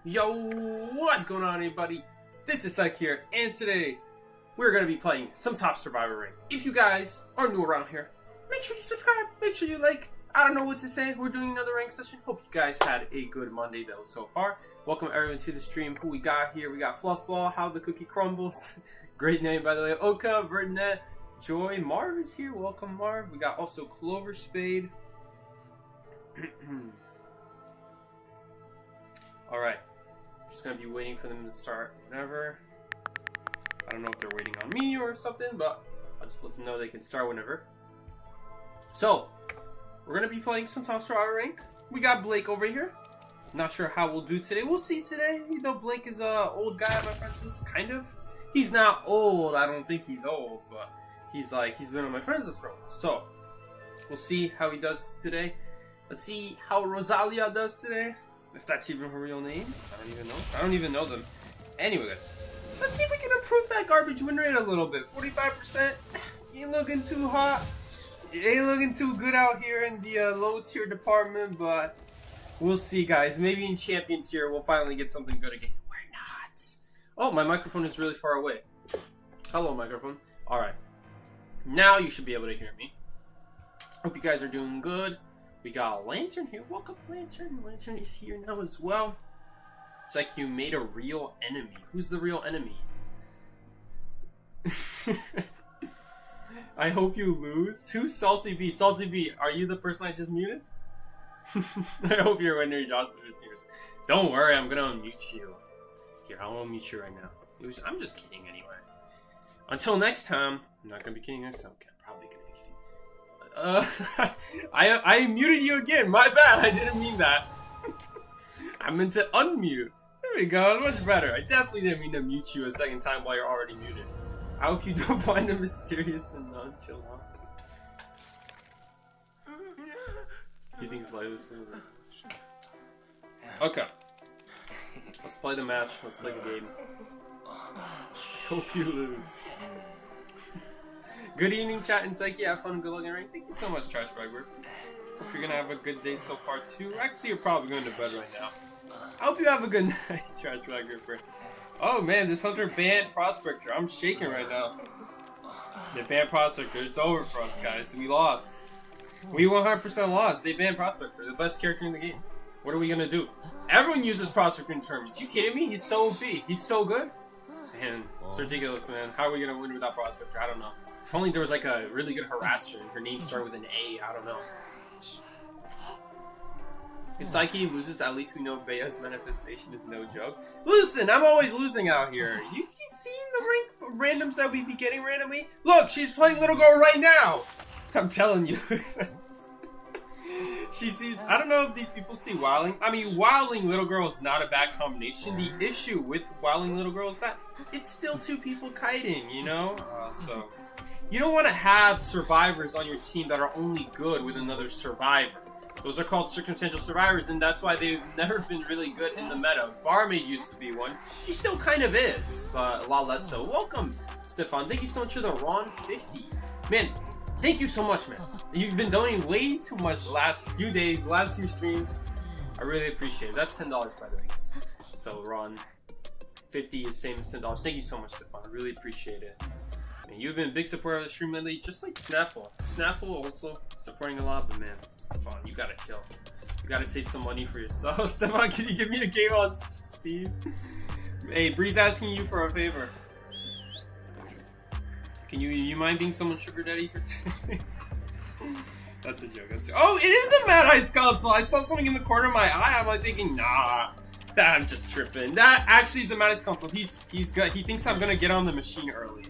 Yo, what's going on, everybody? This is Clerk here, and today we're going to be playing some Top Survivor Rank. If you guys are new around here, make sure you subscribe, make sure you like. I don't know what to say. We're doing another rank session. Hope you guys had a good Monday though so far. Welcome everyone to the stream. Who we got here? We got Fluffball, How the Cookie Crumbles. Great name, by the way. Oka, Verdnet, Joy, Marv is here. Welcome, Marv. We got also Clover Spade. Alright. Just gonna be waiting for them to start whenever. I don't know if they're waiting on me or something, but I'll just let them know they can start whenever. So, we're gonna be playing some Top Survivor Rank. We got Blake over here. Not sure how we'll do today. We'll see today. You know, Blake is a old guy at my friend's list, kind of. He's not old. I don't think he's old, but he's been on my friend's list for a while. So, we'll see how he does today. Let's see how Rosalia does today. If that's even her real name. I don't even know. I don't even know them. Anyway, guys. Let's see if we can improve that garbage win rate a little bit. 45%. Ain't looking too hot. It ain't looking too good out here in the low tier department, but we'll see, guys. Maybe in champion tier we'll finally get something good again. We're not. Oh, my microphone is really far away. Hello, microphone. Alright. Now you should be able to hear me. Hope you guys are doing good. We got a Lantern here. Welcome, Lantern. Lantern is here now as well. It's like you made a real enemy. Who's the real enemy? I hope you lose. Who's Salty B? Salty B, are you the person I just muted? I hope you're winning Jocelyn Tears. Don't worry, I'm gonna unmute you. Here, I'll unmute you right now. I'm just kidding anyway. Until next time, I'm not gonna be kidding next time. Okay, I'm probably gonna be kidding. I muted you again. My bad. I didn't mean that. I meant to unmute. There we go. Much better. I definitely didn't mean to mute you a second time while you're already muted. I hope you don't find them mysterious and nonchalant. He thinks life is smooth. Okay. Let's play the match. Let's play the game. Hope you lose. Good evening, chat and Psyche. Have fun. Good luck in rank. Thank you so much, Trash Bagger. Hope you're gonna have a good day so far too. Actually, you're probably going to bed right now. I hope you have a good night, Trash Bagger. Oh man, this hunter banned Prospector. I'm shaking right now. They banned Prospector. It's over for us, guys. We lost. We 100% lost. They banned Prospector, the best character in the game. What are we gonna do? Everyone uses Prospector in tournaments. You kidding me? He's so OP. He's so good. Man, it's ridiculous, man. How are we gonna win without Prospector? I don't know. If only there was like a really good harasser and her name started with an A. I don't know. If Psyche loses, at least we know Bea's manifestation is no joke. Listen, I'm always losing out here. You seen the rank randoms that we be getting randomly? Look, she's playing Little Girl right now. I'm telling you. She sees. I don't know if these people see Wildling. I mean, Wildling Little Girl is not a bad combination. The issue with Wildling Little Girl is that it's still two people kiting, you know? So you don't want to have survivors on your team that are only good with another survivor. Those are called circumstantial survivors, and that's why they've never been really good in the meta. Barmaid used to be one. She still kind of is, but a lot less so. Welcome, Stefan. Thank you so much for the Ron 50. Man, thank you so much, man. You've been donating way too much the last few days, last few streams. I really appreciate it. That's $10, by the way, guys. So Ron 50 is same as $10. Thank you so much, Stefan. I really appreciate it. And you've been a big supporter of the stream lately, just like Snapple. Snapple also supporting a lot, but man, Stefan, you gotta kill. You gotta save some money for yourself. Stefan, can you give me a game on Steve? Hey, Bree's asking you for a favor. Can you mind being someone's sugar daddy for today? That's a joke. Oh, it is a Mad Ice console. I saw something in the corner of my eye. I'm like thinking, nah, I'm just tripping. That actually is a Mad Ice console. He's good. He thinks I'm gonna get on the machine early.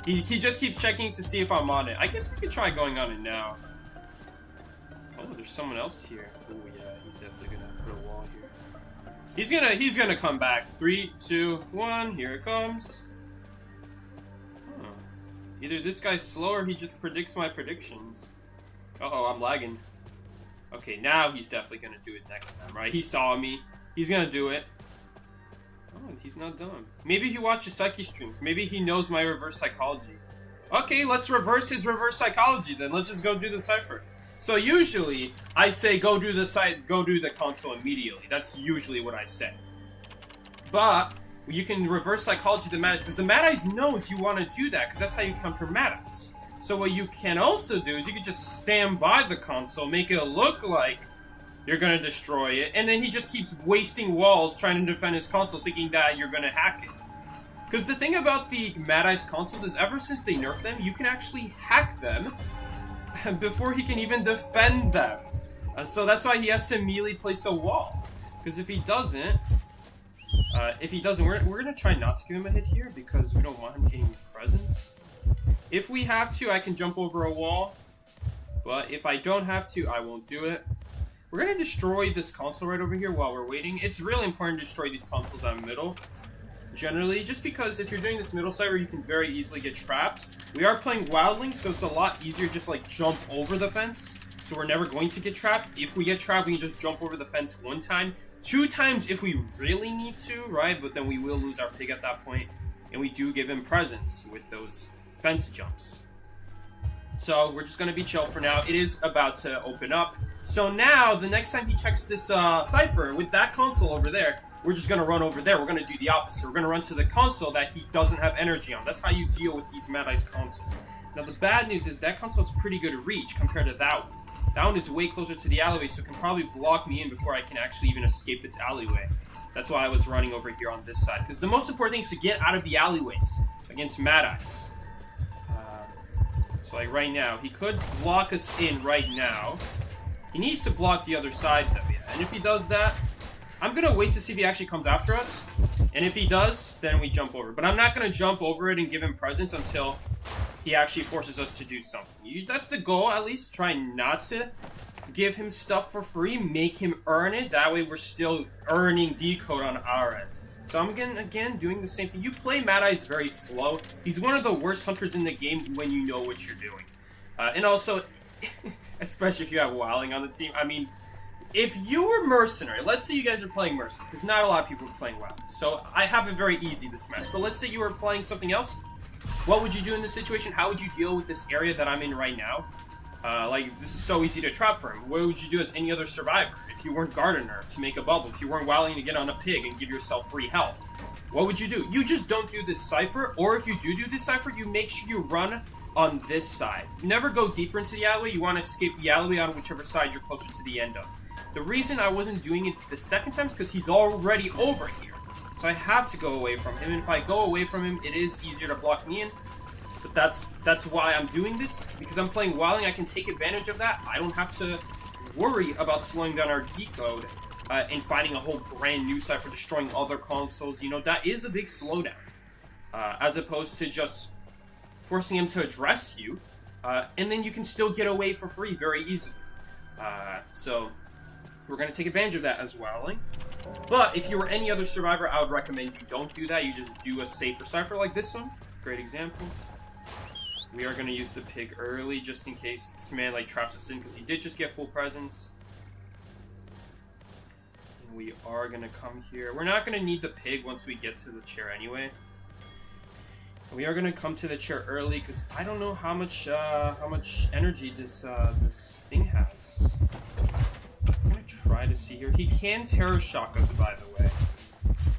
He just keeps checking to see if I'm on it. I guess we could try going on it now. Oh, there's someone else here. Oh yeah, he's definitely gonna put a wall here. He's gonna come back. 3, 2, 1. Here it comes. Huh. Either this guy's slow or he just predicts my predictions. Uh-oh, I'm lagging. Okay, now he's definitely gonna do it next time, right? He saw me. He's gonna do it. Oh, he's not done. Maybe he watches Psyche streams. Maybe he knows my reverse psychology. Okay, let's reverse his reverse psychology then. Let's just go do the cipher. So usually, I say go do the console immediately. That's usually what I say. But you can reverse psychology the Mad Eyes, because the Mad Eyes knows you want to do that, because that's how you counter Mad Eyes. So what you can also do is you can just stand by the console, make it look like you're going to destroy it, and then he just keeps wasting walls trying to defend his console, thinking that you're going to hack it. Because the thing about the Mad Eyes consoles is ever since they nerfed them, you can actually hack them before he can even defend them. So that's why he has to immediately place a wall. Because if he doesn't, we're going to try not to give him a hit here, because we don't want him getting presence. If we have to, I can jump over a wall. But if I don't have to, I won't do it. We're going to destroy this console right over here while we're waiting. It's really important to destroy these consoles on middle, generally, just because if you're doing this middle side where you can very easily get trapped. We are playing Wildling, so it's a lot easier just like jump over the fence. So we're never going to get trapped. If we get trapped, we can just jump over the fence 1 time. 2 times if we really need to, right? But then we will lose our pig at that point. And we do give him presence with those fence jumps. So we're just going to be chill for now. It is about to open up. So now, the next time he checks this cipher with that console over there, we're just going to run over there. We're going to do the opposite. We're going to run to the console that he doesn't have energy on. That's how you deal with these Mad Eyes consoles. Now, the bad news is that console has pretty good reach compared to that one. That one is way closer to the alleyway, so it can probably block me in before I can actually even escape this alleyway. That's why I was running over here on this side. Because the most important thing is to get out of the alleyways against Mad Eyes. So, like, right now, he could block us in right now. He needs to block the other side, though, yeah. And if he does that, I'm going to wait to see if he actually comes after us. And if he does, then we jump over. But I'm not going to jump over it and give him presence until he actually forces us to do something. That's the goal, at least. Try not to give him stuff for free. Make him earn it. That way we're still earning decode on our end. So I'm again doing the same thing. You play Mad Eyes very slow. He's one of the worst hunters in the game when you know what you're doing. And also, especially if you have Wildling on the team. I mean, if you were Mercenary, let's say you guys are playing Mercenary, because not a lot of people are playing Wildling. So I have it very easy this match. But let's say you were playing something else. What would you do in this situation? How would you deal with this area that I'm in right now? Like, this is so easy to trap for him. What would you do as any other survivor? If you weren't Gardener to make a bubble, if you weren't Wildling to get on a pig and give yourself free health, what would you do? You just don't do this cipher, or if you do this cipher, you make sure you run on this side. Never go deeper into the alleyway. You want to escape the alleyway on whichever side you're closer to the end of. The reason I wasn't doing it the second time is because he's already over here. So I have to go away from him, and if I go away from him, it is easier to block me in. But that's why I'm doing this, because I'm playing Wildling. I can take advantage of that. I don't have to worry about slowing down our decode and finding a whole brand new cipher, destroying other consoles. You know, that is a big slowdown, as opposed to just forcing him to address you, and then you can still get away for free very easily. So we're going to take advantage of that as Wildling. But if you were any other survivor, I would recommend you don't do that. You just do a safer cipher like this one. Great example. We are going to use the pig early, just in case this man, like, traps us in, because he did just get full presence. And we are going to come here. We're not going to need the pig once we get to the chair anyway. We are going to come to the chair early, because I don't know how much energy this thing has. I'm going to try to see here. He can terror shock us, by the way.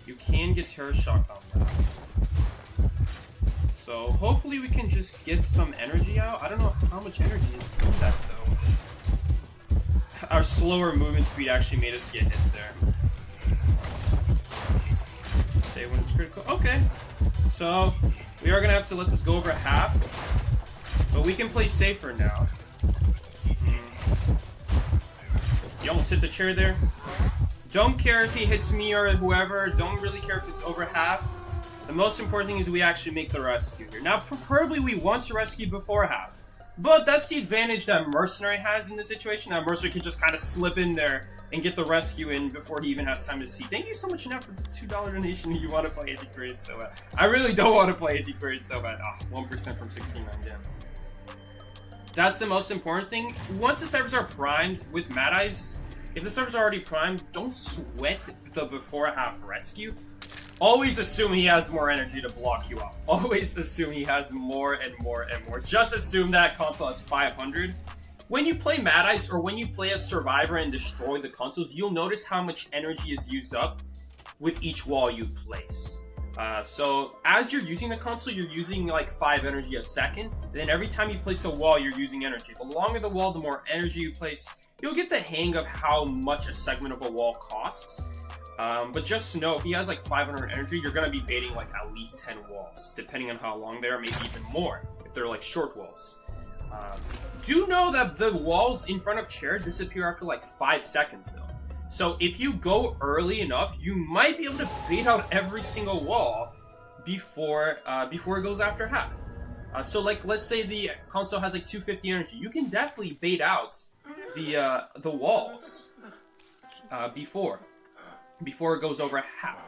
You can get terror shock on that. So hopefully we can just get some energy out. I don't know how much energy is in that, though. Our slower movement speed actually made us get hit there. Say when it's critical. Okay. So we are going to have to let this go over half. But we can play safer now. You almost hit the chair there. Don't care if he hits me or whoever. Don't really care if it's over half. The most important thing is we actually make the rescue here. Now, preferably we want to rescue before half. But that's the advantage that Mercenary has in this situation. That Mercenary can just kind of slip in there and get the rescue in before he even has time to see. Thank you so much, Annette, for the $2 donation. You want to play anti-created so bad. I really don't want to play anti-created so bad. 1% from 69, damn. That's the most important thing. Once the servers are primed with Mad Eyes, if the servers are already primed, don't sweat the before half rescue. Always assume he has more energy to block you off. Always assume he has more and more and more. Just assume that console has 500. when you play Mad Eyes or when you play a survivor and destroy the consoles, you'll notice how much energy is used up with each wall you place. So as you're using the console, you're using like 5 energy a second. And then every time you place a wall, you're using energy. The longer the wall, the more energy you place. You'll get the hang of how much a segment of a wall costs. But just know, if he has like 500 energy, you're going to be baiting like at least 10 walls, depending on how long they are, maybe even more, if they're like short walls. Do know that the walls in front of chair disappear after like 5 seconds though. So if you go early enough, you might be able to bait out every single wall before it goes after half. So like, let's say the console has like 250 energy. You can definitely bait out the walls before it goes over half.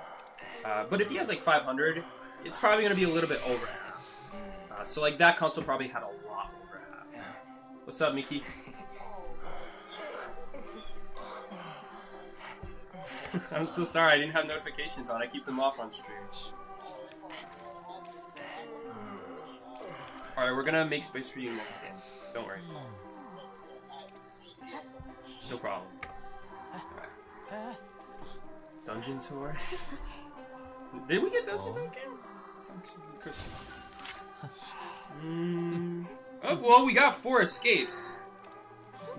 But if he has like 500, it's probably going to be a little bit over half. So like that console probably had a lot over half. What's up, Mickey? I'm so sorry, I didn't have notifications on. I keep them off on stream. Alright, we're gonna make space for you next game. Don't worry. No problem. Right. Dungeon tour? Did we get dungeon that game? Oh, well, we got 4 escapes.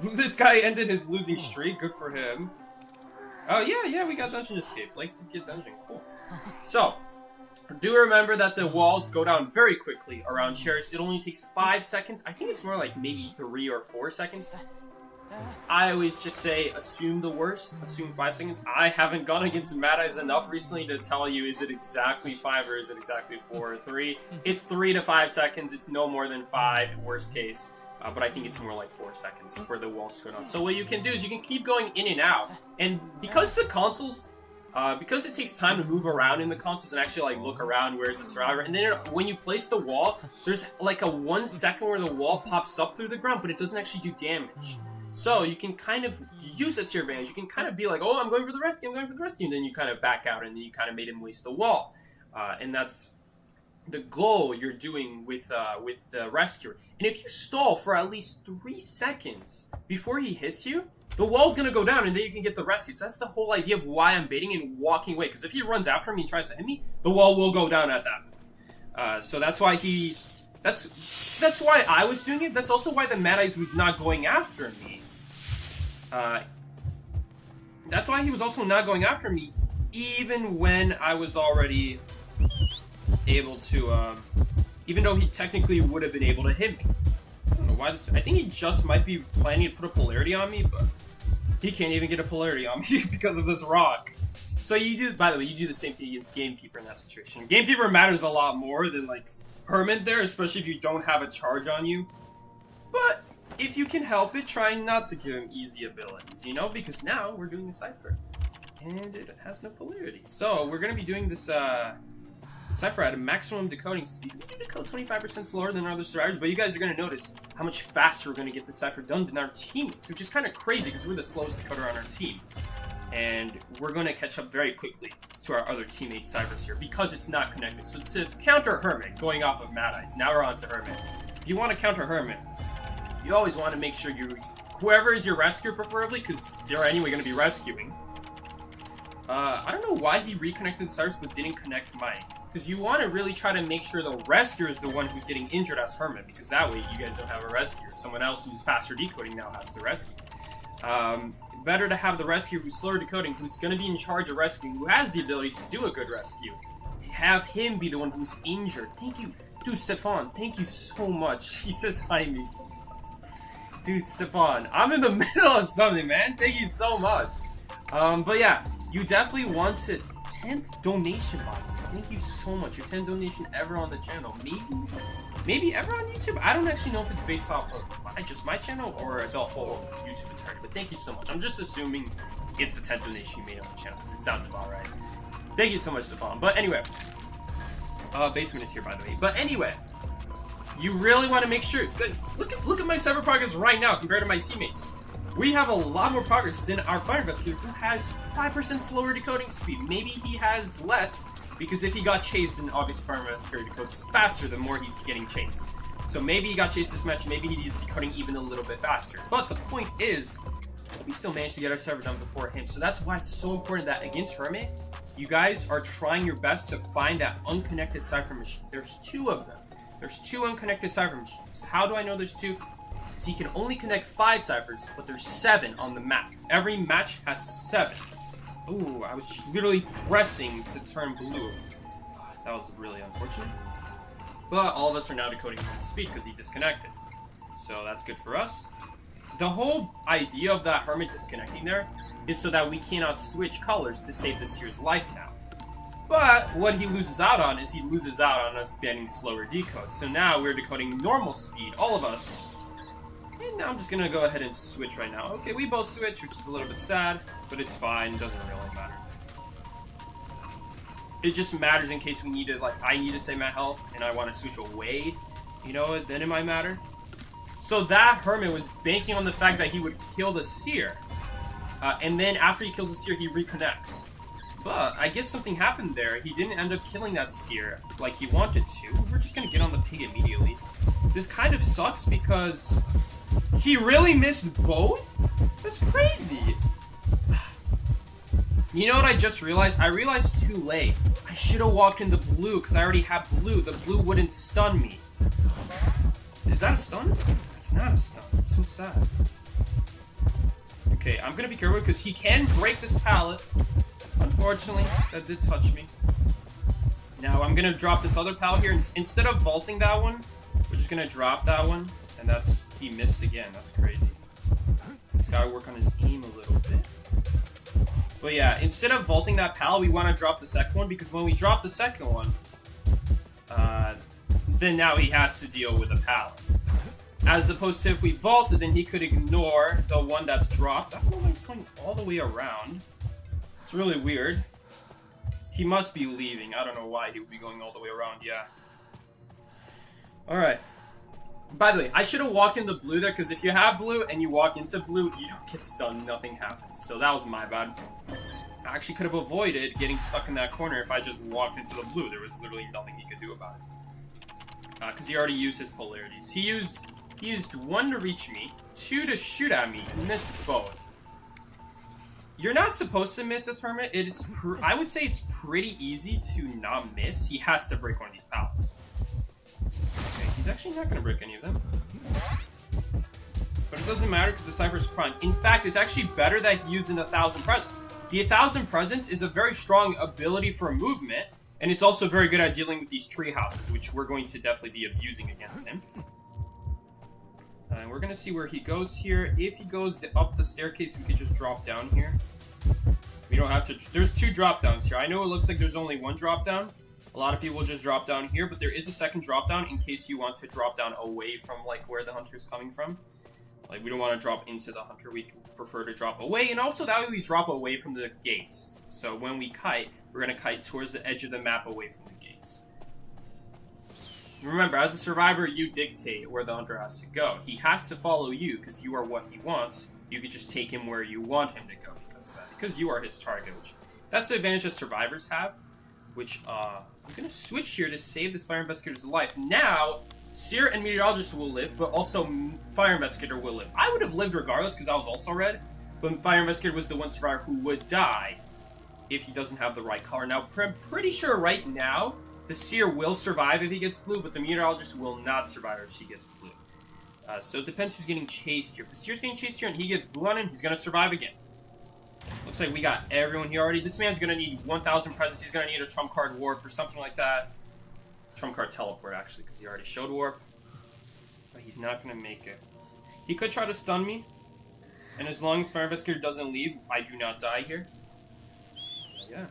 This guy ended his losing streak. Good for him. Oh, yeah, we got dungeon escape. Like to get dungeon. Cool. So, do remember that the walls go down very quickly around chairs. It only takes 5 seconds. I think it's more like maybe 3 or 4 seconds. I always just say, assume the worst. Assume 5 seconds. I haven't gone against Mad Eyes enough recently to tell you, is it exactly 5 or is it exactly 4 or 3? It's 3 to 5 seconds. It's no more than 5, worst case. But I think it's more like 4 seconds for the walls to go down. So what you can do is you can keep going in and out. And because the consoles, because it takes time to move around in the consoles and actually like look around where's the survivor. And then when you place the wall, there's like a 1 second where the wall pops up through the ground, but it doesn't actually do damage. So you can kind of use it to your advantage. You can kind of be like, oh, I'm going for the rescue, And then you kind of back out and then you kind of made him waste the wall. And that's the goal you're doing with the rescuer. And if you stall for at least 3 seconds before he hits you, the wall's gonna go down and then you can get the rescue. So that's the whole idea of why I'm baiting and walking away. Because if he runs after me and tries to hit me, the wall will go down at that point. So that's why that's why I was doing it. That's also why the Mad Eyes was not going after me. That's why he was also not going after me, even when I was already able to, even though he technically would have been able to hit me. I don't know why this. I think he just might be planning to put a polarity on me, but he can't even get a polarity on me because of this rock. So you do, by the way, you do the same thing against Gamekeeper in that situation. Gamekeeper matters a lot more than like Hermit there, especially if you don't have a charge on you. But if you can help it, try not to give him easy abilities, you know, because now we're doing the Cypher. And it has no polarity. So we're going to be doing this Cypher at a maximum decoding speed. We can decode 25% slower than our other survivors, but you guys are going to notice how much faster we're going to get the Cypher done than our teammates, which is kind of crazy because we're the slowest decoder on our team. And we're going to catch up very quickly to our other teammate Cyphers here because it's not connected. So to counter Hermit, going off of Mad Eyes, now we're on to Hermit. If you want to counter Hermit, you always want to make sure whoever is your rescuer preferably, because they're anyway going to be rescuing. I don't know why he reconnected the Cyphers but didn't connect mine. Because you want to really try to make sure the rescuer is the one who's getting injured as Hermit, because that way you guys don't have a rescuer. Someone else who's faster decoding now has to rescue. Better to have the rescuer who's slower decoding, who's going to be in charge of rescuing, who has the abilities to do a good rescue. Have him be the one who's injured. Thank you. Dude, Stefan, thank you so much. He says hi, Mickey. Dude, Stefan, I'm in the middle of something, man. Thank you so much. But yeah, you definitely want to 10th donation bot. Thank you so much. Your 10th donation ever on the channel. Maybe ever on YouTube. I don't actually know if it's based off of just my channel or the whole YouTube entirety. But thank you so much. I'm just assuming it's the 10th donation you made on the channel because it sounds about right. Thank you so much, Stefan. But anyway, Basement is here, by the way. But anyway, you really want to make sure. Look at my cyber progress right now compared to my teammates. We have a lot more progress than our fire rescuer, who has 5% slower decoding speed. Maybe he has less, because if he got chased, then obviously fire rescuer decodes faster the more he's getting chased. So maybe he got chased this match, maybe he needs to be cutting even a little bit faster. But the point is, we still managed to get our server done before him. So that's why it's so important that against Hermit, you guys are trying your best to find that unconnected cipher machine. There's 2 of them. There's 2 unconnected cipher machines. How do I know there's 2? Because he can only connect 5 ciphers, but there's 7 on the map. Every match has 7. Ooh, I was literally pressing to turn blue. That was really unfortunate. But all of us are now decoding at speed because he disconnected. So that's good for us. The whole idea of that Hermit disconnecting there is so that we cannot switch colors to save this Seer's life now. But what he loses out on is he loses out on us getting slower decodes. So now we're decoding normal speed, all of us. And now I'm just going to go ahead and switch right now. Okay, we both switch, which is a little bit sad, but it's fine. Doesn't really matter. It just matters in case we need to, like, I need to save my health and I want to switch away. You know, then it might matter. So that Hermit was banking on the fact that he would kill the Seer. And then after he kills the Seer, he reconnects. But I guess something happened there. He didn't end up killing that Seer like he wanted to. We're just going to get on the pig immediately. This kind of sucks because he really missed both? That's crazy. You know what I just realized? I realized too late. I should have walked in the blue because I already have blue. The blue wouldn't stun me. Is that a stun? It's not a stun. It's so sad. Okay, I'm going to be careful because he can break this pallet. Unfortunately, that did touch me. Now, I'm going to drop this other pallet here. Instead of vaulting that one, we're just going to drop that one. And that's... He missed again. That's crazy. He's got to work on his aim a little bit. But yeah, instead of vaulting that pallet, we want to drop the second one. Because when we drop the second one, then now he has to deal with the pallet. As opposed to if we vaulted, then he could ignore the one that's dropped. I don't know why he's going all the way around. It's really weird. He must be leaving. I don't know why he would be going all the way around. Yeah. Alright. By the way, I should have walked in the blue there, because if you have blue and you walk into blue, you don't get stunned. Nothing happens. So that was my bad. I actually could have avoided getting stuck in that corner if I just walked into the blue. There was literally nothing he could do about it. Because he already used his polarities. He used 1 to reach me, 2 to shoot at me. He missed both. You're not supposed to miss this Hermit. I would say it's pretty easy to not miss. He has to break one of these pallets. Okay, he's actually not going to break any of them. But it doesn't matter because the Cypher's prime. In fact, it's actually better that he used an 1,000 presence. The 1,000 presence is a very strong ability for movement. And it's also very good at dealing with these tree houses, which we're going to definitely be abusing against him. And we're going to see where he goes here. If he goes up the staircase, we could just drop down here. We don't have to... There's 2 drop downs here. I know it looks like there's only 1 drop down. A lot of people just drop down here, but there is a second drop down in case you want to drop down away from, like, where the hunter's coming from. Like, we don't want to drop into the hunter. We prefer to drop away. And also, that way we drop away from the gates. So when we kite, we're going to kite towards the edge of the map away from the gates. Remember, as a survivor, you dictate where the hunter has to go. He has to follow you because you are what he wants. You could just take him where you want him to go because of that. Because you are his target, which that's the advantage that survivors have. Which, I'm going to switch here to save this Fire Investigator's life. Now, Seer and Meteorologist will live, but also Fire Investigator will live. I would have lived regardless because I was also red. But Fire Investigator was the one survivor who would die if he doesn't have the right color. Now, I'm pretty sure right now, the Seer will survive if he gets blue, but the Meteorologist will not survive if she gets blue. So it depends who's getting chased here. If the Seer's getting chased here and he gets blue on him, he's going to survive again. Looks like we got everyone here already. This man's going to need 1,000 presence. He's going to need a trump card warp or something like that. Trump card teleport, actually, because he already showed warp. But he's not going to make it. He could try to stun me. And as long as Fire Investigator doesn't leave, I do not die here. Yeah.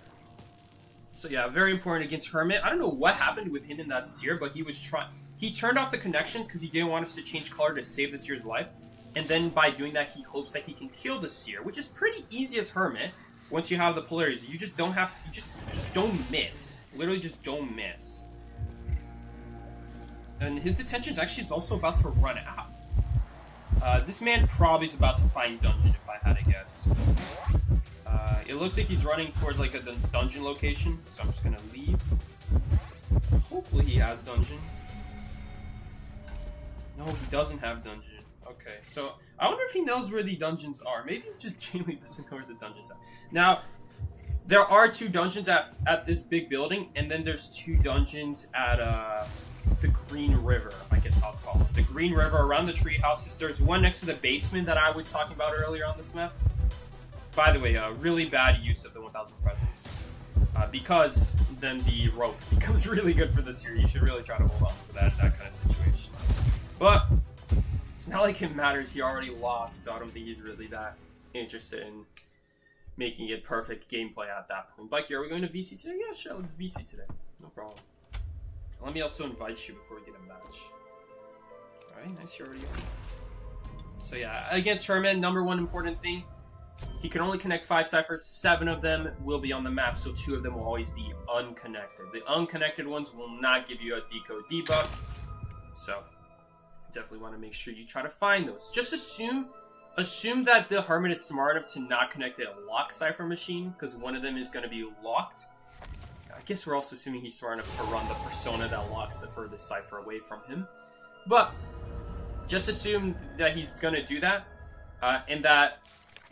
So yeah, very important against Hermit. I don't know what happened with him in that Seer, but he was trying... He turned off the connections because he didn't want us to change color to save the Seer's life. And then by doing that, he hopes that he can kill the Seer, which is pretty easy as Hermit. Once you have the polarities, you just don't have to... You just don't miss. Literally just don't miss. And his detention is actually also about to run out. This man probably is about to find dungeon, if I had to guess. It looks like he's running towards like a dungeon location, so I'm just gonna leave. Hopefully he has dungeon. No, he doesn't have dungeon. Okay, so I wonder if he knows where the dungeons are. Maybe he just genuinely doesn't know where the dungeons are. Now, there are 2 dungeons at this big building, and then there's 2 dungeons at the Green River, I guess I'll call it. The Green River around the tree houses. There's one next to the basement that I was talking about earlier on this map. By the way, really bad use of the 1000 presents. Because then the rope becomes really good for this year. You should really try to hold on to that kind of situation. But it's not like it matters. He already lost, so I don't think he's really that interested in making it perfect gameplay at that point. Bikey, are we going to VC today? Yeah, sure, let's VC today. No problem. Let me also invite you before we get a match. Alright, nice, you're already on. So yeah, against Herman, number 1 important thing, he can only connect 5 ciphers. 7 of them will be on the map, so 2 of them will always be unconnected. The unconnected ones will not give you a decode debuff, so definitely want to make sure you try to find those. Just assume that the Hermit is smart enough to not connect a locked cipher machine, because one of them is going to be locked. I guess we're also assuming he's smart enough to run the persona that locks the furthest cipher away from him. But just assume that he's going to do that, and that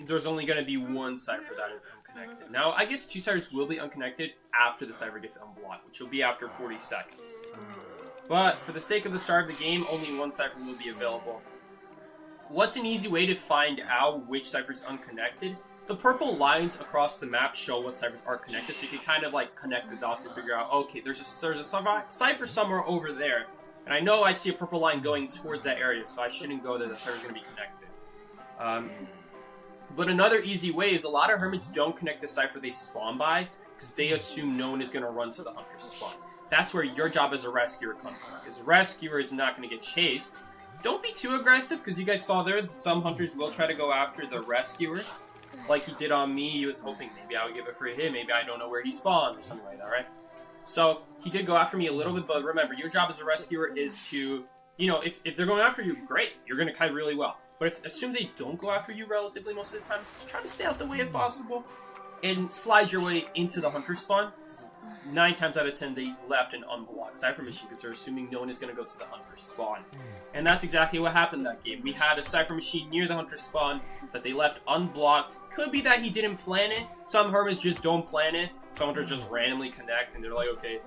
there's only going to be 1 cipher that is unconnected. Now, I guess 2 ciphers will be unconnected after the cipher gets unblocked, which will be after 40 seconds. But for the sake of the start of the game, only 1 cipher will be available. What's an easy way to find out which cipher is unconnected? The purple lines across the map show what ciphers are connected, so you can kind of like connect the dots and figure out, okay, there's a cipher somewhere over there, and I know I see a purple line going towards that area, so I shouldn't go there. The cipher's going to be connected. But another easy way is a lot of hermits don't connect the cipher they spawn by, because they assume no one is going to run to the hunter's spawn. That's where your job as a rescuer comes in, because a rescuer is not going to get chased. Don't be too aggressive, because you guys saw there, some hunters will try to go after the rescuer. Like he did on me, he was hoping maybe I would give it for him, maybe I don't know where he spawned, or something like that, right? So, he did go after me a little bit, but remember, your job as a rescuer is to, you know, if they're going after you, great, you're going to kite really well. But assume they don't go after you relatively most of the time, just try to stay out the way if possible, and slide your way into the hunter spawn. 9 times out of 10, they left an unblocked cipher machine because they're assuming no one is going to go to the hunter spawn. And that's exactly what happened that game. We had a cipher machine near the hunter spawn that they left unblocked. Could be that he didn't plan it. Some hermits just don't plan it. Some hunters just randomly connect and they're like, okay,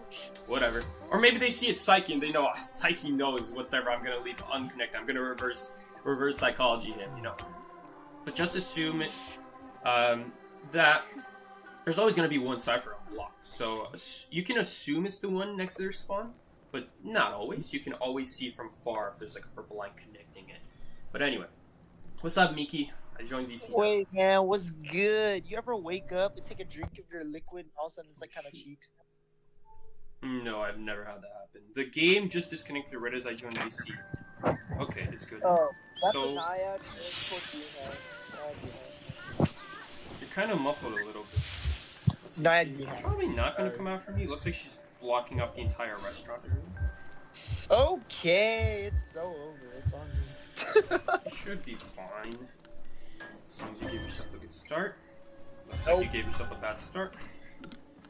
whatever. Or maybe they see it Psyche and they know, Psyche knows what cipher I'm going to leave unconnected. I'm going to reverse psychology him, you know. But just assume it, that there's always going to be 1 cipher unblocked. So you can assume it's the one next to their spawn, but not always. You can always see from far if there's like a purple line connecting it. But anyway, what's up, Miki? I joined VC. Wait, man, what's good? You ever wake up and take a drink of your liquid and all of a sudden it's like kind of cheeks? No, I've never had that happen. The game just disconnected right as I joined VC. Okay, it's good. Oh, that's so, a Naiad. You're kind of muffled a little bit. Naiad. She's probably not going to come after me. Looks like she's blocking off the entire restaurant area. Okay, it's so over. It's on me. You should be fine. As long as you give yourself a good start. Looks like you gave yourself a bad start.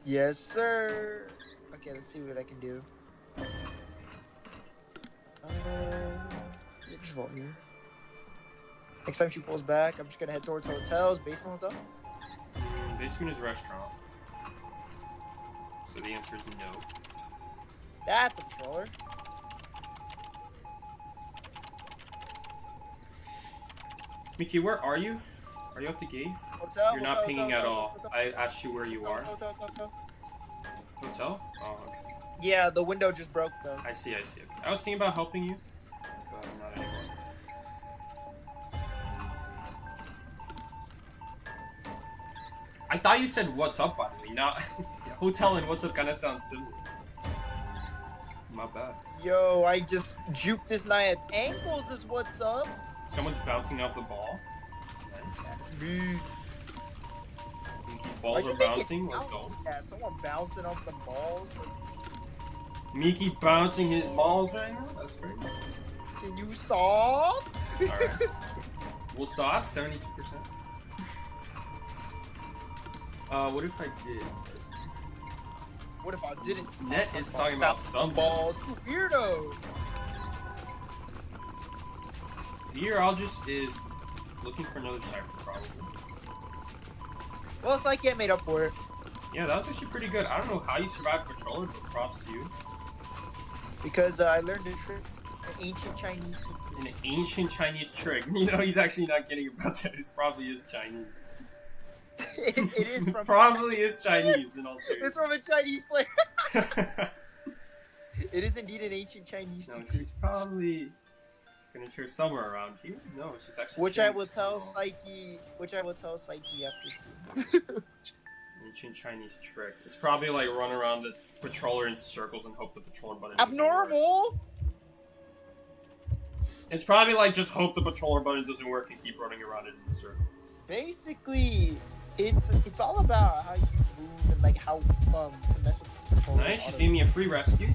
Yes, sir. Okay, let's see what I can do. Just vault here. Next time she pulls back, I'm just gonna head towards hotels. Basement hotel? Basement is restaurant. So the answer is no. That's a controller. Mickey, where are you? Are you at the gate? Hotel. You're not pinging at all. Hotel. I asked you where you are. Hotel. Hotel? Oh, okay. Yeah, the window just broke though. I see. Okay. I was thinking about helping you, but not anymore. I thought you said what's up, by the way, not hotel and what's up kind of sounds similar. My bad. Yo, I just juked this Naiad's ankles is what's up. Someone's bouncing out the ball. That's me. Mickey's balls are bouncing. Let's go. Yeah, someone bouncing off the balls. Mickey bouncing his balls right now? That's great. Can you stop? Alright. We'll stop. 72%. What if I did? What if I didn't? Net is talking about some balls. Weirdo. Meteorologist is looking for another cipher, probably. Well, Psyche made up for it. Yeah, that was actually pretty good. I don't know how you survived Patroller, but props to you. Because I learned a trick, an ancient Chinese. An ancient Chinese trick. You know, he's actually not kidding about that. It probably is Chinese. It is from probably is Chinese in all seriousness. It's from a Chinese player. It is indeed an ancient Chinese. No, she's probably gonna share somewhere around here. No, she's actually. Which I will tell Psyche. Which I will tell Psyche after school. Ancient Chinese trick. It's probably like run around the patroller in circles and hope the patroller button. Abnormal. It's probably like just hope the patroller button doesn't work and keep running around it in circles. Basically, it's all about how you move and like how to mess with the controller. Nice, she gave me a free rescue.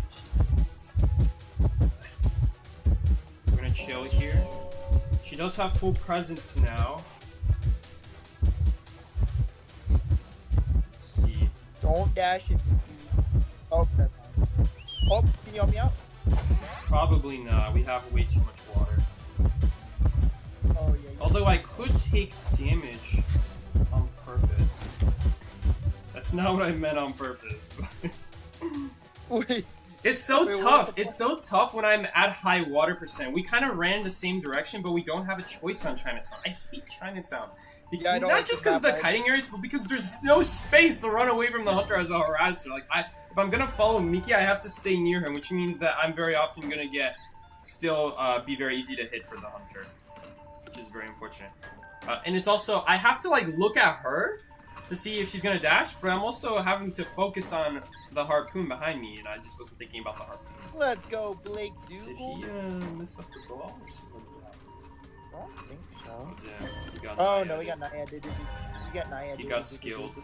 We're gonna chill here. She does have full presence now. Let's see. Don't dash it, please. Oh, that's fine. Oh, can you help me out? Probably not. We have way too much water. Oh yeah. Although I could take damage on purpose. That's not what I meant on purpose. Wait. It's so tough. It's so tough when I'm at high water percent. We kind of ran the same direction, but we don't have a choice on Chinatown. I hate Chinatown. Yeah, I don't not like just because of the kiting areas, but because there's no space to run away from the hunter as a harasser. Like, if I'm gonna follow Miki, I have to stay near him, which means that I'm very often gonna be very easy to hit for the hunter, which is very unfortunate. And it's also, I have to like look at her to see if she's gonna dash, but I'm also having to focus on the harpoon behind me, and I just wasn't thinking about the harpoon. Let's go, Blake Did Dougal. he miss up the ball or something? I don't think so. Yeah, he got Oh Naya. no, we got Naya. He got Naya. He got skilled.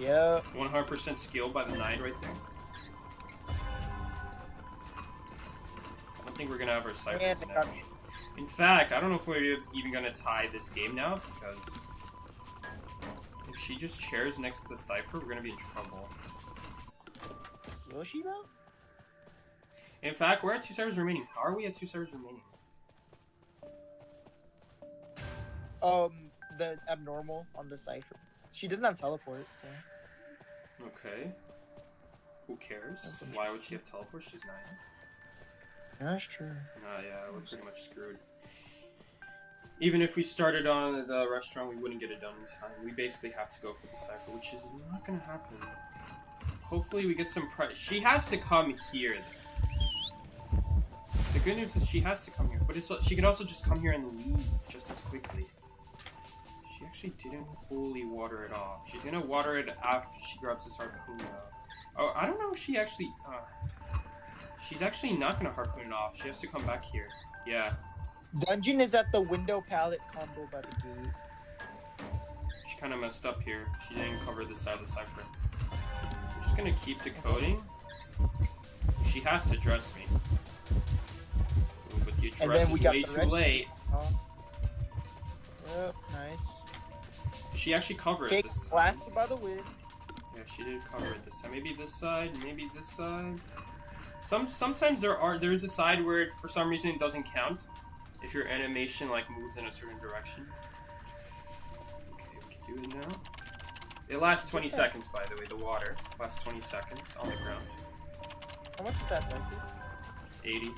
Yeah. 100% skilled by the knight right there. I don't think we're gonna have our ciphers And now. In fact, I don't know if we're even gonna tie this game now, because if she just chairs next to the cipher, we're gonna be in trouble. Will she though? In fact, we're at 2 servers remaining. How are we at 2 servers remaining? The abnormal on the cipher. She doesn't have teleport, so. Okay. Who cares? That's Why would she have teleport? She's 9. That's true. Yeah, we're pretty much screwed. Even if we started on the restaurant, we wouldn't get it done in time. We basically have to go for the cipher, which is not gonna happen. Hopefully we get some she has to come here, though. The good news is she has to come here, but she can also just come here and leave just as quickly. She actually didn't fully water it off. She's gonna water it after she grabs this harpoon though. Oh, I don't know if she actually... she's actually not gonna harpoon it off. She has to come back here. Yeah. Dungeon is at the window pallet combo by the gate. She kind of messed up here. She didn't cover this side of the cipher. I'm just gonna keep decoding. She has to dress me. Ooh, but the address is way too late. Yep, nice. She actually covered Okay, it this time. blasted by the wind. Yeah, she did cover it this time. Maybe this side, maybe this side. Sometimes there's a side where for some reason it doesn't count if your animation like moves in a certain direction. Okay, we can do it now. It lasts 20 seconds, by the way. The water lasts 20 seconds on the ground. How much is that cycle? 80.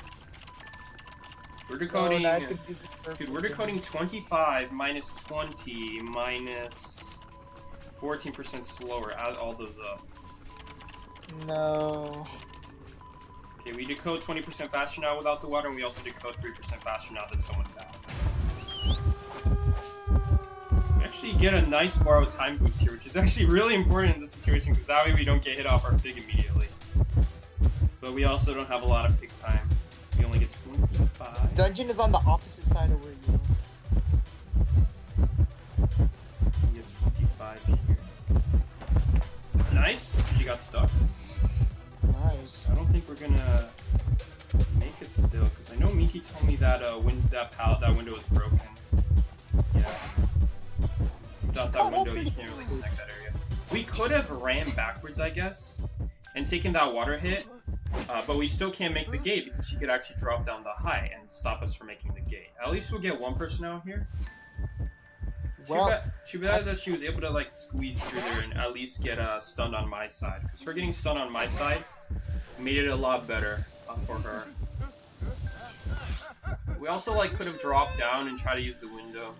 We're decoding. Oh, no, dude, we're decoding 25 minus 20 minus 14% slower. Add all those up. No. Okay, we decode 20% faster now without the water, and we also decode 3% faster now that someone died. We actually get a nice borrowed time boost here, which is actually really important in this situation, because that way we don't get hit off our pig immediately. But we also don't have a lot of pig time. We only get 25. Dungeon is on the opposite side of where you are. We get 25 here. Nice. She got stuck. Nice. I don't think we're gonna make it still, because I know Miki told me that that window was broken. Yeah. Without that window, you can't really connect that area. We could have ran backwards, I guess, and taken that water hit, But we still can't make the gate because she could actually drop down the height and stop us from making the gate. At least we'll get one person out here. Well, too bad that she was able to like squeeze through there and at least get stunned on my side. Because her getting stunned on my side made it a lot better for her. We also like could have dropped down and tried to use the window.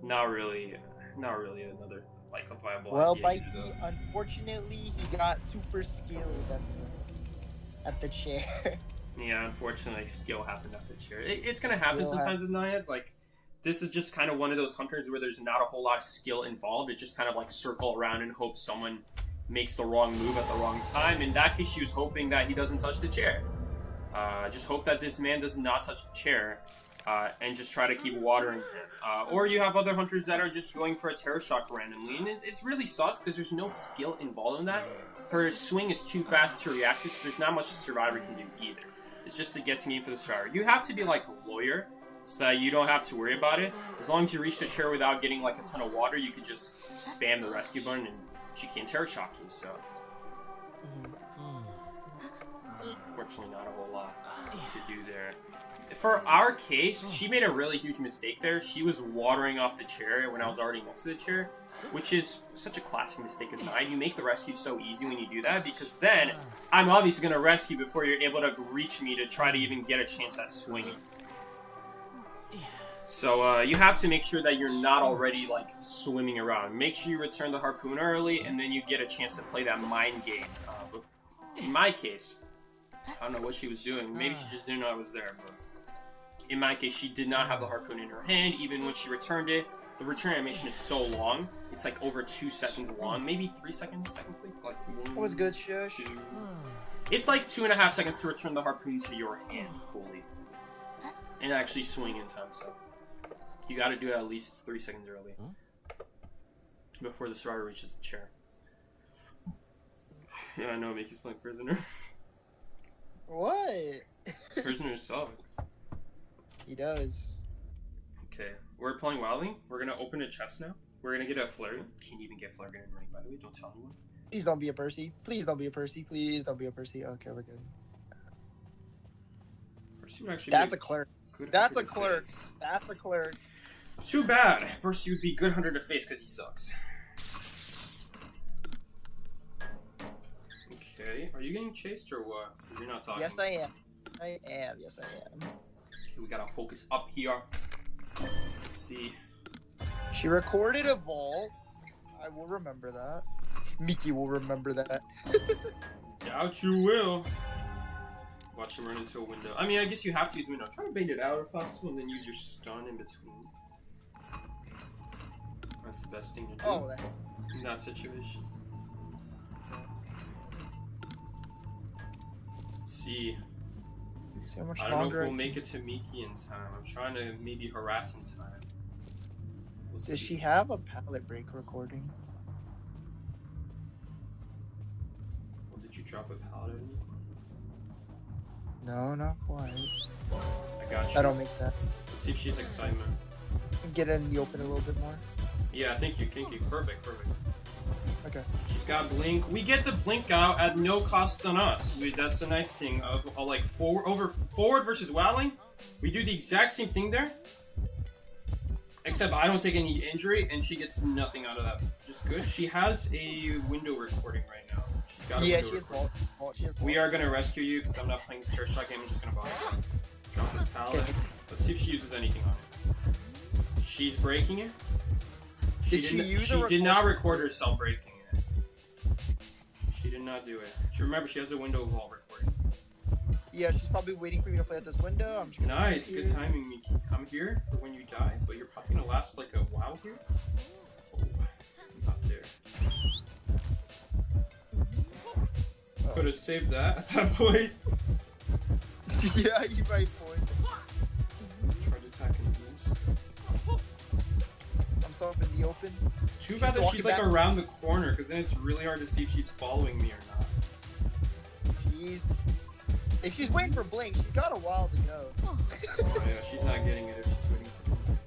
Not really another like a viable idea. Well, unfortunately, he got super skilled at the chair. Yeah, unfortunately, skill happened at the chair. It's gonna happen sometimes with Naiad. Like, this is just kind of one of those hunters where there's not a whole lot of skill involved. It just kind of like circle around and hope someone makes the wrong move at the wrong time. In that case, she was hoping that he doesn't touch the chair. Just hope that this man does not touch the chair, and just try to keep watering him. Or you have other hunters that are just going for a terror shock randomly, and it really sucks because there's no skill involved in that. Her swing is too fast to react to, so there's not much the survivor can do either. It's just a guessing game for the survivor. You have to be like a lawyer, so that you don't have to worry about it. As long as you reach the chair without getting like a ton of water, you could just spam the rescue button and she can't terror shock you, so. Unfortunately, not a whole lot to do there. For our case, she made a really huge mistake there. She was watering off the chair when I was already next to the chair, which is such a classic mistake as mine. You make the rescue so easy when you do that, because then I'm obviously going to rescue before you're able to reach me to try to even get a chance at swinging. So you have to make sure that you're not already like swimming around. Make sure you return the harpoon early, and then you get a chance to play that mind game. But in my case, I don't know what she was doing. Maybe she just didn't know I was there. But in my case, she did not have the harpoon in her hand, even when she returned it. The return animation is so long. It's like over 2 seconds long. Maybe 3 seconds, technically. Like That was good, Shush. It's like 2.5 seconds to return the harpoon to your hand fully. And actually swing in time, so. You gotta do it at least 3 seconds early. Before the survivor reaches the chair. Yeah, I know, Mickey's playing Prisoner. What? Prisoner sucks. He does. Okay, we're playing Wildling. We're gonna open a chest now. We're gonna get a flare. Can't even get flare gun in running, by the way. Don't tell anyone. Please don't be a Percy. Please don't be a Percy. Please don't be a Percy. Okay, we're good. Percy would actually That's be a clerk. good That's a hunter to clerk. face. That's a clerk. Too bad. Percy would be good hunter to face because he sucks. Okay, are you getting chased or what? You're not talking. Yes, I am. I am. Yes, I am. Okay, we gotta focus up here. Let's see. She recorded a vault. I will remember that. Mickey will remember that. Doubt you will. Watch him run into a window. I mean, I guess you have to use window. Try to bait it out if possible, and then use your stun in between. That's the best thing to do Oh, in that situation. Let's see. let's see how much I don't know if longer. we'll make it to Miki in time. I'm trying to maybe harass in time. We'll Does see. she have a pallet break recording? Well, did you drop a pallet at me? No, not quite. I got you. I don't make that. Let's see if she's excitement. Get in the open a little bit more. Yeah, thank you, Kinky. Perfect, perfect. Okay. She's got blink. We get the blink out at no cost on us. That's the nice thing of like forward versus Wildling. We do the exact same thing there, except I don't take any injury and she gets nothing out of that. Just good. She has a window recording right now. She's got a Yeah, window she has recording. vault. She has vault. We are gonna rescue you because I'm not playing this terror shot game. I'm just gonna buy it. Drop this pallet. Okay. Let's see if she uses anything on it. She's breaking it. Did she use a She did not record herself breaking it. She did not do it. Remember, she has a window vault recording. Yeah, she's probably waiting for me to play at this window. I'm just gonna Nice, sit good here. timing, Miki. I'm here for when you die, but you're probably gonna last like a while here. Oh, not there. Oh. Could have saved that at that point. Yeah, you right, point. Charge attack and boost. I'm so up in the open. It's too bad that walking she's like back. around the corner, because then it's really hard to see if she's following me or not. If she's waiting for Blink, she's got a while to go. Oh yeah, she's not getting it if she's waiting for me.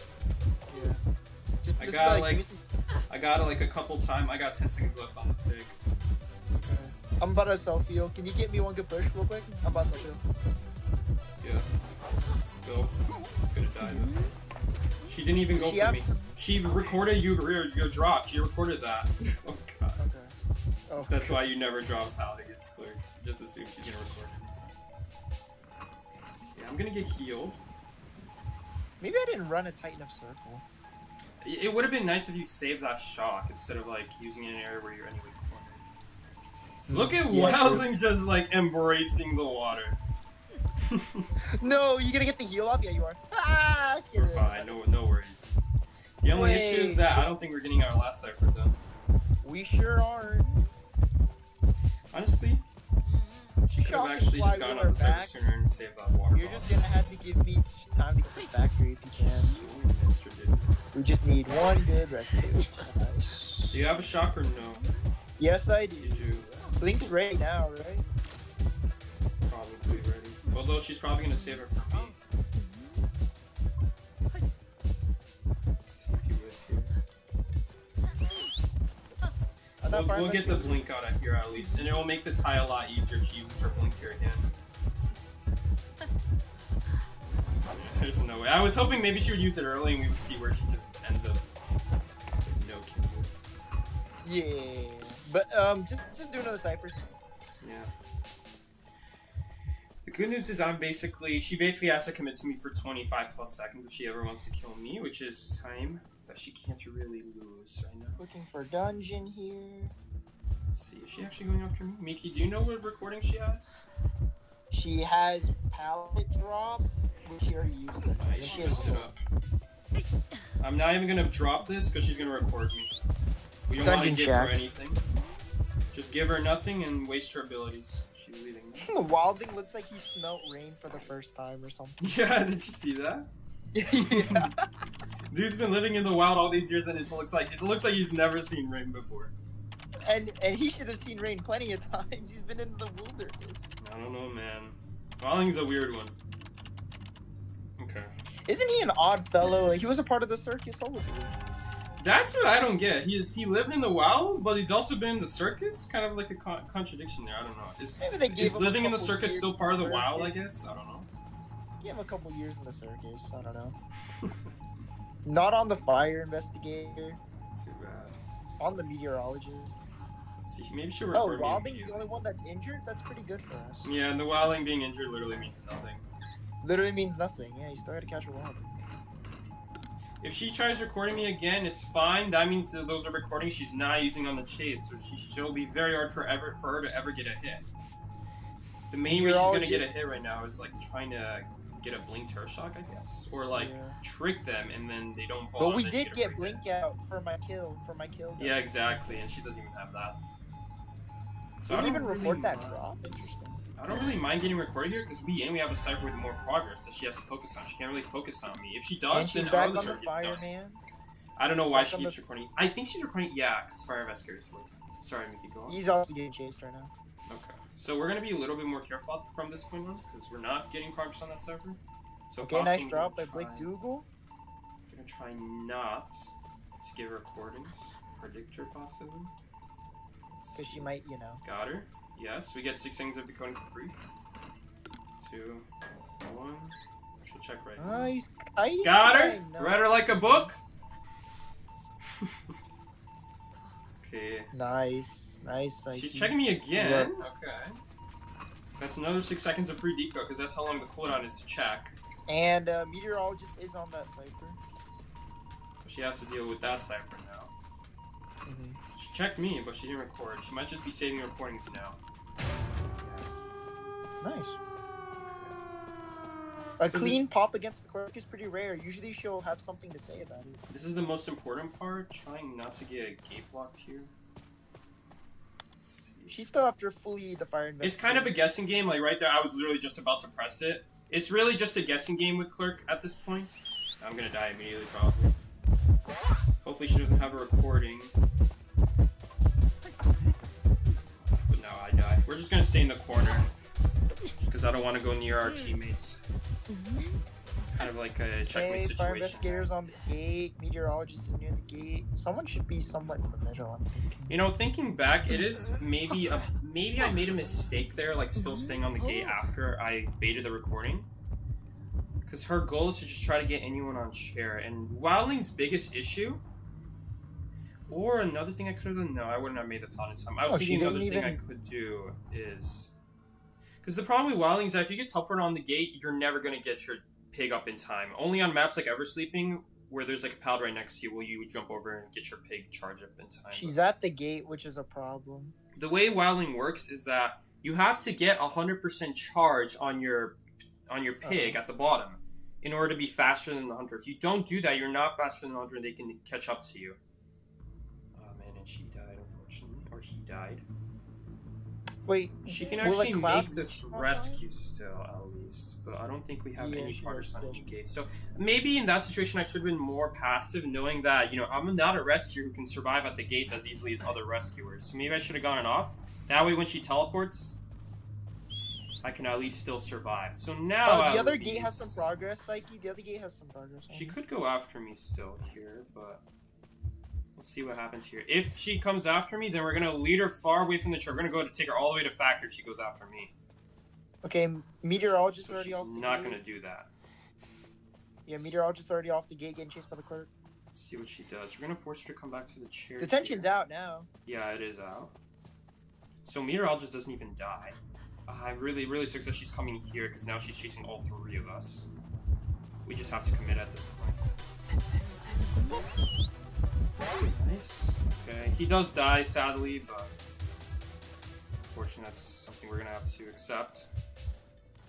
Yeah. Just, I give me got like a couple time. I got 10 seconds left on the pick. okay. I'm about to self-heal. Can you get me one good push real quick? I'm about to self-heal. Yeah. Go. Gonna die though. She didn't even go for me. She recorded your drop. She recorded that. Oh god. Okay. Oh. That's why you never drop a pallet against Clerk. Just assume she's gonna record it. Yeah, I'm gonna get healed. Maybe I didn't run a tight enough circle. It would have been nice if you saved that shock instead of like using it in an area where you're anyway cornered. Look at Wildling just like embracing the water. No, you gonna get the heal off? Yeah, you are. Ah, we're fine. No worries. The only issue is that I don't think we're getting our last cipher though. We sure aren't. Honestly, she could have actually just gotten off the cipher sooner and saved that water. You're just gonna have to give me time to get to the factory if you can. We just need one good rescue. Nice. Do you have a shock or no? Yes, I do. You do. Blink's ready now, right? Probably ready. Although she's probably gonna save her for me. We'll get the blink out of here at least, and it will make the tie a lot easier if she uses her blink here again. There's no way. I was hoping maybe she would use it early and we would see where she just ends up with no kill. Yeah, but just do another cipher. Yeah. The good news is she basically has to commit to me for 25 plus seconds if she ever wants to kill me, which is time that she can't really lose right now. Looking for dungeon here. Let's see, is she actually going after me? Miki, do you know what recording she has? She has pallet drop, which she already used it. Nice, she messed it up. I'm not even gonna drop this because she's gonna record me. We don't want to give her anything. Just give her nothing and waste her abilities. She's leaving. The Wildling looks like he smelt rain for the first time or something. Yeah, did you see that? Yeah. Dude's been living in the wild all these years, and it looks like he's never seen rain before. And he should have seen rain plenty of times. He's been in the wilderness. I don't know, man. Wildling's a weird one. Okay. Isn't he an odd fellow? Like, he was a part of the circus holiday. That's what I don't get. He lived in the wild, but he's also been in the circus. Kind of like a contradiction there. I don't know. Is living in the circus still part of the wild? I guess I don't know. Give him a couple years in the circus. I don't know. Not on the fire investigator. Too bad. On the meteorologist. Let's see. Maybe she'll record me. Wildling's the only one that's injured? That's pretty good for us. Yeah, and the Wildling being injured literally means nothing. Literally means nothing. Yeah, you still had to catch a Wildling. If she tries recording me again, it's fine. That means that those are recordings she's not using on the chase, so she'll be very hard for her to ever get a hit. The main way she's gonna get a hit right now is like trying to get a blink turret shock, I guess, or like trick them and then they don't fall. But we did get blink out for my kill. Yeah, exactly, and she doesn't even have that. So didn't even report that drop. Interesting. I don't really mind getting recorded here because we have a cipher with more progress that she has to focus on. She can't really focus on me. If she does, and she's then back on the fire, man. I don't know why she keeps recording. I think she's recording. Yeah, because fire investigators work. Sorry, Mickey, go on. He's also getting chased right now. Okay, so we're gonna be a little bit more careful from this point on because we're not getting progress on that cipher. So okay, nice drop by Blake Dougal. We're gonna try not to give her recordings. Predict her possibly. Because she might, you know. Got her. Yes, we get 6 seconds of decoding for free. 2, 1. She'll check right now. He's hiding. Got her. Read her like a book. Okay. Nice. She's checking me again. Okay. That's another 6 seconds of free decode because that's how long the cooldown is to check. And meteorologist is on that cipher. So she has to deal with that cipher now. She checked me, but she didn't record. She might just be saving recordings now. Nice. A clean pop against the clerk is pretty rare. Usually she'll have something to say about it. This is the most important part. Trying not to get a gate blocked here. She's still after fully the fire investigator. It's kind of a guessing game. Like right there, I was literally just about to press it. It's really just a guessing game with Clerk at this point. I'm gonna die immediately probably. Hopefully she doesn't have a recording. But now I die. We're just gonna stay in the corner. Because I don't want to go near our teammates. Kind of like a checkmate situation. Fire investigators on the gate. Meteorologist is near the gate. Someone should be somewhat in the middle, I'm thinking. You know, thinking back, it is maybe maybe I made a mistake there, like still staying on the gate after I baited the recording. Because her goal is to just try to get anyone on chair. And Wildling's biggest issue, or another thing I could have done, no, I wouldn't have made the paladin time. I was thinking another thing I could do is, because the problem with Wildling is that if you get teleported on the gate, you're never going to get your pig up in time. Only on maps like Eversleeping, where there's like a pal right next to you, will you jump over and get your pig charge up in time. She's at the gate, which is a problem. The way Wildling works is that you have to get 100% charge on your pig at the bottom in order to be faster than the hunter. If you don't do that, you're not faster than the hunter and they can catch up to you. Oh man, and she died, unfortunately. Or he died. Wait, she can actually make this rescue still, at least. But I don't think we have any progress on any gates. So maybe in that situation I should have been more passive, knowing that, you know, I'm not a rescuer who can survive at the gates as easily as other rescuers. So maybe I should have gone off. That way when she teleports, I can at least still survive. So now the other gate has some progress, Psyche. The other gate has some progress. She could go after me still here, but we'll see what happens here. If she comes after me, then we're going to lead her far away from the chair. We're going to go to take her all the way to factory if she goes after me. Okay, Meteorologist already off the gate. gate. Not going to do that. Yeah, Meteorologist already off the gate, getting chased by the clerk. Let's see what she does. We're going to force her to come back to the chair. Detention's out now. Yeah, it is out. So Meteorologist doesn't even die. I'm really, really sucks that she's coming here, because now she's chasing all three of us. We just have to commit at this point. Nice. Okay, he does die, sadly, but unfortunately that's something we're going to have to accept.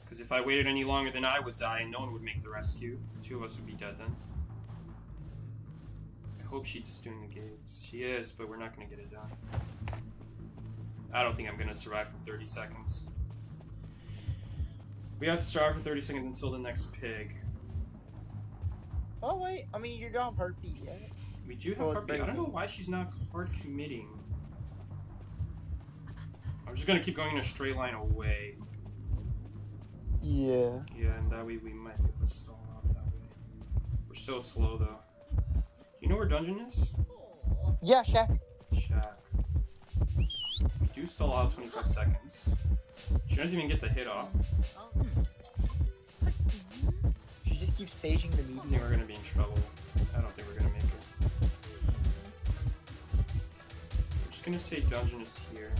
Because if I waited any longer, then I would die, and no one would make the rescue. Two of us would be dead then. I hope she's just doing the gates. She is, but we're not going to get it done. I don't think I'm going to survive for 30 seconds. We have to survive for 30 seconds until the next pig. Oh, wait. I mean, you don't have heartbeat yet. We do have heartbeat. I don't know why she's not hard committing. I'm just going to keep going in a straight line away. Yeah. Yeah, and that way we might be able to stall out that way. We're so slow, though. You know where dungeon is? Yeah, Shack. Shack. We do stall out 25 seconds. She doesn't even get the hit off. She just keeps paging the meteor. I think we're going to be in trouble. I don't think we're going to make it. I'm just going to say dungeon is here.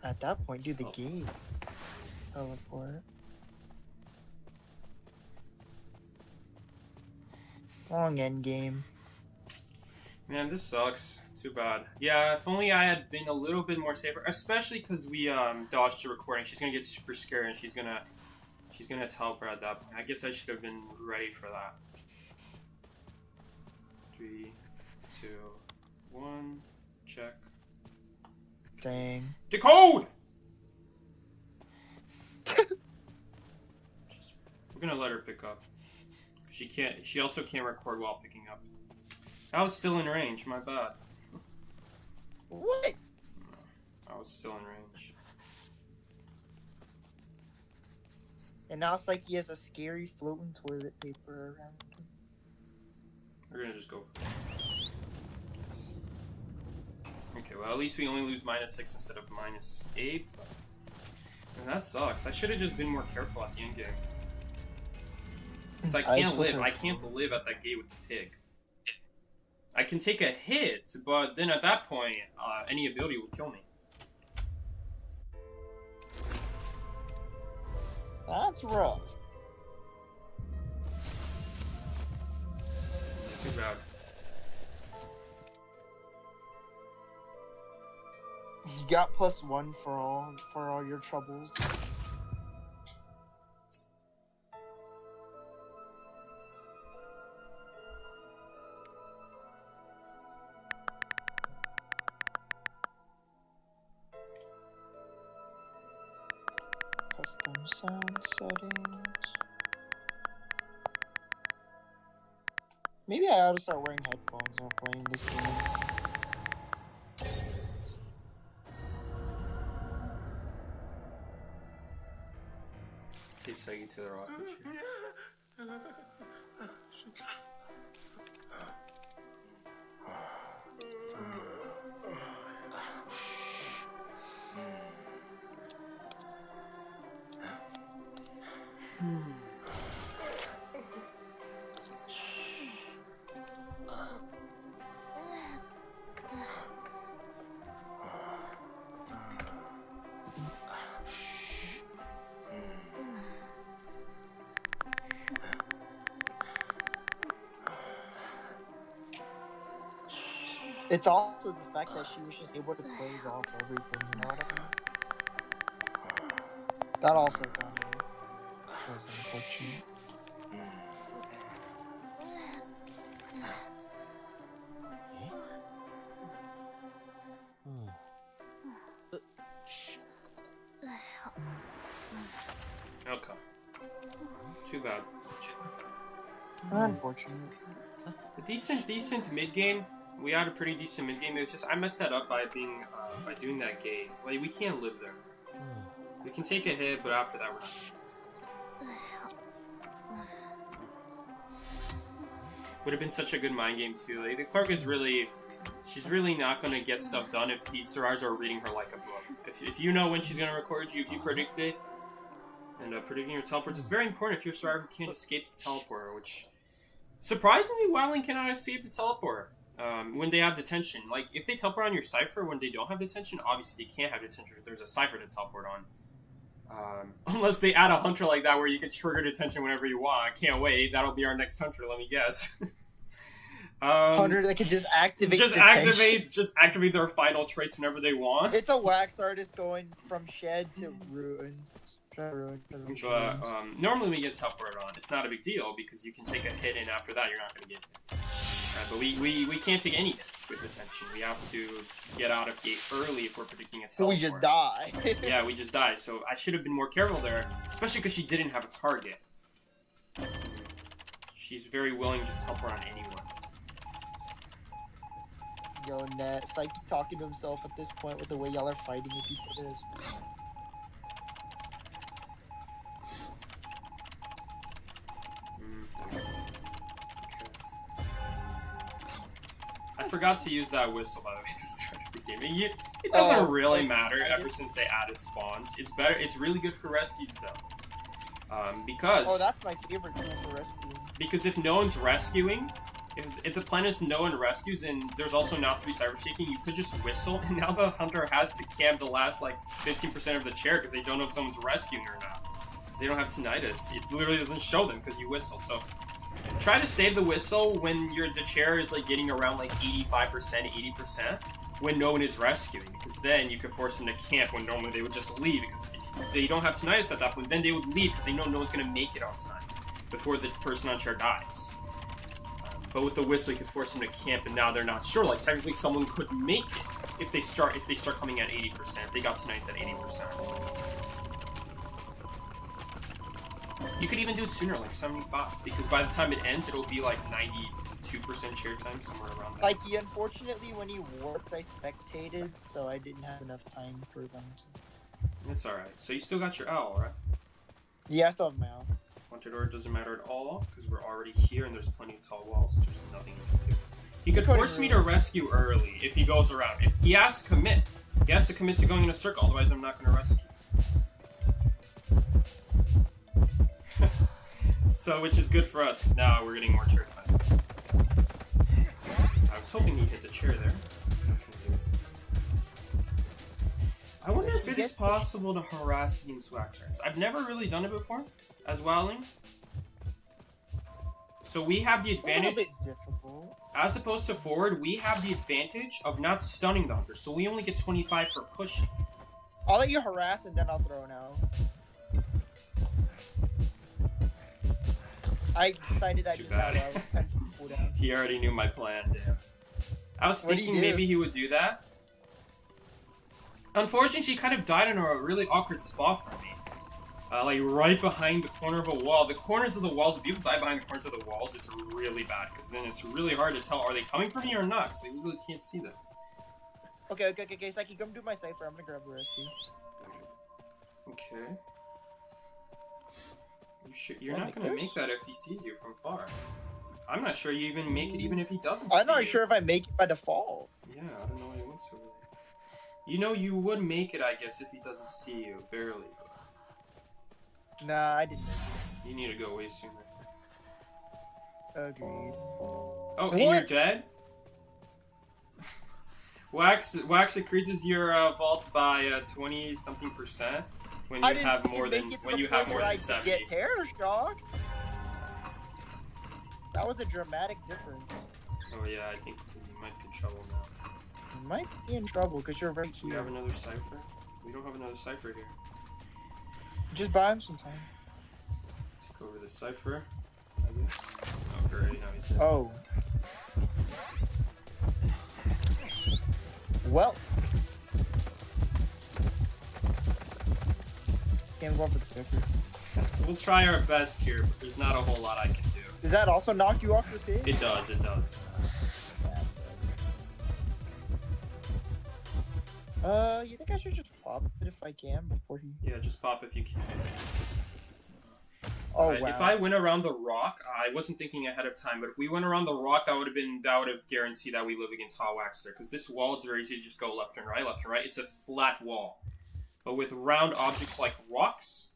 At that point, do the gate. Teleport. Long end game. Man, this sucks. Too bad. Yeah, if only I had been a little bit more safer, especially because we dodged the recording. She's gonna get super scared and she's gonna teleport at that point. I guess I should have been ready for that. 3, 2, 1, check. Dang. Decode! We're gonna let her pick up. She also can't record while picking up. I was still in range, my bad. What? I was still in range. And now it's like he has a scary floating toilet paper around him. We're gonna just go for it. Okay, well at least we only lose -6 instead of -8. And that sucks. I should have just been more careful at the end game. Because I can't live at that gate with the pig. I can take a hit, but then at that point, any ability will kill me. That's rough. Too bad. You got +1 for all your troubles. Custom sound settings. Maybe I ought to start wearing headphones while playing this game. Take Saggy to the rocket chair. It's also the fact that she was just able to close off everything, you know what I mean? That also kind of was unfortunate. Okay. Too bad. Unfortunate. A decent mid game. We had a pretty decent mid game. It was just I messed that up by by doing that gate. Like we can't live there. We can take a hit, but after that we're not. Would have been such a good mind game too. Like the Clerk is she's really not gonna get stuff done if the Sirars are reading her like a book. If you know when she's gonna record you, if you predict it, and predicting your teleports is very important if you're a Sirar who can't escape the teleporter, which surprisingly Wildling cannot escape the teleporter. When they have detention. Like, if they teleport on your Cypher when they don't have detention, obviously they can't have detention if there's a Cypher to teleport on. Unless they add a Hunter like that where you can trigger detention whenever you want. I can't wait. That'll be our next Hunter, let me guess. Hunter that can just activate Just activate their final traits whenever they want. It's a wax artist going from Shed to Ruins. But normally when we get teleported on, it's not a big deal because you can take a hit and after that you're not going to get hit. But we can't take any hits with detention. We have to get out of gate early if we're predicting a teleport. So we just die. Yeah, we just die. So I should have been more careful there, especially because she didn't have a target. She's very willing to just teleport on anyone. Yo, Net, Psyche talking to himself at this point with the way y'all are fighting with each other. I forgot to use that whistle, by the way, to start the game. It doesn't really matter ever since they added spawns. It's better. It's really good for rescues, though. Because... Oh, that's my favorite tool for rescuing. Because if no one's rescuing, if the plan is no one rescues and there's also not to be cyber shaking, you could just whistle, and now the Hunter has to camp the last, 15% of the chair because they don't know if someone's rescuing or not. Because they don't have tinnitus. It literally doesn't show them because you whistle, so... Try to save the whistle when the chair is getting around 85%, 80% when no one is rescuing, because then you could force them to camp when normally they would just leave because they don't have tinnitus at that point. Then they would leave because they know no one's going to make it on time before the person on chair dies. But with the whistle, you can force them to camp, and now they're not sure. Technically, someone could make it if they start coming at 80%. If they got tinnitus at 80%. You could even do it sooner, 75, because by the time it ends, it'll be 92% chair time, somewhere around there. Unfortunately, when he warped, I spectated, so I didn't have enough time for them to... It's alright. So you still got your owl, right? Yeah, I still have my owl. Haunted door doesn't matter at all, because we're already here and there's plenty of tall walls. There's nothing you can do. He could force me to rescue early if he goes around. If he has to commit. He has to commit to going in a circle, otherwise I'm not going to rescue. So, which is good for us, because now we're getting more chair time. I was hoping he'd hit the chair there. I wonder if it is possible to harass against wax turns. I've never really done it before, as Wildling. So we have the advantage... It's a little bit difficult. As opposed to forward, we have the advantage of not stunning the Hunter, so we only get 25 for pushing. I'll let you harass and then I'll throw an arrow. I decided I just got 10 people down. He already knew my plan, damn. I was thinking maybe he would do that. Unfortunately, she kind of died in a really awkward spot for me. Right behind the corner of a wall. The corners of the walls, if people die behind the corners of the walls, it's really bad. Because then it's really hard to tell, are they coming for me or not? Because I really can't see them. Okay, Psyche, come do my cipher. I'm gonna grab a rescue. Okay. You're not going to make that if he sees you from far. I'm not sure you even make it even if he doesn't see you. I'm not sure if I make it by default. Yeah, I don't know what he wants over there. You would make it, I guess, if he doesn't see you, barely. Nah, I didn't make it. You need to go way sooner. Agreed. Oh, and you're dead? Wax increases your vault by 20-something% when you have more than 70. Get terror shocked. That was a dramatic difference. Oh yeah, I think you might be in trouble now. You might be in trouble because you're right here. Do you have another cipher? We don't have another cipher here. Just buy him some time. Let's go over the cipher, I guess. Oh great, now he's dead. Oh. Well. Can't go up with the cipher. We'll try our best here, but there's not a whole lot I can do. Does that also knock you off your feet? It does, it does. That sucks. You think I should just pop it if I can before he... Yeah, just pop if you can. Oh, wow. If I went around the rock, I wasn't thinking ahead of time, but if we went around the rock, that would have guaranteed that we live against hot wax there, because this wall, it's very easy to just go left and right. It's a flat wall. But with round objects like rocks,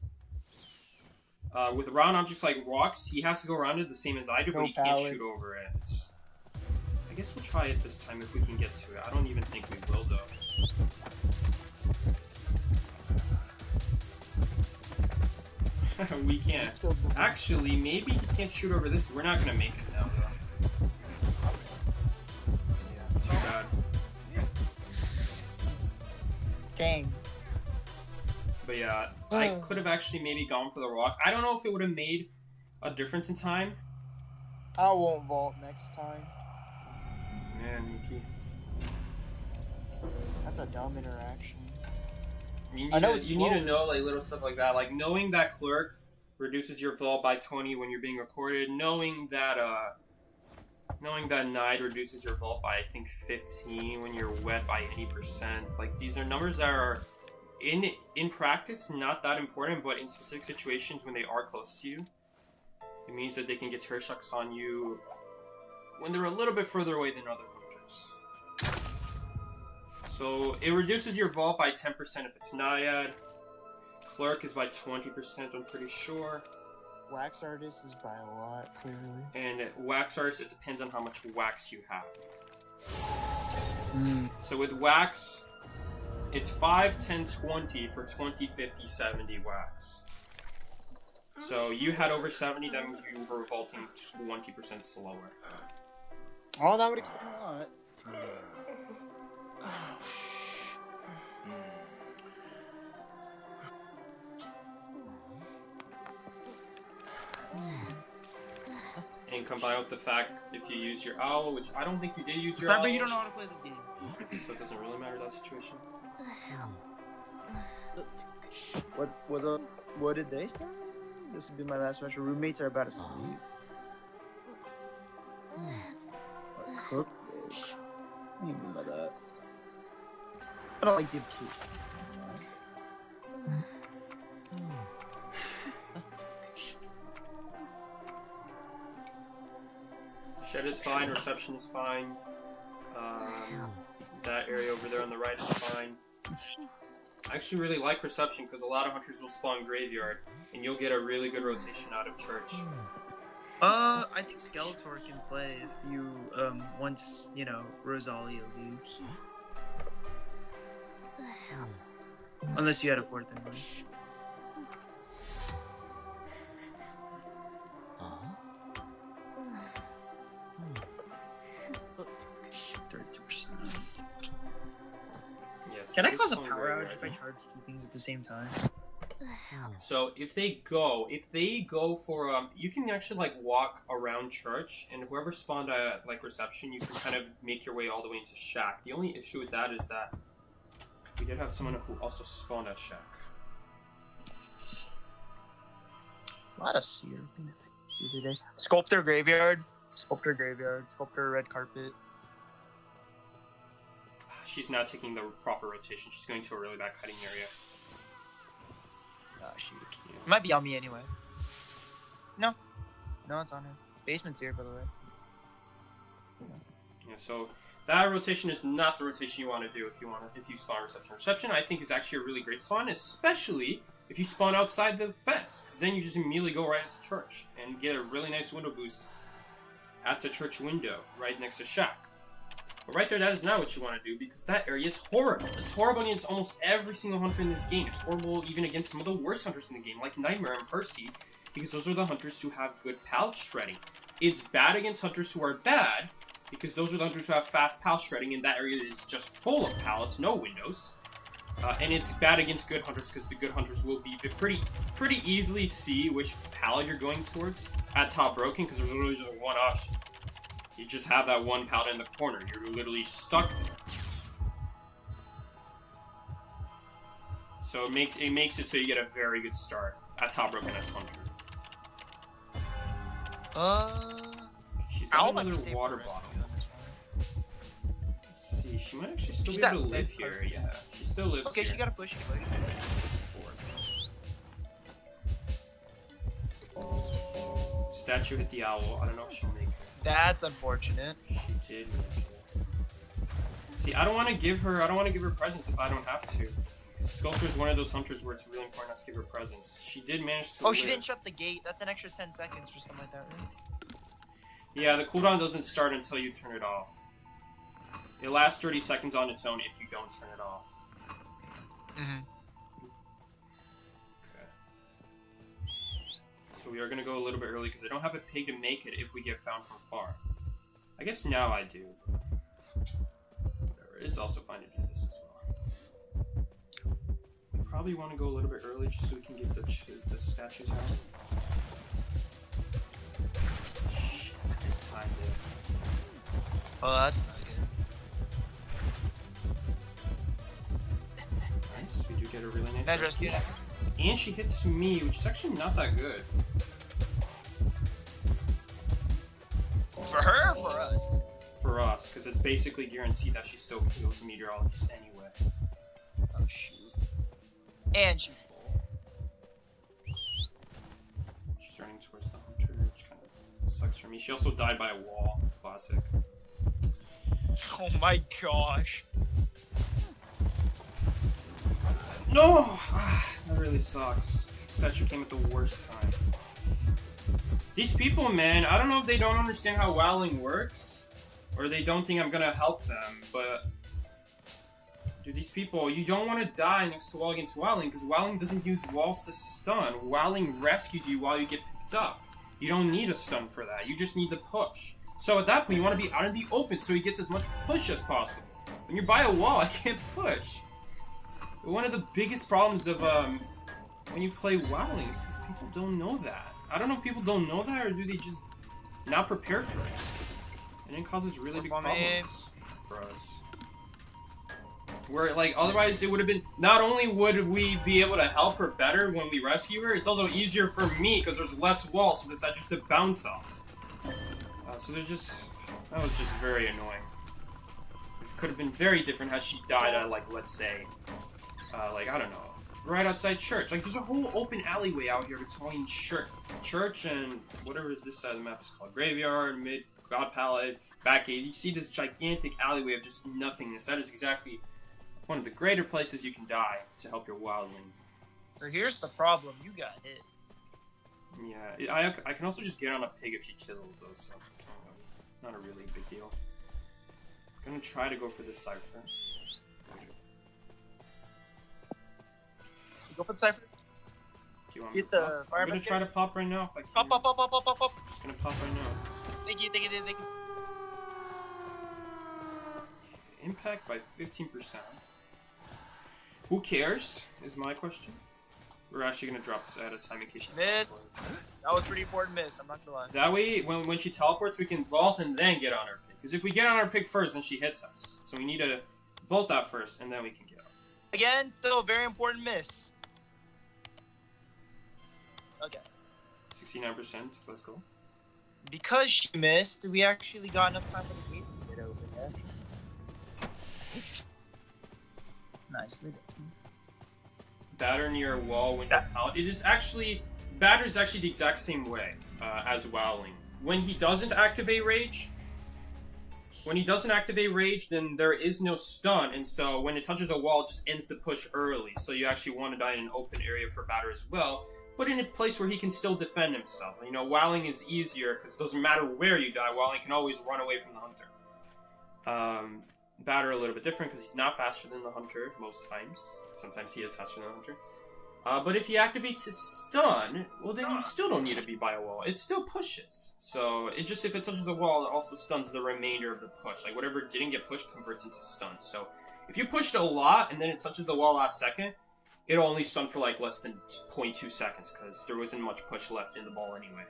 he has to go around it the same as I do, but he can't shoot over it. I guess we'll try it this time if we can get to it. I don't even think we will, though. We can't. Actually, maybe he can't shoot over this. We're not gonna make it now, though. Yeah, too bad. Dang. But yeah, I could have actually maybe gone for the rock. I don't know if it would have made a difference in time. I won't vault next time. Man, Mickey. That's a dumb interaction. You need to know like little stuff like that, like knowing that Clerk reduces your vault by 20 when you're being recorded, knowing that Nide reduces your vault by I think 15 when you're wet by 80%. Like these are numbers that are in practice not that important, but in specific situations when they are close to you, it means that they can get terror shocks on you when they're a little bit further away than other hunters. So it reduces your vault by 10% if it's Naiad. Clerk is by 20%, I'm pretty sure. Wax Artist is by a lot, clearly. And Wax Artist, it depends on how much wax you have. So with wax, it's 5, 10, 20 for 20, 50, 70 wax. So you had over 70, that means you were vaulting 20% slower. Oh, that would explain a lot. And combine with the fact if you use your owl, which I don't think you did use your Sorry, owl. but you don't know how to play this game. So it doesn't really matter that situation. What did they say? This would be my last match. Roommates are about to sleep. Cook. What do you mean by that? I don't like the cake. Shed is fine, reception is fine. That area over there on the right is fine. I actually really like reception because a lot of hunters will spawn graveyard, and you'll get a really good rotation out of church. I think Skeletor can play if you, once, Rosalia leaves. Unless you had a fourth in mind. 30%. Yes. Can I cause a power outage if I charge two things at the same time? So if they go for you can actually walk around church, and whoever spawned at reception, you can kind of make your way all the way into shack. The only issue with that is that we did have someone who also spawned at shack. A lot of seer today. Sculptor graveyard, sculptor red carpet. She's not taking the proper rotation. She's going to a really bad cutting area. Oh, shoot. Yeah. It might be on me anyway. No, it's on her. Basement's here, by the way. Yeah, so that rotation is not the rotation you want to do if you spawn reception. Reception, I think, is actually a really great spawn, especially if you spawn outside the fence, because then you just immediately go right into church and get a really nice window boost at the church window right next to Shack. But right there, that is not what you want to do, because that area is horrible. It's horrible against almost every single hunter in this game. It's horrible even against some of the worst hunters in the game, like Nightmare and Percy, because those are the hunters who have good pallet shredding. It's bad against hunters who are bad, because those are the hunters who have fast pallet shredding, and that area is just full of pallets, no windows. And it's bad against good hunters, because the good hunters will be pretty easily see which pallet you're going towards at top broken, because there's literally just one option. You just have that one pallet in the corner. You're literally stuck there. So it makes it so you get a very good start at top broken as hunter. She's got another water bottle. Let's see, she might actually still be able to live here. Yeah, she still lives here. Okay, she gotta push. Statue hit the owl. I don't know if she'll make it. That's unfortunate. She did. See, I don't want to give her presents if I don't have to. Sculptor is one of those hunters where it's really important not to give her presents. She did manage to. Oh, she didn't shut the gate. That's an extra 10 seconds or something like that, right? Yeah, the cooldown doesn't start until you turn it off. It lasts 30 seconds on its own if you don't turn it off. Mm-hmm. So we are going to go a little bit early because I don't have a pig to make it if we get found from far. I guess now I do. Whatever. It's also fine to do this as well. We probably want to go a little bit early just so we can get the statues out. Shit, this time, dude. Oh, that's not good. Nice, we do get a really nice rescue. And she hits me, which is actually not that good. For her or for us? For us, because it's basically guaranteed that she still kills the meteorologist anyway. Oh shoot. And she's full. She's running towards the hunter, which kind of sucks for me. She also died by a wall. Classic. Oh my gosh. No! That really sucks. Statue came at the worst time. These people, man, I don't know if they don't understand how Wildling works, or they don't think I'm gonna help them, but... Dude, these people, you don't want to die next to wall against Wildling, because Wildling doesn't use walls to stun. Wildling rescues you while you get picked up. You don't need a stun for that, you just need the push. So at that point, you want to be out in the open so he gets as much push as possible. When you're by a wall, I can't push. One of the biggest problems of when you play Wildling is because people don't know that. I don't know if people don't know that, or do they just not prepare for it? And it causes really big problems for us. Where, like, otherwise it would have been, not only would we be able to help her better when we rescue her, it's also easier for me because there's less walls for the statues to bounce off. So there's just, that was just very annoying. It could have been very different had she died at, like, let's say, like, I don't know, right outside church. Like, there's a whole open alleyway out here between church and whatever this side of the map is called. Graveyard, God Palette, back gate. You see this gigantic alleyway of just nothingness. That is exactly one of the greater places you can die to help your Wildling. So here's the problem, you got hit. Yeah, I can also just get on a pig if she chisels, though, so not a really big deal. I'm gonna try to go for this cipher. Go for the cipher. Do you want me Get to the pop? fireman. I'm gonna try to pop right now if I can. Pop. I'm just gonna pop right now. Thank you. Impact by 15%. Who cares, is my question. We're actually gonna drop this at a time in case she Missed. teleports. That was pretty important miss, I'm not gonna lie. That way, when she teleports, we can vault and then get on her pig. Because if we get on our pig first, then she hits us. So we need to vault that first, and then we can get on. Again, still a very important miss. Okay. 69%, let's go. Because she missed, we actually got enough time for the gates to get open there. Nicely done. Batter near a wall when you're out. It is actually... Batter is actually the exact same way as Wildling. When he doesn't activate Rage, When he doesn't activate Rage, then there is no stun, and so when it touches a wall, it just ends the push early. So you actually want to die in an open area for Batter as well, but in a place where he can still defend himself. You know, Wildling is easier, because it doesn't matter where you die, Wildling can always run away from the Hunter. Batter a little bit different, because he's not faster than the Hunter most times. Sometimes he is faster than the Hunter. But if he activates his stun, well then you still don't need to be by a wall. It still pushes. So it just, if it touches a wall, it also stuns the remainder of the push. Like whatever didn't get pushed converts into stun. So if you pushed a lot and then it touches the wall last second, it'll only stun for like less than 0.2 seconds because there wasn't much push left in the ball anyway.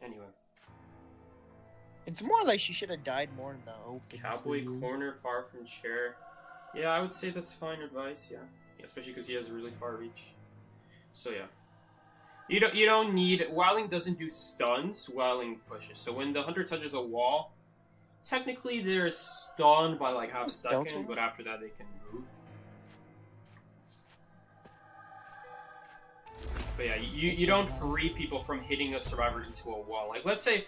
Anyway. It's more like she should have died more in the open. Cowboy corner, far from chair. Yeah, I would say that's fine advice, yeah. Especially because he has a really far reach. So yeah. You don't need... Wildling doesn't do stuns, Wildling pushes. So when the Hunter touches a wall, technically they're stunned by like half a second, but after that they can move. But yeah, you don't free people from hitting a survivor into a wall. Like let's say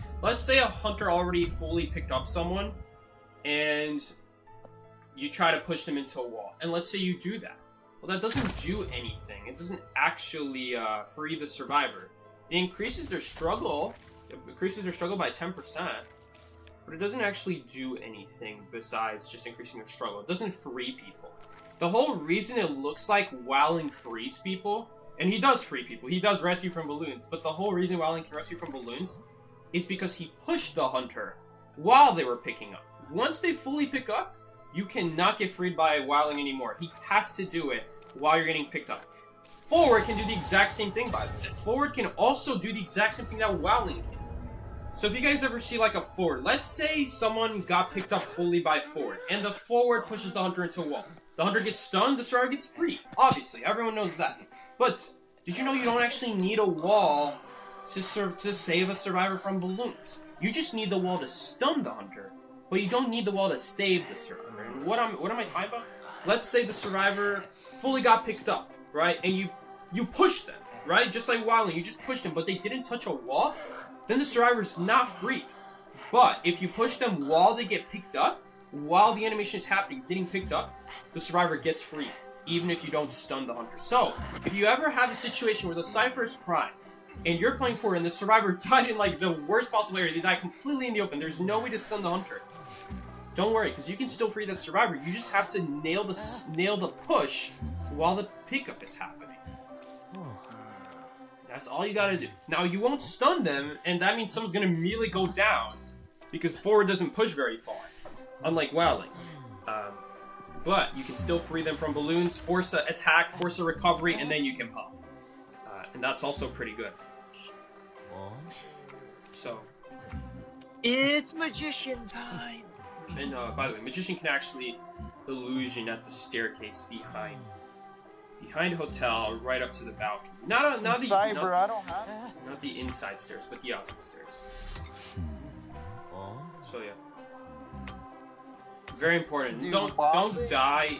a Hunter already fully picked up someone, and you try to push them into a wall. And let's say you do that. Well, that doesn't do anything. It doesn't actually free the survivor. It increases their struggle. It increases their struggle by 10%, but it doesn't actually do anything besides just increasing their struggle. It doesn't free people. The whole reason it looks like Wildling frees people. And he does free people. He does rescue from balloons. But the whole reason Wildling can rescue from balloons is because he pushed the Hunter while they were picking up. Once they fully pick up, you cannot get freed by Wildling anymore. He has to do it while you're getting picked up. Forward can do the exact same thing, by the way. Forward can also do the exact same thing that Wildling can. So if you guys ever see like a forward, let's say someone got picked up fully by forward, and the forward pushes the Hunter into a wall. The Hunter gets stunned, the survivor gets free. Obviously, everyone knows that. But did you know you don't actually need a wall to save a survivor from balloons? You just need the wall to stun the Hunter, but you don't need the wall to save the survivor. And what am I talking about? Let's say the survivor fully got picked up, right? And you push them, right? Just like Wildling, you just pushed them, but they didn't touch a wall. Then the survivor's not freed. But if you push them while they get picked up, while the animation is happening, getting picked up, the survivor gets free, even if you don't stun the Hunter. So, if you ever have a situation where the Cypher is prime, and you're playing forward, and the survivor died in like the worst possible area, they die completely in the open, there's no way to stun the Hunter. Don't worry, because you can still free that survivor. You just have to nail the push while the pickup is happening. That's all you gotta do. Now, you won't stun them, and that means someone's gonna immediately go down, because forward doesn't push very far, unlike Wildling. But you can still free them from balloons, force an attack, force a recovery, and then you can pop. And that's also pretty good. So. It's magician time! And by the way, Magician can actually illusion at the staircase behind hotel, right up to the balcony. Not the Cyber, I don't have it. Not the inside stairs, but the outside stairs. So yeah. Very important. Dude, don't die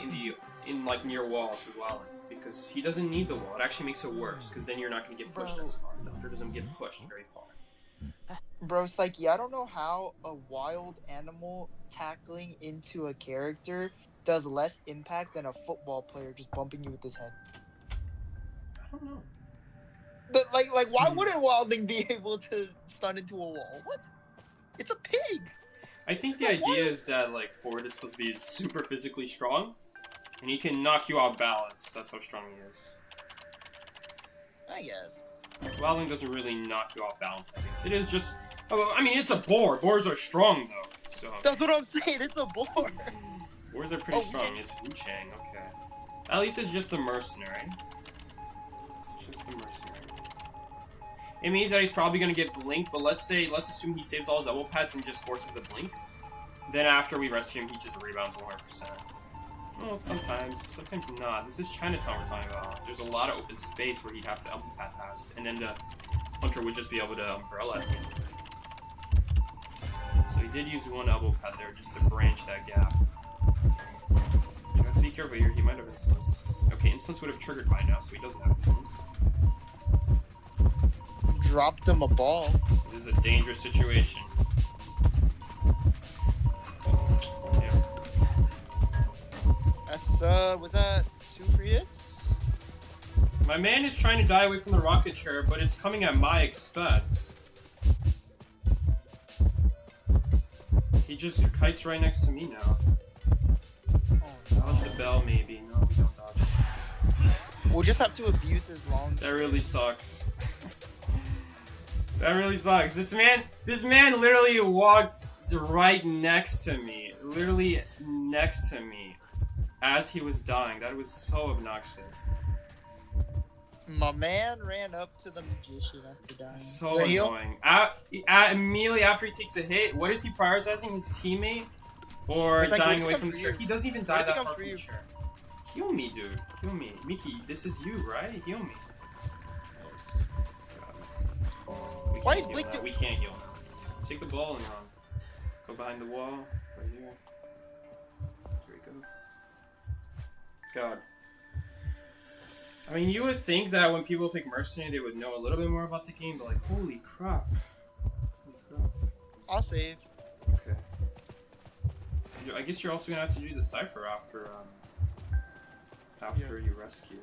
in like near walls with Wildling, because he doesn't need the wall. It actually makes it worse, because then you're not going to get pushed as far. The Hunter doesn't get pushed very far. Bro, Psyche, I don't know how a wild animal tackling into a character does less impact than a football player just bumping you with his head. I don't know. But like why wouldn't Wildling be able to stun into a wall? What? It's a pig! I think the idea is that, like, forward is supposed to be super physically strong, and he can knock you off balance. That's how strong he is. I guess. Wildling doesn't really knock you off balance, I guess. It is just... I mean, it's a boar. Boars are strong, though. So That's what I'm saying, it's a boar! Boars are pretty strong. It's Wu Chang, okay. At least it's just a mercenary. Just a mercenary. It means that he's probably going to get blinked, but let's assume he saves all his elbow pads and just forces the blink. Then after we rescue him, he just rebounds 100%. Well, sometimes not. This is Chinatown we're talking about. There's a lot of open space where he'd have to elbow pad past, and then the Hunter would just be able to umbrella at the end of it. So he did use one elbow pad there just to branch that gap. You have to be careful here, he might have instance. Okay, instance would have triggered by now, so he doesn't have instance. dropped him a ball. This is a dangerous situation. Yeah. That's, was that 2 free hits? My man is trying to die away from the rocket chair, but it's coming at my expense. He just kites right next to me now. Oh, Dodge the bell, maybe. No, we don't dodge it. we'll just have to abuse his launch. That really sucks. That really sucks. This man literally walked right next to me. Literally next to me. As he was dying. That was so obnoxious. My man ran up to the magician after dying. So Did he heal? annoying. Immediately after he takes a hit, what is he prioritizing? His teammate? Or He's like, dying "Where'd away it from come the for chair? you? He doesn't even die Where'd it that come far for from the you?" chair. Heal me, dude. Heal me. Mickey, this is you, right? Heal me. We Why can't is heal Blake now. We can't heal now. Take the ball and run. Go behind the wall. Right here. There we go. God. I mean, you would think that when people pick Mercenary, they would know a little bit more about the game, but like, holy crap. Holy crap. I'll save. Okay. I guess you're also gonna have to do the cipher after you rescue.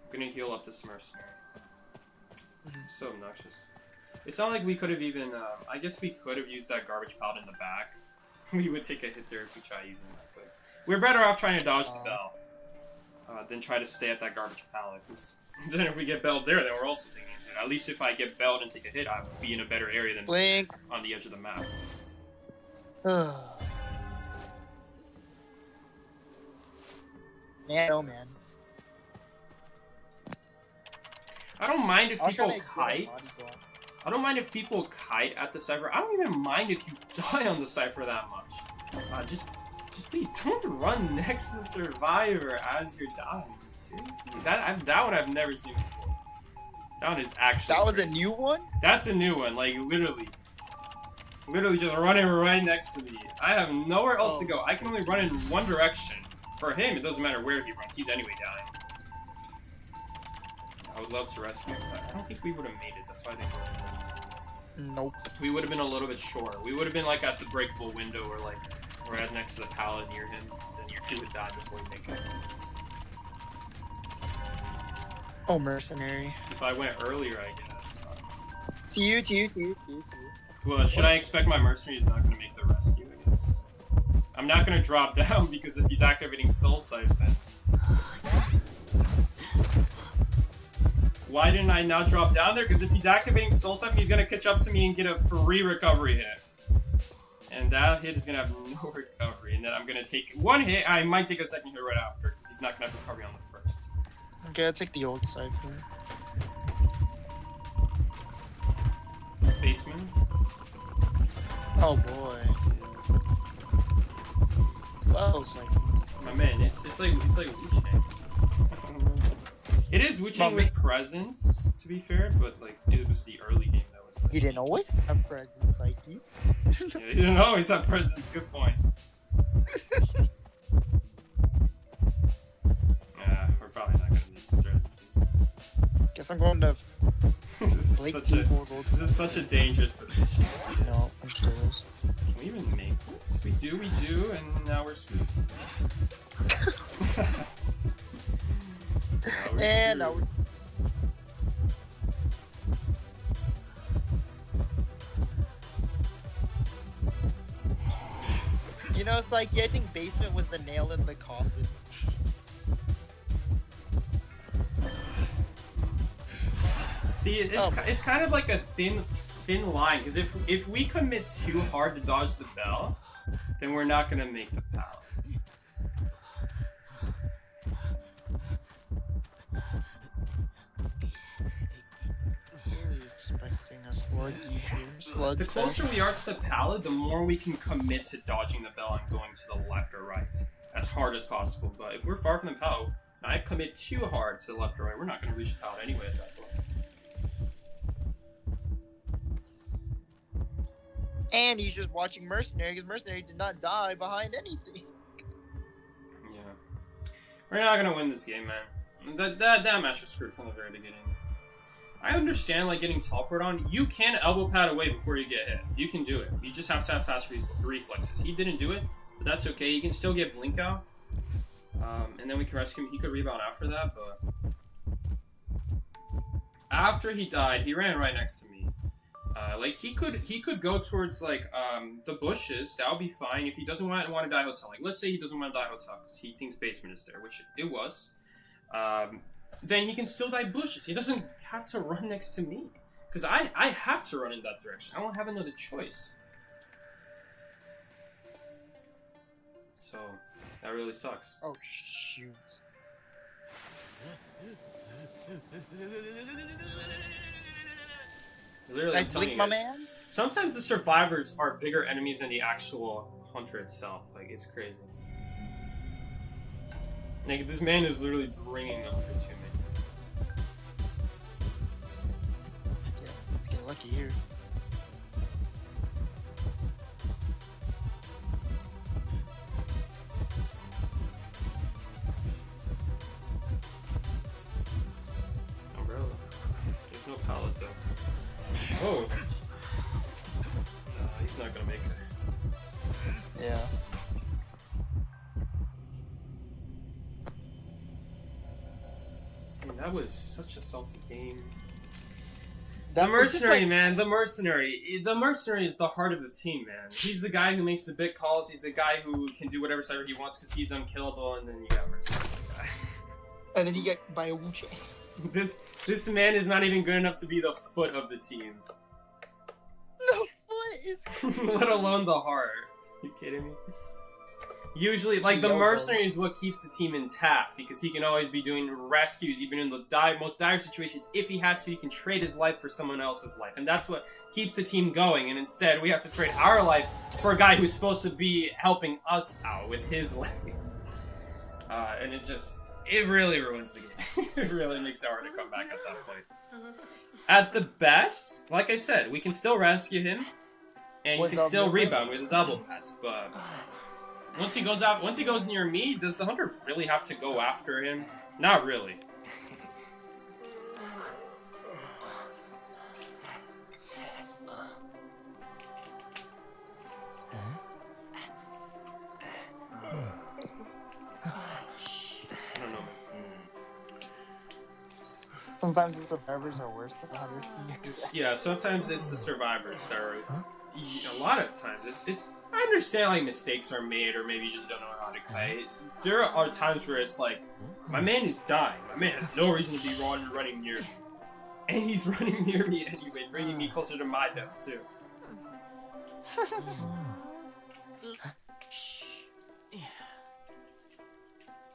I'm gonna heal up this mercenary. So obnoxious. It's not like we could have even. I guess we could have used that garbage pallet in the back. We would take a hit there if we try using that. But we're better off trying to dodge the bell than try to stay at that garbage pallet. Because then if we get belled there, then we're also taking a hit. At least if I get belled and take a hit, I would be in a better area than Blink. on the edge of the map. Man, oh man. I don't mind if I'll try people to make kite. body block. I don't mind if people kite at the cipher. I don't even mind if you die on the cipher that much. Just don't run next to the survivor as you're dying. Seriously, that one I've never seen before. That one is actually. That was crazy. a new one? That's a new one. Like literally just running right next to me. I have nowhere else to go. I can only run in one direction. For him, it doesn't matter where he runs. He's anyway dying. I would love to rescue him, but I don't think we would have made it. That's why I think Nope. we would have been a little bit short. We would have been like at the breakable window or like right next to the pallet near him. Then he would die before we make it. Oh, mercenary. If I went earlier, I guess. To you. Well, should I expect my mercenary is not going to make the rescue, I guess? I'm not going to drop down because if he's activating Soul Siphon. Why didn't I not drop down there? Because if he's activating Soul Siphon, he's going to catch up to me and get a free recovery hit. And that hit is going to have no recovery. And then I'm going to take one hit. I might take a second hit right after because he's not going to have recovery on the first. Okay, I'll take the old cipher. Basement. Oh boy. Well, it's like. My man, it's like Wu-Chang. It is Wu-Chang with presence, to be fair, but like it was the early game that was. Like, He didn't always have presence, Psyche. Yeah, he didn't always have presence. Good point. Yeah, we're probably not gonna make this rescue. Guess I'm going to. This Blake is such a dangerous position. No, I'm serious. Can we even make this? We do, and now we're screwed. And now we're. You know, Psyche, I think basement was the nail in the coffin. See, it's kind of like a thin line, because if we commit too hard to dodge the bell, then we're not gonna make the pallet. Really expecting a sluggy here. The closer we are to the pallet, the more we can commit to dodging the bell and going to the left or right as hard as possible. But if we're far from the pallet, and I commit too hard to the left or right, we're not gonna reach the pallet anyway at that point. And he's just watching Mercenary, because Mercenary did not die behind anything. Yeah. We're not gonna win this game, man. That match was screwed from the very beginning. I understand, like, getting teleport on. You can elbow pad away before you get hit. You can do it. You just have to have fast reflexes. He didn't do it, but that's okay. You can still get blink out. And then we can rescue him. He could rebound after that, but... After he died, he ran right next to me. Like, he could go towards, like, the bushes. That would be fine if he doesn't want to die hotel. Like, let's say he doesn't want to die hotel because he thinks basement is there, which it was. Then he can still die bushes. He doesn't have to run next to me. Because I have to run in that direction. I don't have another choice. So, that really sucks. Oh, shoot. Literally, Nice blink, my man. Sometimes the survivors are bigger enemies than the actual hunter itself. Like, it's crazy. Like, this man is literally bringing the hunter to me. Yeah, let's get lucky here. Umbrella. There's no pallet though. Oh! He's not gonna make it. Yeah. I mean, that was such a salty game. That The was just mercenary, like- man. The mercenary. The mercenary is the heart of the team, man. He's the guy who makes the big calls. He's the guy who can do whatever cyber he wants because he's unkillable. And then you got mercenary. And then you get by a Wuche. This man is not even good enough to be the foot of the team. The foot is. Let alone the heart. You kidding me? Usually, like, the Yo, mercenary is what keeps the team intact because he can always be doing rescues even in the most dire situations. If he has to, he can trade his life for someone else's life. And that's what keeps the team going. And instead, we have to trade our life for a guy who's supposed to be helping us out with his life. And it really ruins the game. It really makes it hard to come back at that point. At the best, like I said, we can still rescue him. And you can still rebound with his elbow pads, but... Once he goes near me, does the hunter really have to go after him? Not really. I don't know. Sometimes the survivors are worse than the hunters. Yeah, sometimes it's the survivors that are... A lot of times, it's I understand, like, mistakes are made, or maybe you just don't know how to play. There are times where it's like, my man is dying. My man has no reason to be running near me. And he's running near me anyway, bringing me closer to my death, too.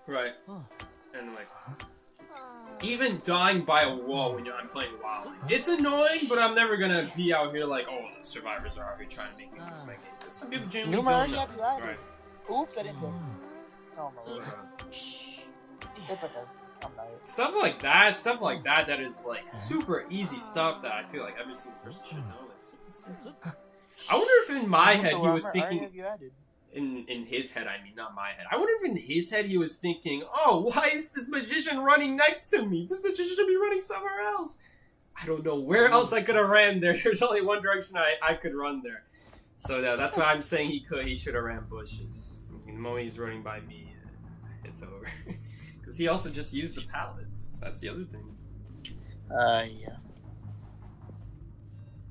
Right. And, like, even dying by a wall when I'm playing Wildling. It's annoying, but I'm never gonna be out here like, oh, the survivors are out here trying to make me lose my game. Some people genuinely Numa, don't you know. have to add it. Right. Oops, I didn't pick. Oh my lord. It's okay. I'm not. Stuff like that that is like super easy stuff that I feel like every single person should know. Like, super simple. I wonder if in my head he was thinking... In his head, I mean, not my head. I wonder if in his head he was thinking, oh, why is this magician running next to me? This magician should be running somewhere else. I don't know where else I could have ran there. There's only one direction I could run there. So yeah, that's why I'm saying he should have ran bushes. I mean, the moment he's running by me, it's over. Because he also just used the pallets. That's the other thing. Yeah.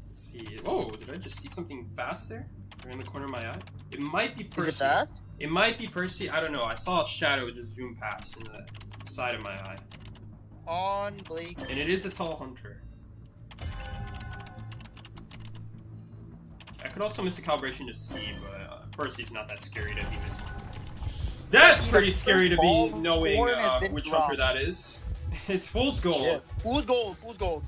Let's see. Oh, did I just see something fast there? Right in the corner of my eye? It might be Percy. Is it fast? It might be Percy. I don't know. I saw a shadow just zoom past in the side of my eye. On Blake. And it is a tall hunter. I could also miss a calibration to see, but Percy's not that scary to be missing. That's pretty scary to be knowing which hunter that is. It's Fool's Gold. Yeah. Fool's Gold. Fool's Gold.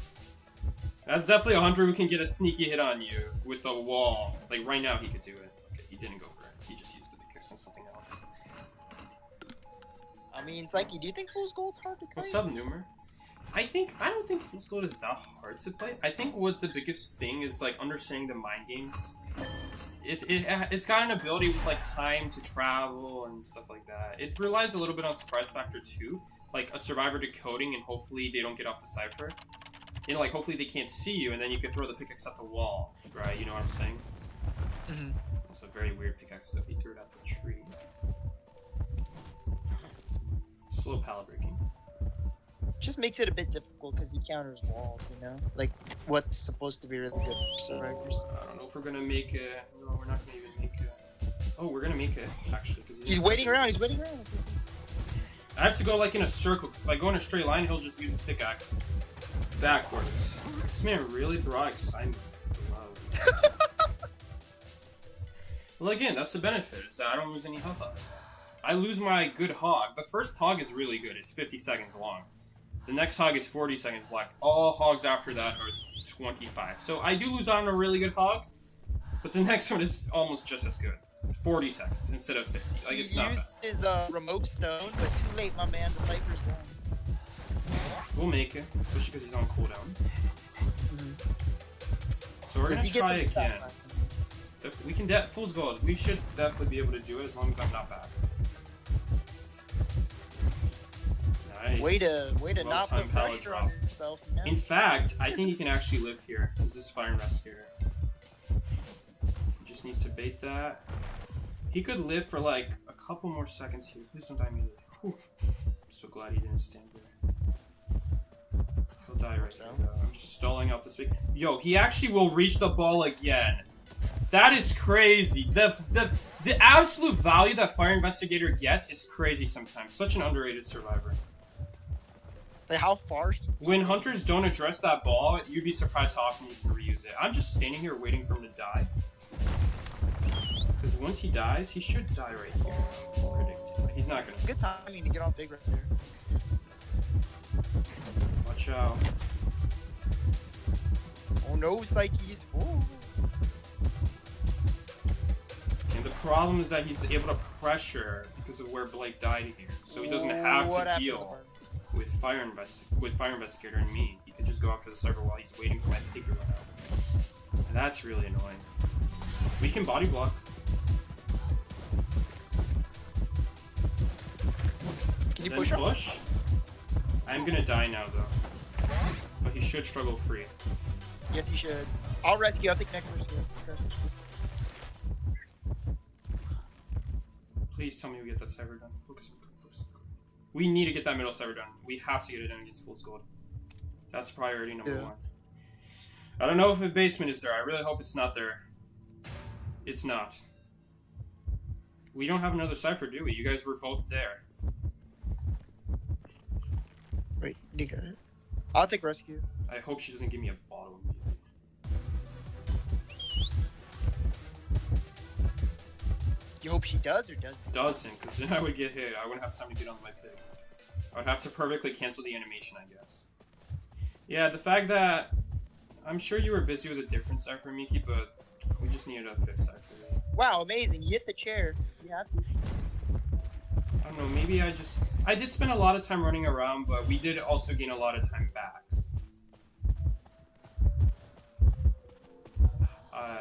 That's definitely a hunter who can get a sneaky hit on you with a wall. Like right now he could do it. Okay, he didn't go for it. He just used the big kiss on something else. I mean, Psyche, do you think Fool's Gold's hard to play? What's up, Numer? I don't think Fool's Gold is that hard to play. I think what the biggest thing is like understanding the mind games. It's got an ability with like time to travel and stuff like that. It relies a little bit on surprise factor too, like a survivor decoding, and hopefully they don't get off the cipher. You know, like hopefully they can't see you, and then you can throw the pickaxe at the wall, right? You know what I'm saying? Mm-hmm. It's a very weird pickaxe that we threw it at the tree. Slow pallet breaking. Just makes it a bit difficult because he counters walls, you know? Like, what's supposed to be really good for survivors. I don't know if we're gonna make it. No, we're not gonna even make it. Oh, we're gonna make it, actually. Cause He's waiting around, he's waiting around. I have to go like in a circle, because if I go in a straight line, he'll just use his pickaxe backwards. This man really brought excitement. Wow. Well, again, that's the benefit, is that I don't lose any health on it. I lose my good hog. The first hog is really good, it's 50 seconds long. The next hog is 40 seconds long. All hogs after that are 25. So I do lose on a really good hog, but the next one is almost just as good. 40 seconds instead of 50. Like, it's not bad. He used his remote stone, but too late, my man. The cipher's done. We'll make it, especially because he's on cooldown. Mm-hmm. So we're gonna try again. Time. We can fool's gold. We should definitely be able to do it as long as I'm not back. Nice. Way to not put pallet pressure drop. on yourself. Man. In fact, I think he can actually live here. This is fire investigator. He just needs to bait that. He could live for like a couple more seconds here. Please don't die immediately. Whew. I'm so glad he didn't stand there. He'll die right now. I'm just stalling out this week. Yo, he actually will reach the ball again. That is crazy. The absolute value that Fire Investigator gets is crazy sometimes. Such an underrated survivor. Like how far? When hunters don't address that ball, you'd be surprised how often you can reuse it. I'm just standing here waiting for him to die. Because once he dies, he should die right here. I'm predicting. He's not gonna. Good timing to get on big right there. Watch out. Oh no, Psyches. Oh. And the problem is that he's able to pressure because of where Blake died here. So he doesn't have to deal with Fire Investigator and me. He could just go after the server while he's waiting for my pig to run out. And that's really annoying. We can body block. Can you Then push him? Push? I'm gonna die now though. But he should struggle free. Yes, he should. I'll rescue. I'll take next rescue. Please tell me we get that cyber done. Focus. We need to get that middle cyber done. We have to get it done against Fool's Gold. That's priority number one. I don't know if the basement is there. I really hope it's not there. It's not. We don't have another cipher, do we? You guys were both there. Wait, you got it. I'll take rescue. I hope she doesn't give me a bottle immediately. You hope she does or doesn't? Doesn't, because then I would get hit. I wouldn't have time to get on my pick. I would have to perfectly cancel the animation, I guess. Yeah, the fact that... I'm sure you were busy with a different cipher, Miki, but we just needed a fifth cipher. Wow, amazing. You hit the chair. You have to. I don't know, maybe I did spend a lot of time running around, but we did also gain a lot of time back.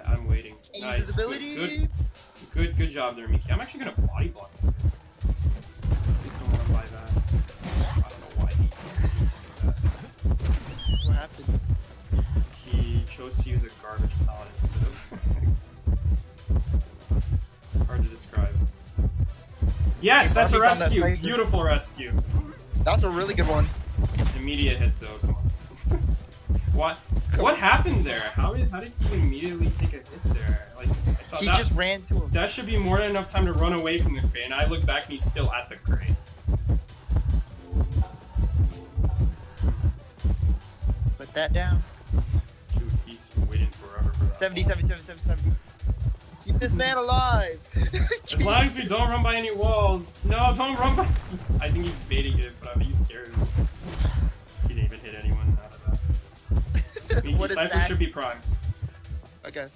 I'm waiting. Nice. Ability. Good job there, Miki. I'm actually gonna body block you. Please don't want to buy that. I don't know why he needs to do that. What happened? He chose to use a garbage pallet instead of... Hard to describe. Yes, that's a rescue! Beautiful rescue. That's a really good one. Immediate hit though, come on. What happened there? How did he immediately take a hit there? Like, I thought he just ran to him. That should be more than enough time to run away from the crate, and I look back and he's still at the crate. Put that down. Dude, he's waiting forever for that. 70. Keep this man alive. As long as we don't run by any walls. No, don't run by... I think he's baiting it, but I think he's scared. He didn't even hit anyone out of that. What is Cypher that? should be primed. Okay.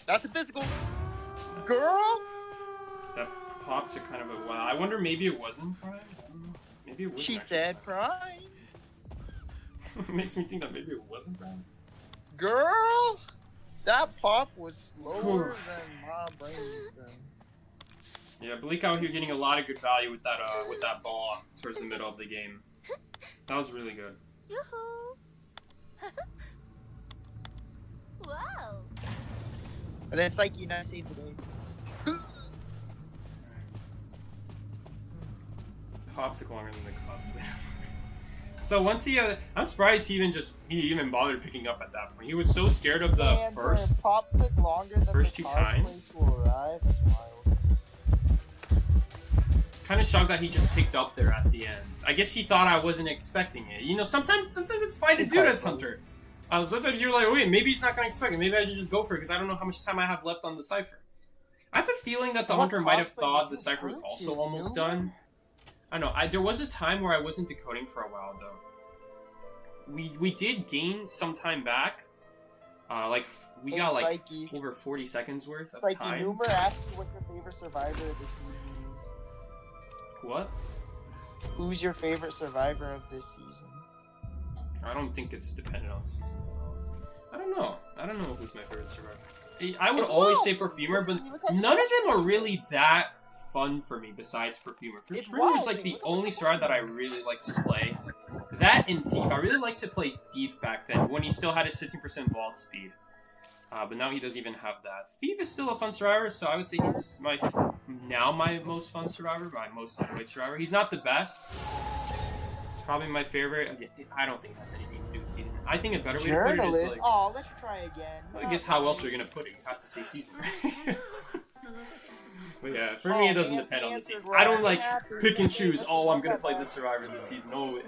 That's a physical. Girl? That popped to kind of a wow. I wonder maybe it wasn't primed? I don't know. Maybe it was. She said prime. It makes me think that maybe it wasn't primed. Girl? That pop was slower than my brain. Yeah, Bleak out here getting a lot of good value with that ball towards the middle of the game. That was really good. Yoo-hoo! Wow! And then Psyche, nice save the day. Pop took longer than the cosplay. So once he, I'm surprised he even bothered picking up at that point. He was so scared of the And first Pop took longer than first the two cosplay times. to arrive. That's wild. Kind of shocked that he just picked up there at the end. I guess he thought I wasn't expecting it. You know, sometimes it's fine to do this, Hunter. Sometimes you're like, wait, maybe he's not gonna expect it. Maybe I should just go for it because I don't know how much time I have left on the cipher. I have a feeling that the Hunter might have thought the cipher was also almost done. I don't know. There was a time where I wasn't decoding for a while though. We did gain some time back. We got like Psyche. over 40 seconds worth of Psyche, time. Numer asked you what your favorite survivor of the season is. What? Who's your favorite survivor of this season? I don't think it's dependent on season at all. I don't know. I don't know who's my favorite survivor. I would always say Perfumer, but none of them are really that fun for me besides Perfumer. Perfumer is like the only survivor that I really like to play. That and Thief. I really liked to play Thief back then when he still had his 15% vault speed. But now he doesn't even have that. Thief is still a fun survivor, so I would say he's my most fun survivor, my most enjoyed survivor. He's not the best. It's probably my favorite. Again, I don't think it has anything to do with season. I think a better way to put it is like... Oh, let's try again. I guess how else are you going to put it? You have to say season, right? But yeah, for me it doesn't depend on the season. I don't like pick and choose, oh, I'm going to play this survivor this season. Oh,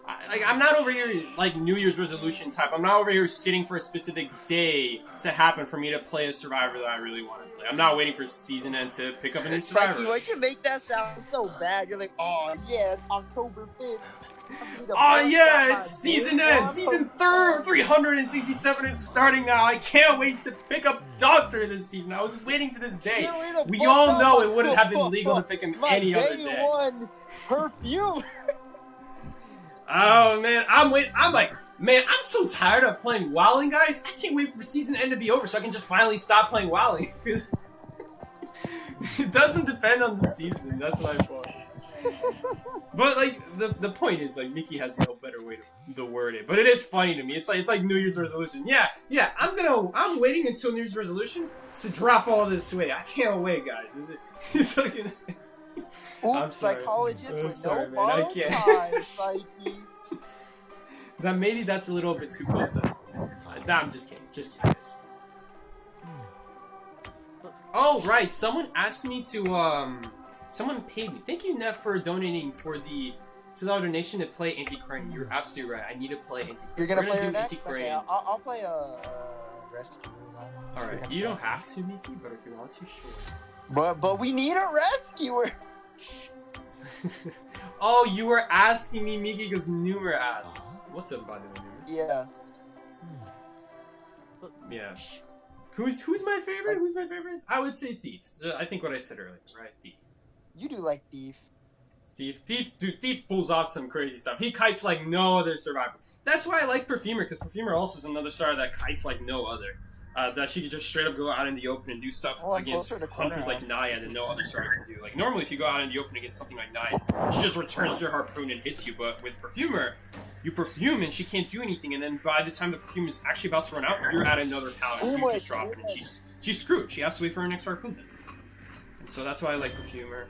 I'm not over here like New Year's resolution type. I'm not over here sitting for a specific day to happen for me to play a survivor that I really want to play. I'm not waiting for season end to pick up a new survivor. Why'd you make that sound so bad? You're like, oh yeah, it's October 5th. Oh yeah, it's season end. Season 367 is starting now. I can't wait to pick up Doctor this season. I was waiting for this day. We all know it wouldn't have been legal to pick him any other day. Day one Perfume. Oh man, I'm like, man, I'm so tired of playing Wildling, guys. I can't wait for season end to be over so I can just finally stop playing Wildling. It doesn't depend on the season. That's my point. But like the point is like Mickey has no better way to word it. But it is funny to me. It's like New Year's resolution. Yeah. I'm waiting until New Year's resolution to drop all this weight. I can't wait, guys. It's like. Oops, psychologist with no man. I can't. time, Psyche. Maybe that's a little bit too close to nah, I'm just kidding. Just kidding. Oh, right. Someone asked me to, someone paid me. Thank you, Neff, for donating for the $2 donation to play Anti-Crane. You're absolutely right. I need to play Anti-Crane. You're gonna play her next? Anti-Crane. Okay, I'll play Rescue. Alright, you don't have to, Mickey, but if you want to, sure. But we need a rescuer. Oh, you were asking me, Miki, because Numer asked. What's up, by the way, Numer? Yeah. Yeah. Who's my favorite? Who's my favorite? I would say Thief. I think what I said earlier, right? Thief. You do like Thief. Thief pulls off some crazy stuff. He kites like no other survivor. That's why I like Perfumer, because Perfumer also is another star that kites like no other. That she could just straight up go out in the open and do stuff against hunters like Naya that no other starter can do. Like, normally if you go out in the open against something like Naya, she just returns your harpoon and hits you, but with Perfumer, you perfume and she can't do anything, and then by the time the perfume is actually about to run out, you're at another pallet, and you just drop it, and she's screwed. She has to wait for her next harpoon then. And so that's why I like Perfumer.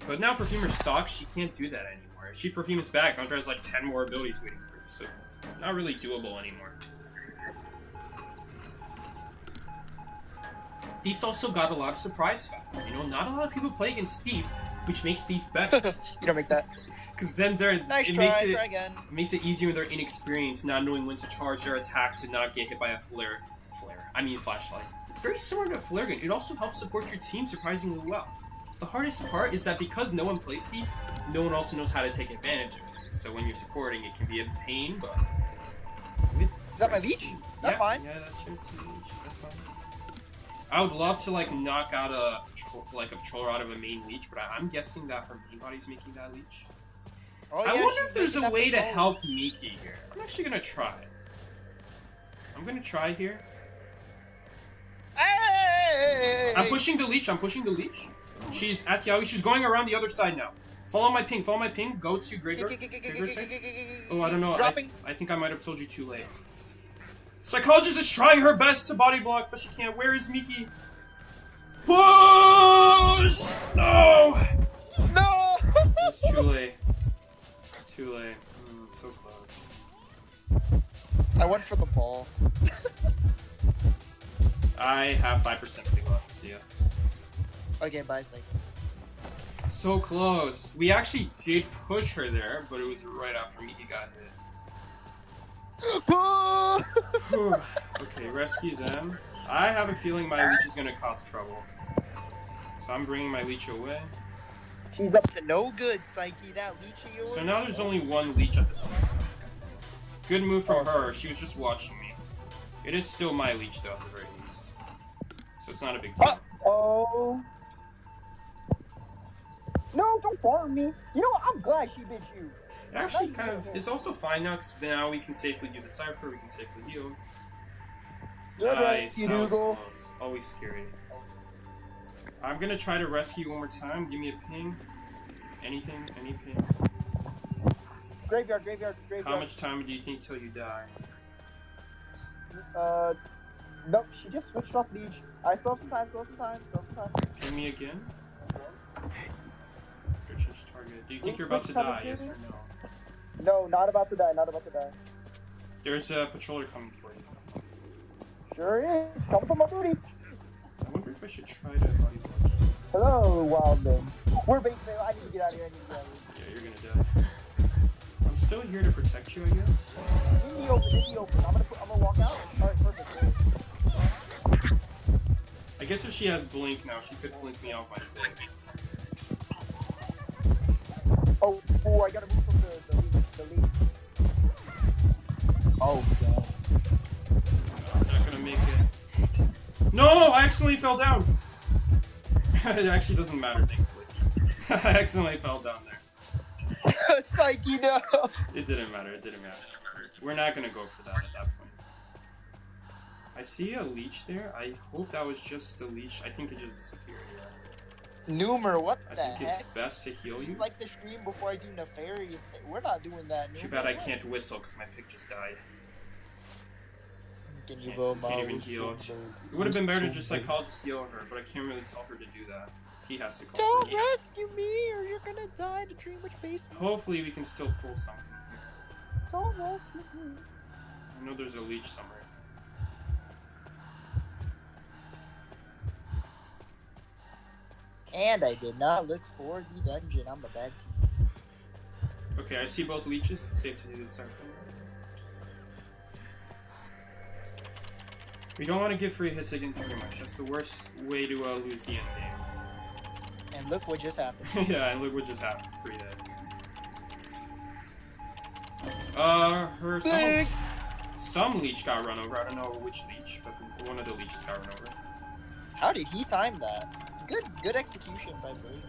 But now Perfumer sucks, she can't do that anymore. If she perfumes back, Hunter has like 10 more abilities waiting for her, so not really doable anymore. Thief's also got a lot of surprise factor. You know, not a lot of people play against Thief, which makes Thief better. You don't make that. Because then they're Nice it try, makes it try again. makes it easier when they're inexperienced, not knowing when to charge their attack to not get hit by a flashlight. It's very similar to a flare gun. It also helps support your team surprisingly well. The hardest part is that because no one plays Thief, no one also knows how to take advantage of it. So when you're supporting, it can be a pain, but Is that my leech? That's fine. Yeah, that's your leech. That's fine. I would love to like knock out a patroller out of a main leech, but I'm guessing that her main body's making that leech. Oh, I yeah, wonder she's if there's making a that way to patrol. help Miki here. I'm actually gonna try. I'm gonna try here. Hey! I'm pushing the leech. She's at the alley. She's going around the other side now. Follow my ping. Follow my ping. Go to graveyard. Oh, I don't know. I think I might have told you too late. Psychologist is trying her best to body block, but she can't. Where is Miki? Push! No! No! It's too late. Too late. So close. I went for the ball. I have 5% ping left. See ya. Okay, bye, Psych. So close. We actually did push her there, but it was right after Miki got hit. Okay, rescue them. I have a feeling my leech is gonna cause trouble. So I'm bringing my leech away. She's up to no good, Psyche. That leech of yours. So now there's only one leech at the top. Good move from her. She was just watching me. It is still my leech though, at the very least. So it's not a big deal. Uh-oh. No, don't farm me. You know what? I'm glad she bit you. It actually kind of is also fine now, because now we can safely do the cipher, we can safely heal. Nice, that was close. Always scary. I'm gonna try to rescue you one more time. Give me a ping. Anything, any ping. Graveyard, graveyard, graveyard. How much time do you think till you die? Nope, she just switched off leech. I still have some time, still have some time. Ping me again. Change target. Do you think you're about to die? Yes or no? No, not about to die, not about to die. There's a patroller coming for you. Sure is. Come for my booty. I wonder if I should try to body block you. Hello, Wildling. We're bait fail. I need to get out of here. Yeah, you're gonna die. I'm still here to protect you, I guess. In the open. I'm gonna walk out. Alright, perfect. I guess if she has blink now, she could blink me out my bit. Oh, I gotta move from the lead. Oh, God. I'm not gonna make it. No! I accidentally fell down! It actually doesn't matter, thankfully. I accidentally fell down there. Psyche, no! It didn't matter, it didn't matter. We're not gonna go for that at that point. I see a leech there. I hope that was just the leech. I think it just disappeared. Numer, what I the think heck? it's best to heal you. It's like the stream before I do nefarious thing. We're not doing that, Numer. Too bad I can't whistle because my pick just died. Can you Can't even heal. It would have been better to just psychologist heal her, but I can't really tell her to do that. He has to call Don't her. rescue me or you're gonna die in the dream witch basement. Hopefully we can still pull something here. Don't rescue me. I know there's a leech somewhere. And I did not look for the dungeon. I'm a bad team. Okay, I see both leeches. It's safe to do this something. We don't want to give free hits against too much. That's the worst way to lose the end game. And look what just happened. Yeah, and look what just happened. Free hit. Some leech got run over. I don't know which leech, but one of the leeches got run over. How did he time that? Good execution by Blake.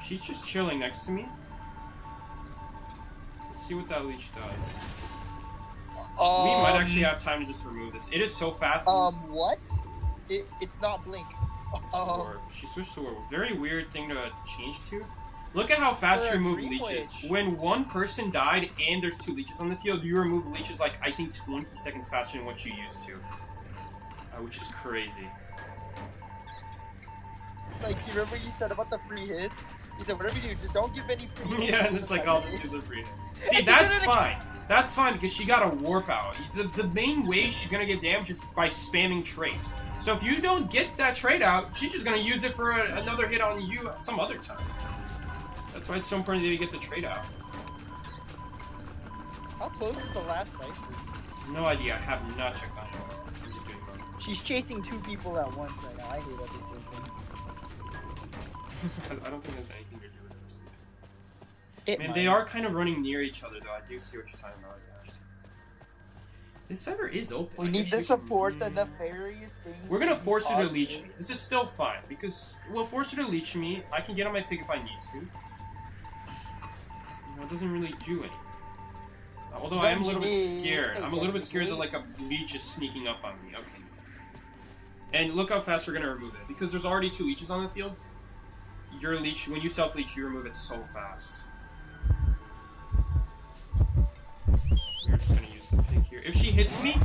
She's just chilling next to me. Let's see what that leech does. We might actually have time to just remove this. It is so fast. What? It's not Blink. She switched to orb. Very weird thing to change to. Look at how fast you remove leeches. When one person died and there's two leeches on the field, you remove leeches like, I think, 20 seconds faster than what you used to. Which is crazy. Like, you remember you said about the free hits? You said, whatever you do, just don't give any free hits. Yeah, and it's like, I'll just use a free hit. See, that's fine. That's fine because she got a warp out. The main way she's going to get damage is by spamming traits. So if you don't get that trait out, she's just going to use it for another hit on you some other time. That's why it's so important that you get the trait out. How close is the last fight? No idea. I have not checked on her. I'm just doing both. She's chasing two people at once right now. I hate that decision. I don't think there's anything to do with this. It Man, might. they are kind of running near each other, though. I do see what you're talking about. Yeah. This server is open. We need to support the nefarious things. We're gonna force her to leech me. This is still fine, because we'll force her to leech me. I can get on my pig if I need to. You know, it doesn't really do anything. Although I am a little bit scared. I'm a little bit scared that, like, a leech is sneaking up on me. Okay. And look how fast we're gonna remove it. Because there's already two leeches on the field. your leech, when you self-leech, you remove it so fast. We're just gonna use the pig here. If she hits me,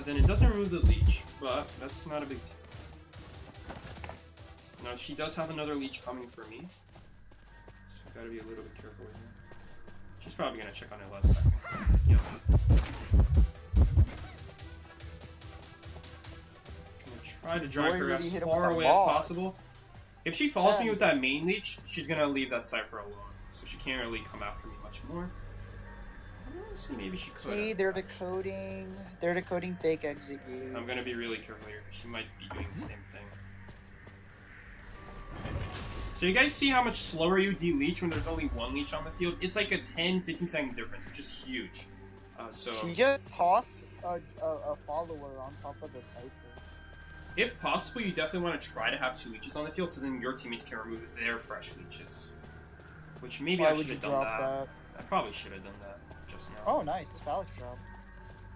then it doesn't remove the leech, but that's not a big deal. Now, she does have another leech coming for me, so I gotta be a little bit careful with her. She's probably gonna check on it last second. Yep. Try to drive her as far away as possible. If she follows me with that main leech, she's gonna leave that cipher alone, so she can't really come after me much more. Honestly, maybe she could. Okay, they're decoding. They're decoding fake exit gate. I'm gonna be really careful here because she might be doing the same thing. So you guys see how much slower you de-leech when there's only one leech on the field? It's like a 10-15 second difference, which is huge. So she just tossed a follower on top of the cipher. If possible, you definitely want to try to have 2 leeches on the field so then your teammates can remove their fresh leeches. Which maybe I should have done that. I probably should have done that just now. Oh, nice. This Alex drop.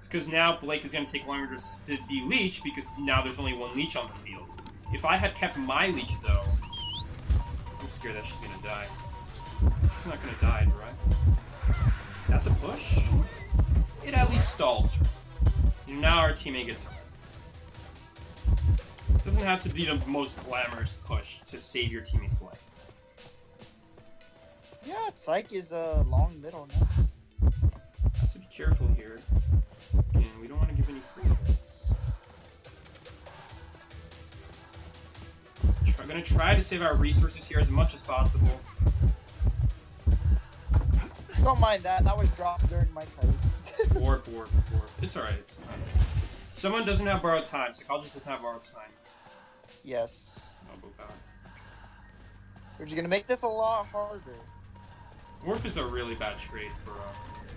Because now Blake is going to take longer to de-leech because now there's only 1 leech on the field. If I had kept my leech, though, I'm scared that she's going to die. She's not going to die, right? That's a push. It at least stalls her. Now our teammate gets hurt. It doesn't have to be the most glamorous push to save your teammate's life. Yeah, Psych is a long middle now. Have to be careful here. And we don't want to give any free hits. I'm going to try to save our resources here as much as possible. Don't mind that. That was dropped during my kite. Warp. It's alright. It's not. Someone doesn't have borrowed time. Psychologist doesn't have borrowed time. Yes. Oh, God. We're just gonna make this a lot harder. Warp is a really bad trade for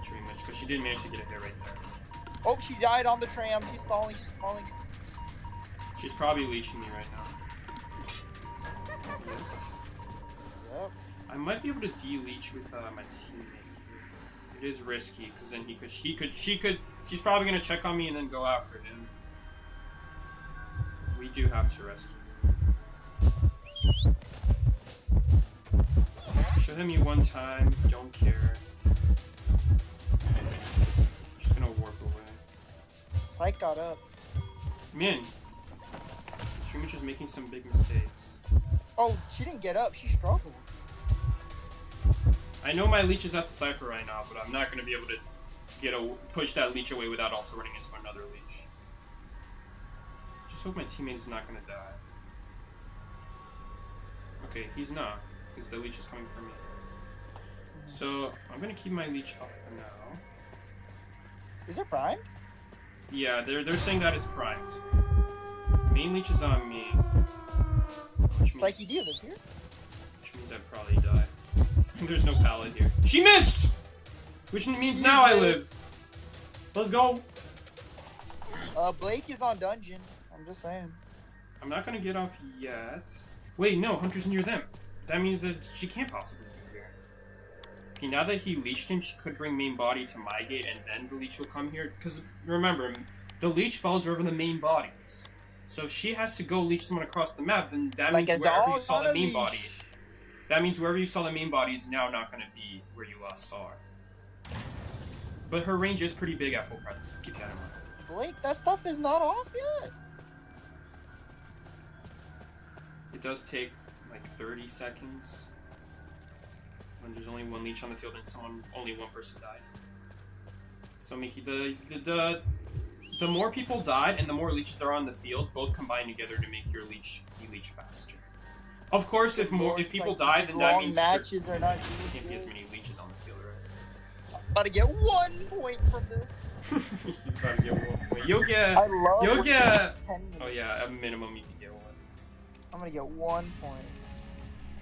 Dream Witch, because she didn't manage to get a hit right there. Oh, she died on the tram. She's falling. She's probably leeching me right now. Yep. I might be able to de-leech with my teammate here. It is risky, because then she's probably gonna check on me and then go after him. We do have to rescue. Show him you one time, don't care. Just gonna warp away. Psych got up. Man, Streamer is making some big mistakes. Oh, she didn't get up. She struggled. I know my leech is at the cipher right now, but I'm not gonna be able to push that leech away without also running into another leech. Just hope my teammate is not gonna die. Okay, he's not, because the leech is coming from me. So, I'm gonna keep my leech up for now. Is it primed? Yeah, they're saying that is primed. Main leech is on me. Which means, Psyche, do you live here? which means I'd probably die. There's no pallet here. She missed! Which means now I live. Let's go. Blake is on dungeon. I'm just saying. I'm not gonna get off yet. Wait, no, Hunter's near them. That means that she can't possibly be here. Okay, now that he leeched him, she could bring main body to my gate, and then the leech will come here. Because remember, the leech follows wherever the main body is. So if she has to go leech someone across the map, then that means wherever you saw the main body. That means wherever you saw the main body is now not gonna be where you last saw her. But her range is pretty big at full price. Keep that in mind. Blake, that stuff is not off yet. It does take like 30 seconds when there's only 1 leech on the field and only one person died. So Mickey, the more people died and the more leeches there are on the field, both combine together to make your leech de-leech faster. Of course, if people die, then that means matches are not. there can't be as many leeches on the field, right? I'm about to get 1 point from this. He's about to get 1 point. You'll get. 10 Oh yeah, at minimum you can get 1. I'm gonna get 1 point.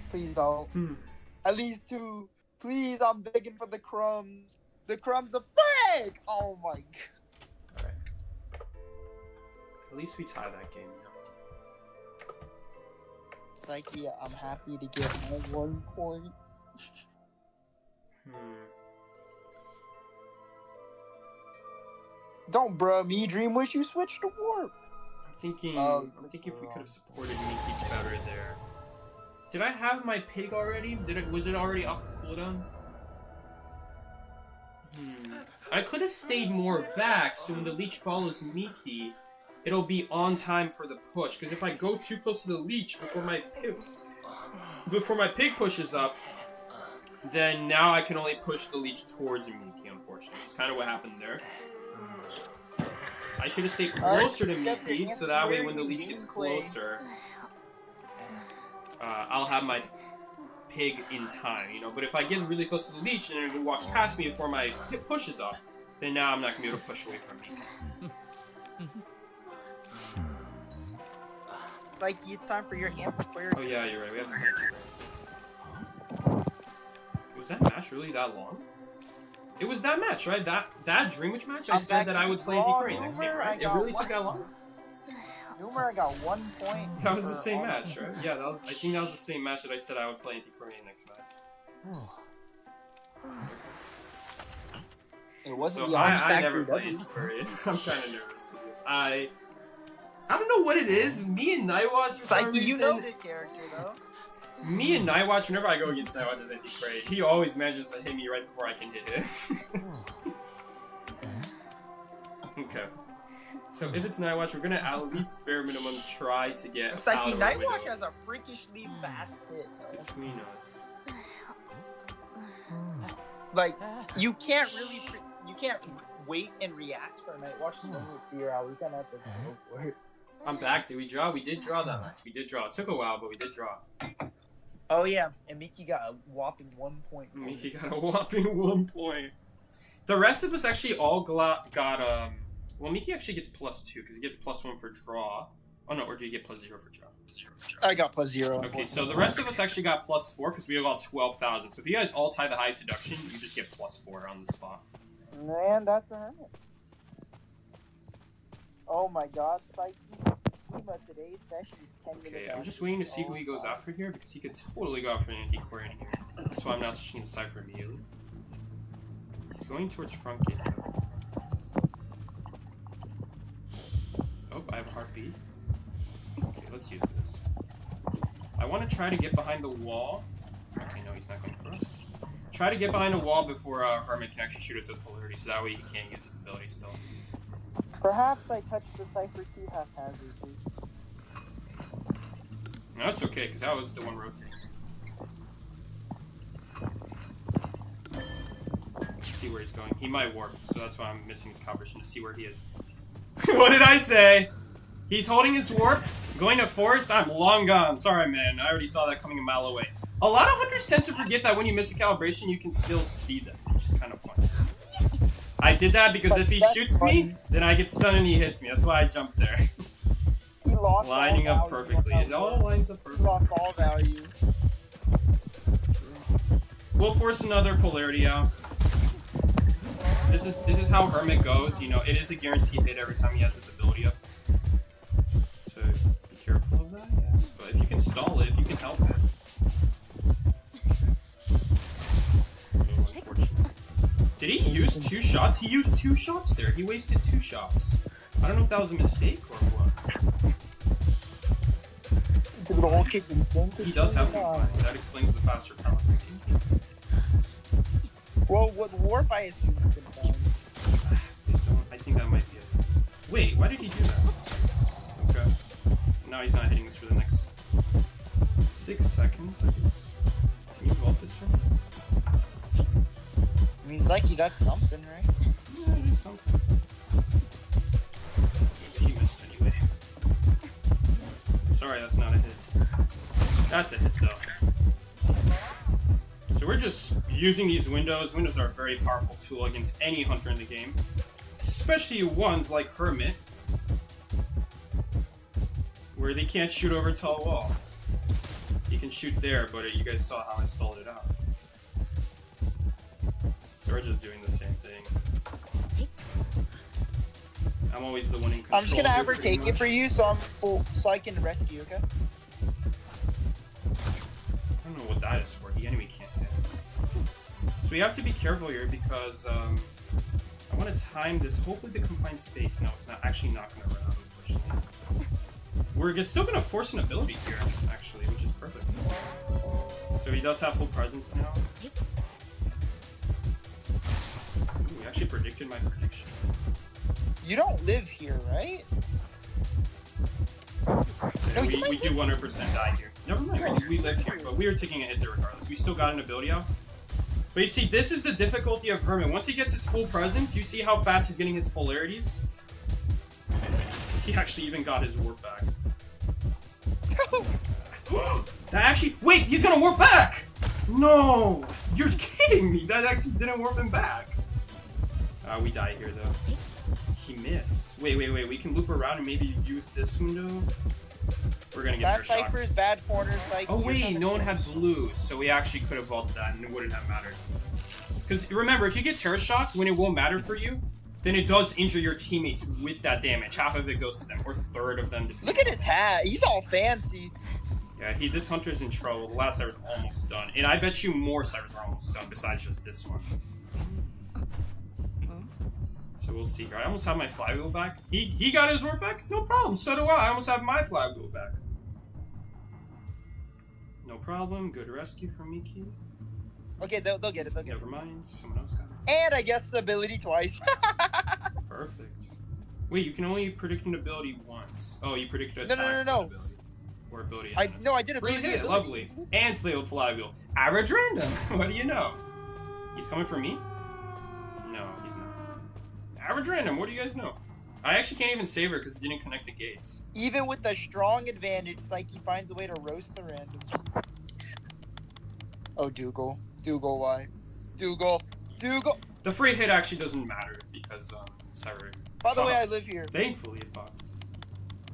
Please don't. At least 2. Please, I'm begging for the crumbs. The crumbs of fake. Oh my god. Alright. At least we tie that game, you know? Psyche, I'm happy to get my 1 point. Don't bruh me, Dream Wish you switched to Warp. I'm thinking if we could have supported Mickey better there. Did I have my pig already? Was it already off cooldown? I could have stayed more back, so when the leech follows Miki, it'll be on time for the push. Because if I go too close to the leech before my pig pushes up, then now I can only push the leech towards Miki, unfortunately. It's kind of what happened there. I should have stayed closer to Miki, so that way when the leech gets closer, I'll have my pig in time, you know. But if I get really close to the leech and it walks past me before my pig pushes up, then now I'm not going to be able to push away from Miki. Like, it's time for your hand for your... Oh yeah, you're right. We have some. Was that match really that long? It was that match, right? That Dream Witch match. I said that I would play Anti next game, right? It really took that long. Numer, I got 1 point. That was the same match, right? Yeah, that was. I think that was the same match that I said I would play Anti next match. It wasn't So the I never played Anti. I'm kind of nervous for this. I don't know what it is. Me and Nightwatch. Psyche, you know this character though. Me and Nightwatch, whenever I go against Nightwatch as Anti-Crate, he always manages to hit me right before I can hit him. Okay. So if it's Nightwatch, we're gonna at least bare minimum try to get Psyche, out of the Nightwatch window. has a freakishly fast hit though. Between us. Like, you can't really... You can't wait and react for Nightwatch to when you see her out. We kind of have to go for it. I'm back. Did we draw? We did draw that match. We did draw. It took a while, but we did draw. Oh yeah, and Miki got a whopping 1 point. Miki got a whopping 1 point. The rest of us actually all got well, Miki actually gets +2 because he gets +1 for draw. Oh no, or do you get +0 for draw? I got +0. Okay, so the rest of us actually got +4 because we all got 12,000. So if you guys all tie the highest deduction, you just get +4 on the spot. Man, that's a hermit. Oh my god, Psyche. Today's session is 10 minutes. Okay, I'm just waiting to see who he goes after here because he could totally go after an anti-core in here. That's why I'm not switching the Cypher immediately. He's going towards front gate. Oh, I have a heartbeat. Okay, let's use this. I want to try to get behind the wall. Okay, no, he's not going for us. Try to get behind a wall before Hermit can actually shoot us with polarity, so that way he can't use his ability still. Perhaps I touched the Cypher too haphazardly. No, that's okay, because that was the one rotating. Let's see where he's going. He might warp, so that's why I'm missing his coverage to see where he is. What did I say? He's holding his warp, going to forest. I'm long gone. Sorry, man. I already saw that coming a mile away. A lot of hunters tend to forget that when you miss a calibration, you can still see them, which is kind of fun. I did that because if he shoots me, then I get stunned and he hits me. That's why I jumped there. He lost Lining all up value. perfectly. It all lines up He perfectly. lost all value. We'll force another polarity out. This is how Hermit goes. You know, it is a guaranteed hit every time he has his ability up. So be careful of that. Yes, but if you can stall it, if you can help it. Did he use 2 shots? He used 2 shots there. He wasted 2 shots. I don't know if that was a mistake or what. The whole kick in sync. He does have confined. That explains the faster power breaking. Well, with warp, I assume it's been done. Please don't. I think that might be it. Wait, why did he do that? Okay. Now he's not hitting us for the next 6 seconds, I guess. Can you vault this from? I mean, Psyche, that's something, right? Yeah, it is something. He missed anyway. Sorry, that's not a hit. That's a hit, though. So we're just using these windows. Windows are a very powerful tool against any hunter in the game. Especially ones like Hermit, where they can't shoot over tall walls. You can shoot there, but you guys saw how I stalled it out. So we're just doing the same thing. I'm always the one in control. I'm just gonna have her here, pretty take it for much. you, so I can rescue, okay? I don't know what that is for. The enemy can't hit. So we have to be careful here because I want to time this. Hopefully the confined space. No, it's not actually not going to run out, unfortunately. We're still going to force an ability here, actually, which is perfect. So he does have full presence now. Ooh, he actually predicted my prediction. You don't live here, right? So we do 100% die here. Never mind, we live here, but we were taking a hit there regardless. We still got an ability out. But you see, this is the difficulty of Hermit. Once he gets his full presence, you see how fast he's getting his polarities? He actually even got his warp back. That actually... Wait, he's gonna warp back! No! You're kidding me! That actually didn't warp him back. We die here, though. He missed. Wait. We can loop around and maybe use this window. We're gonna get Bad their shock. Cypher's, bad corners, like. Oh wait, no one had blue, so we actually could have vaulted that and it wouldn't have mattered. Because remember, if you get terror shocked when it won't matter for you, then it does injure your teammates with that damage. Half of it goes to them, or a third of them. Look at his hat. He's all fancy. Yeah, this hunter's in trouble. The last cypher's almost done, and I bet you more cyphers are almost done besides just this one. So we'll see. I almost have my flywheel back. He got his work back? No problem. So do I. I almost have my flywheel back. No problem. Good rescue from Miki. Okay, they'll get it. They'll get Never it. mind. Someone else got it. And I guess the ability twice. Perfect. Wait, you can only predict an ability once. Oh, you predicted a No. ability. Or ability. I did Free ability. hit. Lovely. And flailed flywheel. Average random. What do you know? He's coming for me? No, he's not. Average random. What do you guys know? I actually can't even save her because it didn't connect the gates. Even with the strong advantage, Psyche finds a way to roast the random. Oh, Dougal. Dougal, why? Dougal. The free hit actually doesn't matter because, sorry. By the way, I live here. Thankfully, it popped.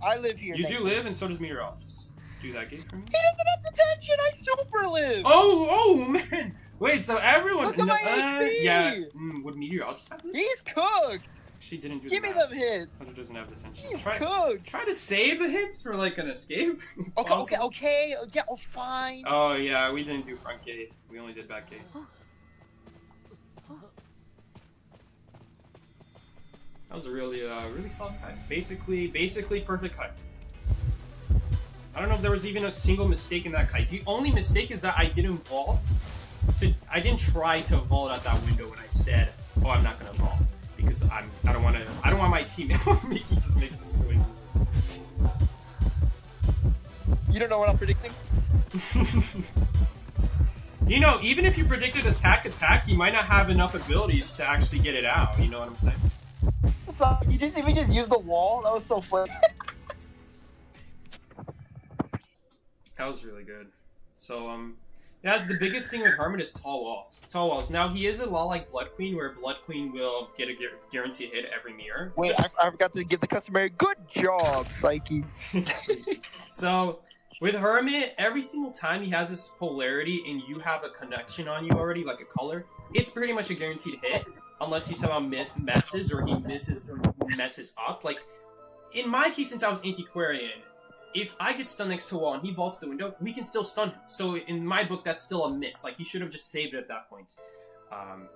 I live here. You do live, and so does Meteorologist. Do that gate for me. He doesn't have detention. I super live. Oh, man. Wait, so everyone... Look at my HP. Yeah. Would Meteorologist have this? He's cooked. She didn't do Give the me math. them hits. Hunter doesn't have detention. He's cooked. Try to save the hits for, like, an escape. Okay. Yeah, oh, fine. Oh, yeah, we didn't do front gate. We only did back gate. That was a really solid kite. Basically perfect kite. I don't know if there was even a single mistake in that kite. The only mistake is that I didn't vault. I didn't try to vault out that window when I said, "Oh, I'm not gonna vault," because I don't want my teammate Mickey just makes us swing. You don't know what I'm predicting? You know, even if you predicted attack, you might not have enough abilities to actually get it out. You know what I'm saying? So you just used the wall. That was so funny. That was really good. So, yeah, the biggest thing with Hermit is tall walls. Tall walls. Now, he is a lot like Blood Queen, where Blood Queen will get a guaranteed hit every mirror. Wait, I forgot to give the customary good job, Psyche. So, with Hermit, every single time he has this polarity and you have a connection on you already, like a color, it's pretty much a guaranteed hit, unless he somehow messes or he misses or messes up. Like, in my case, since I was Antiquarian, if I get stunned next to a wall and he vaults the window, we can still stun him. So in my book, that's still a miss. Like, he should have just saved it at that point.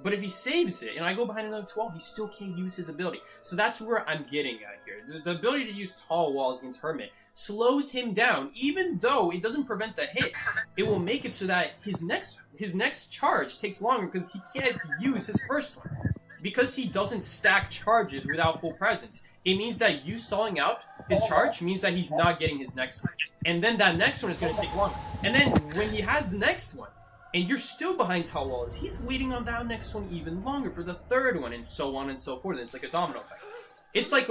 But if he saves it and I go behind another wall, he still can't use his ability. So that's where I'm getting at here. The ability to use tall walls against Hermit slows him down. Even though it doesn't prevent the hit, it will make it so that his next charge takes longer because he can't use his first one. Because he doesn't stack charges without full presence, it means that you stalling out his charge means that he's not getting his next one. And then that next one is going to take longer. And then when he has the next one, and you're still behind tall walls, he's waiting on that next one even longer for the third one, and so on and so forth. And it's like a domino effect. It's like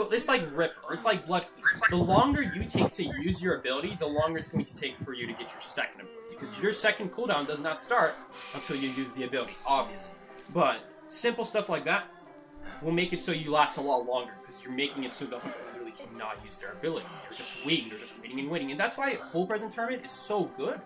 Ripper, or it's like Blood Queen. The longer you take to use your ability, the longer it's going to take for you to get your second ability. Because your second cooldown does not start until you use the ability, obviously. But simple stuff like that will make it so you last a lot longer, because you're making it so the hunter really cannot use their ability. You're just waiting and waiting. And that's why full presence Hermit is so good.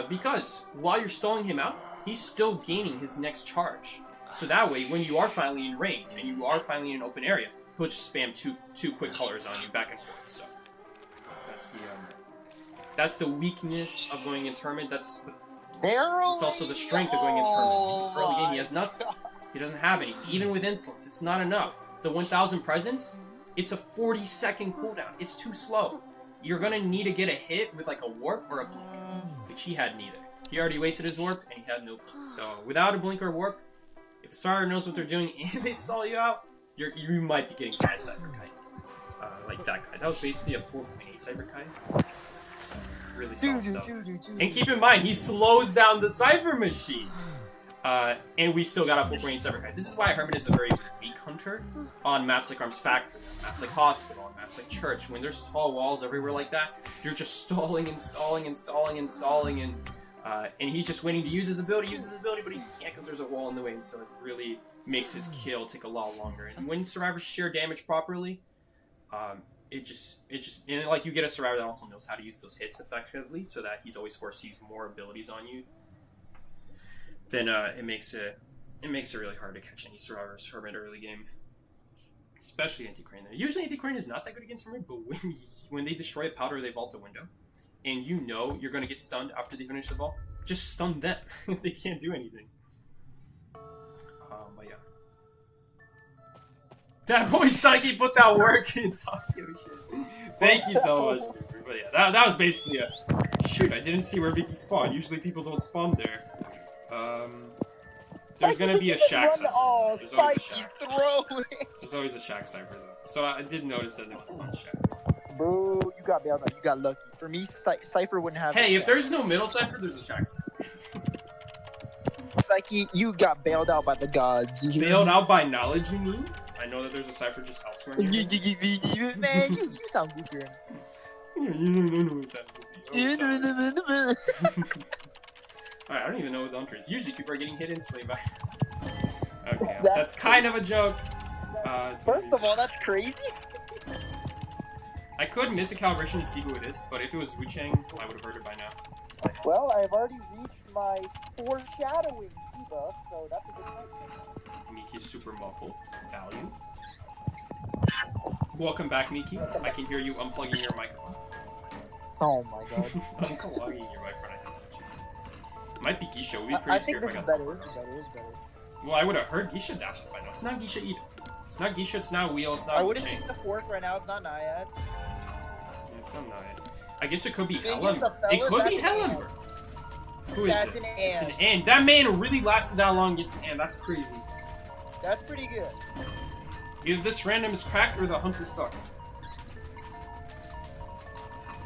Because while you're stalling him out, he's still gaining his next charge. So that way, when you are finally in range, and you are finally in an open area, he'll just spam two quick colors on you back and forth. So that's the weakness of going into Hermit. It's also the strength of going into Hermit. Because early game, he has nothing. He doesn't have any. Even with insolence, it's not enough. The 1000 presence, it's a 40-second cooldown. It's too slow. You're gonna need to get a hit with like a warp or a blink, which he had neither. He already wasted his warp, and he had no blink. So without a blink or warp, if the starter knows what they're doing and they stall you out, you might be getting 5 Cypher Kite. Like that guy. That was basically a 4.8 Cypher Kite. So really solid stuff. And keep in mind, he slows down the Cypher machines. And we still got a 4.8 Cypher Kite. This is why Hermit is a very weak hunter on maps like Arms Factory, on maps like Hospital, on maps like Church. When there's tall walls everywhere like that, you're just stalling and stalling and stalling and stalling, and he's just waiting to use his ability, but he can't because there's a wall in the way, and so it really makes his kill take a lot longer. And when survivors share damage properly, it just and like you get a survivor that also knows how to use those hits effectively, so that he's always forced to use more abilities on you. Then it makes it really hard to catch any survivors Hermit early game, especially Anti-Crane. Usually Anti-Crane is not that good against Hermit, but when they destroy a powder, or they vault a window, and you know you're going to get stunned after they finish the vault, just stun them. They can't do anything. But yeah. That boy Psyche put that work in Tokyo shit. Thank you so much, Cooper. But yeah, that was basically a... Shoot, I didn't see where Vicky spawned. Usually people don't spawn there. There's gonna be a Shack Cypher. Oh, There's always a Psyche's Shack. throwing. There's always a Shack Cypher though. So I did notice that there was one Shack. Boo, you got bailed out. You got lucky. For me, Cypher wouldn't have. Hey, if there's no middle Cypher, there's a Shack Cypher. Psyche, you got bailed out by the gods. Bailed out by knowledge, you mean? I know that there's a Cypher just elsewhere. Man, you sound goofy. Alright, I don't even know what the hunter is. Usually people are getting hit instantly by... Okay, that's kind of a joke. First of all, that's crazy. I could miss a calibration to see who it is, but if it was Wuchang, I would have heard it by now. Well, I've already reached my foreshadowing debuff, so that's a good thing. Miki's super muffled. Value. Welcome back, Miki. I can hear you unplugging your microphone. Oh my god. Unplugging your microphone. Might be Gisha. We'd be I pretty think scared this if I is got better. some. This is better. Well, I would have heard Gisha dashes by now. It's not Gisha either. It's not Gisha, it's not Wheel, it's not I would have Wuchang. seen the fork right now. It's not Naiad. Yeah, it's not Naiad. I guess it could be Biggest Hellenberg. of fellas, It could be that's an Hellenberg. Who is That's it? an It's ant. an ant. That man really lasted that long against an ant. That's crazy. That's pretty good. Either this random is cracked or the hunter sucks.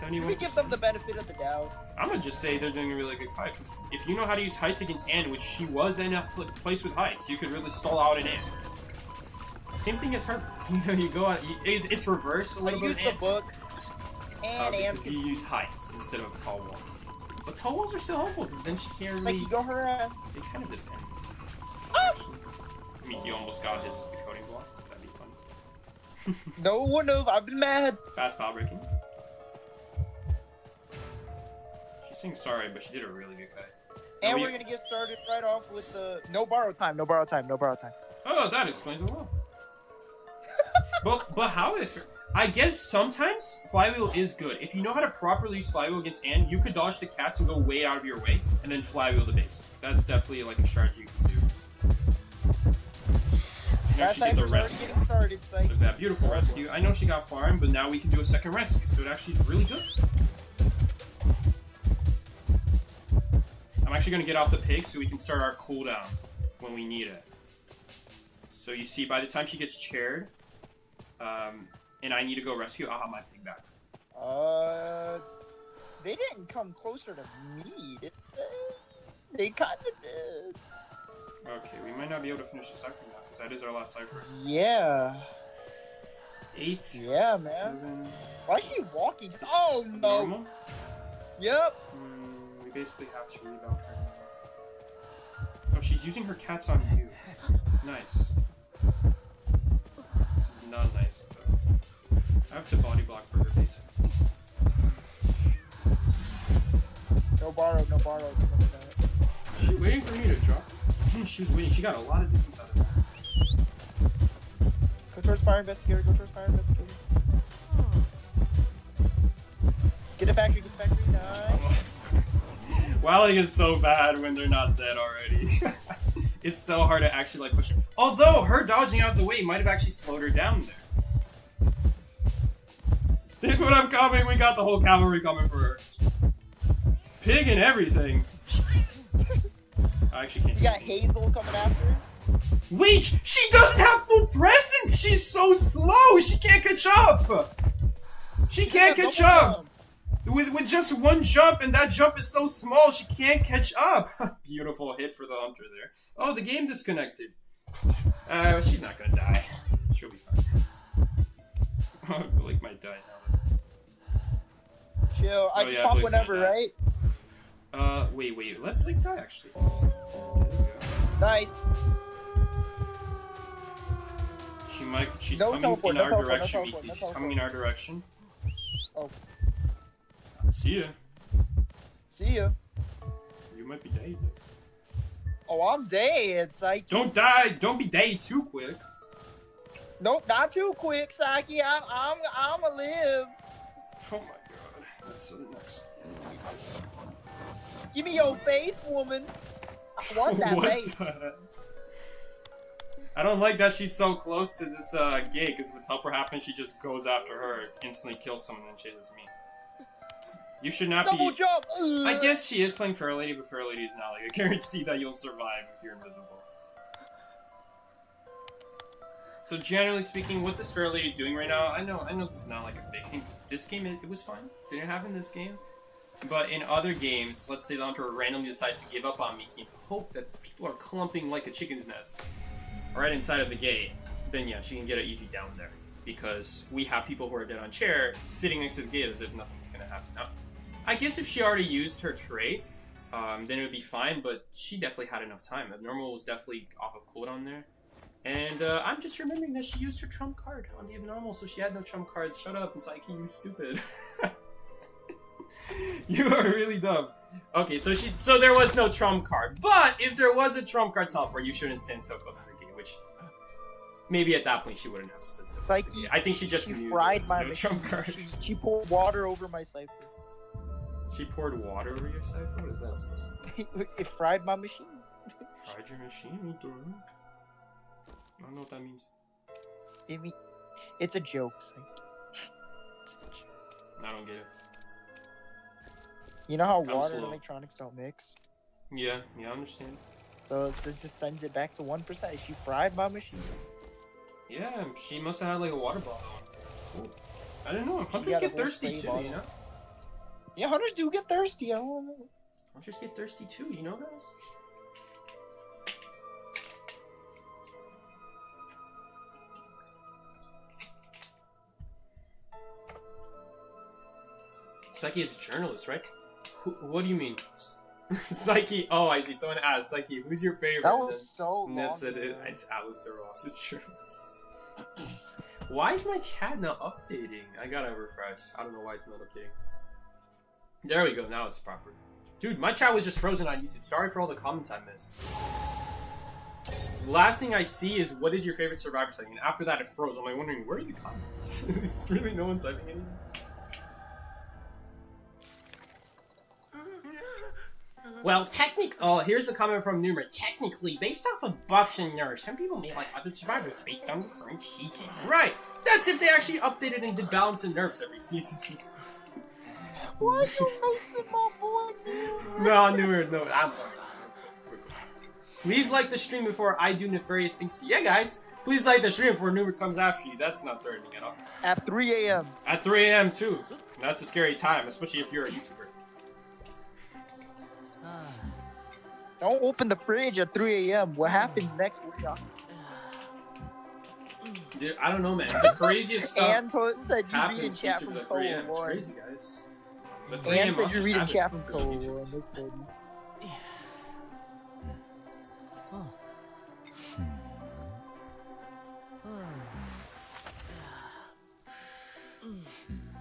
Should we give them the benefit of the doubt? I'm gonna just say they're doing a really good fight. Cause if you know how to use heights against Ant, which she was in a place with heights, you could really stall out an Ant. Same thing as her. You know, you go on. It's reverse a I little bit. used with the Ant, book, and Am's because you use heights instead of tall walls. But tall walls are still helpful because then she can't really. like you go her ass. It kind of depends. Oh! I mean, he almost got his decoding block. That'd be fun. No one of. I've been mad. Fast power breaking. She's saying sorry, but she did a really good cut. And we're gonna get started right off with the no borrow time. No borrow time. No borrow time. Oh, that explains it well. but how if... I guess sometimes Flywheel is good. If you know how to properly use Flywheel against Anne, you could dodge the cats and go way out of your way, and then Flywheel the base. That's definitely like a strategy you can do. And Last actually time get we're the already rescue. getting started. It's like Look at that beautiful rescue. I know she got farmed, but now we can do a second rescue, so it actually is really good. I'm actually going to get off the pig so we can start our cooldown when we need it. So you see, by the time she gets chaired, and I need to go rescue, I'll have my pig back. they didn't come closer to me, did they? They kind of did. Okay, we might not be able to finish the cipher now, because that is our last cipher. Yeah. 8. Yeah, man. 7. Why is she walking? Oh no. Normal. Yep. We basically have to rebound her now. Oh, she's using her cats on you. Nice. This is not nice, though. I have to body block for her, basically. No borrow. No borrow. Is she waiting for me to drop? She was waiting. She got a lot of distance out of that. Go towards fire investigator. Go towards fire investigator. Get a factory. Get a factory. Nice. Wildling is so bad when they're not dead already. It's so hard to actually like push her. Although her dodging out the way might have actually slowed her down there. Stick when I'm coming. We got the whole cavalry coming for her. Pig and everything. I actually can't. You got Hazel coming after her. Wait, she doesn't have full presence. She's so slow. She can't catch up. She can't catch up. With just one jump, and that jump is so small, she can't catch up. Beautiful hit for the hunter there. Oh, the game disconnected. She's not gonna die. She'll be fine. Oh, Blake might die now. Chill. I just pop whenever, right? Wait. Let Blake die, actually. There we go. Nice. She's No coming teleport, in no our teleport, no direction, teleport, Miki. no She's teleport. coming in our direction. Oh. See ya. See ya. You might be dead. Oh, I'm dead, Psyche. Don't die. Don't be dead too quick. Nope, not too quick, Psyche. I'ma live. Oh my god. That's so next. Give me your face, woman. I want that What face. the- I don't like that she's so close to this gate, because if a teleport happens, she just goes after her, instantly kills someone, and chases me. You should not Double be... jump. I guess she is playing Fair Lady, but Fair Lady is not like a guarantee that you'll survive if you're invisible. So generally speaking, what this Fair Lady doing right now, I know this is not like a big thing. This game, it was fun. Didn't happen in this game. But in other games, let's say the hunter randomly decides to give up on Miki and hope that people are clumping like a chicken's nest right inside of the gate, then yeah, she can get an easy down there. Because we have people who are dead on chair sitting next to the gate as if nothing's gonna happen. Now, I guess if she already used her trait, then it would be fine, but she definitely had enough time. Abnormal was definitely off of cooldown there. And I'm just remembering that she used her trump card on the abnormal, so she had no trump cards. Shut up, Psyche, you stupid. You are really dumb. Okay, so there was no trump card. But if there was a trump card teleport, you shouldn't stand so close to the gate, which maybe at that point she wouldn't have stood so close to the gate. I think she just knew fried there my was no trump card. She poured water over my cipher. She poured water over your cipher? What is that supposed to mean? It fried my machine. Fried your machine? I don't know what that means. It's a joke. I don't get it. You know how I'm water and slow. electronics don't mix? Yeah, I understand. So this just sends it back to 1%. She fried my machine. Yeah, she must have had like a water bottle on. Cool. I didn't know. Hunters got a get whole thirsty spray too, bottle. you know? Yeah, hunters do get thirsty. I don't know. Hunters get thirsty too, you know, guys? Psyche is a journalist, right? What do you mean? Psyche. Oh, I see. Someone asked, Psyche, who's your favorite? That was so long. And that said, ago. it's Alistair Ross. It's journalist. Why is my chat not updating? I gotta refresh. I don't know why it's not updating. There we go. Now it's proper. Dude, my chat was just frozen on YouTube. Sorry for all the comments I missed. Last thing I see is, what is your favorite Survivor segment? After that, it froze. I'm like wondering, where are the comments? It's really no one typing anything. Well, here's a comment from Numer. Technically, based off of buffs and nerfs, some people may like other survivors based on the current season. Right! That's if they actually updated and did balance and nerfs every season. Why are you roasting my boy, dude? No, Numer, no, I'm sorry. Please like the stream before I do nefarious things. Yeah, guys, please like the stream before Numer comes after you. That's not threatening at all. At 3 a.m. At 3 a.m. too. That's a scary time, especially if you're a YouTuber. Don't open the fridge at 3 a.m. What happens next week? Dude, I don't know, man. The craziest stuff Anton said you read in happens chat YouTubers from at 3 a.m. It's Code crazy, guys. The 3 Ann a.m. said monsters you read in happen chat from because Code YouTubers. This buddy.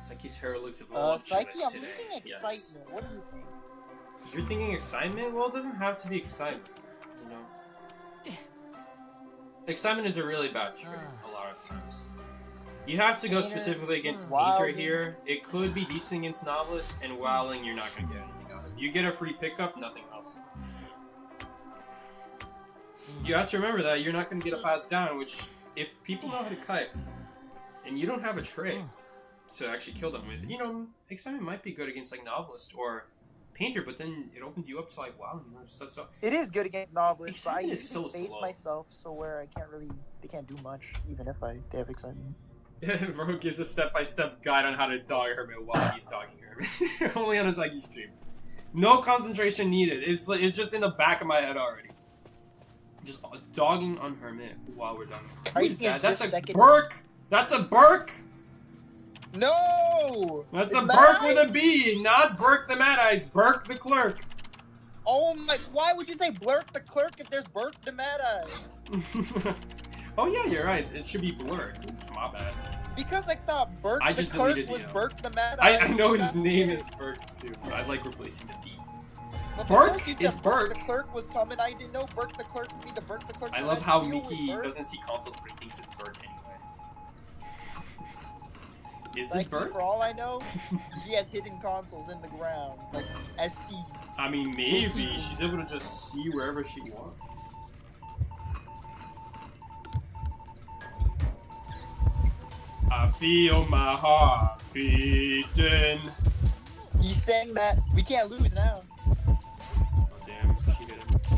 Psyche's hair looks voluptuous Psyche, I'm today. thinking Yes. excitement. What do you think? You're thinking excitement? Well, it doesn't have to be excitement, you know? Excitement is a really bad trait a lot of times. You have to go specifically against Nature Wildling. here. It could be decent against Novelist, and Wildling, you're not going to get anything out of it. You get a free pickup, nothing else. You have to remember that you're not going to get a fast down, which, if people know how to kite, and you don't have a trait to actually kill them with, you know, Excitement might be good against, like, Novelist, or painter, but then it opens you up to like Wildling or stuff. It is good against novelists, but I Excitement is usually so face slow. myself so where they can't do much, even if they have excitement. Bro gives a step-by-step guide on how to dog a hermit while he's dogging hermit. Only on a Psyche stream. No concentration needed. It's just in the back of my head already. Just dogging on hermit while we're done. Who is that? That's a Burke! That's a Burke! No! That's It's a Mad Burke Eyes. with a B, not Burke the Mad Eyes, Burke the Clerk. Oh my! Why would you say Blurk the Clerk if there's Burke the Mad Eyes? Oh yeah, you're right. It should be Blurk. My bad. Because I thought Burke I the just Clerk deleted was the, Burke the Mad Eyes. I know his That's name it. is Burke too, but I like replacing the B. But Burke because you said is Burke. The Clerk was coming. I didn't know Burke the Clerk would be the Burke the Clerk. I that love had how to deal with Mickey Burke. doesn't see consoles, but he thinks it's Burke anyway. Is Like, it Burke? for all I know, he has hidden consoles in the ground, like as seeds. I mean, maybe she's able to just see wherever she wants. I feel my heart beating. He sang that. We can't lose now. Oh, damn, she did it.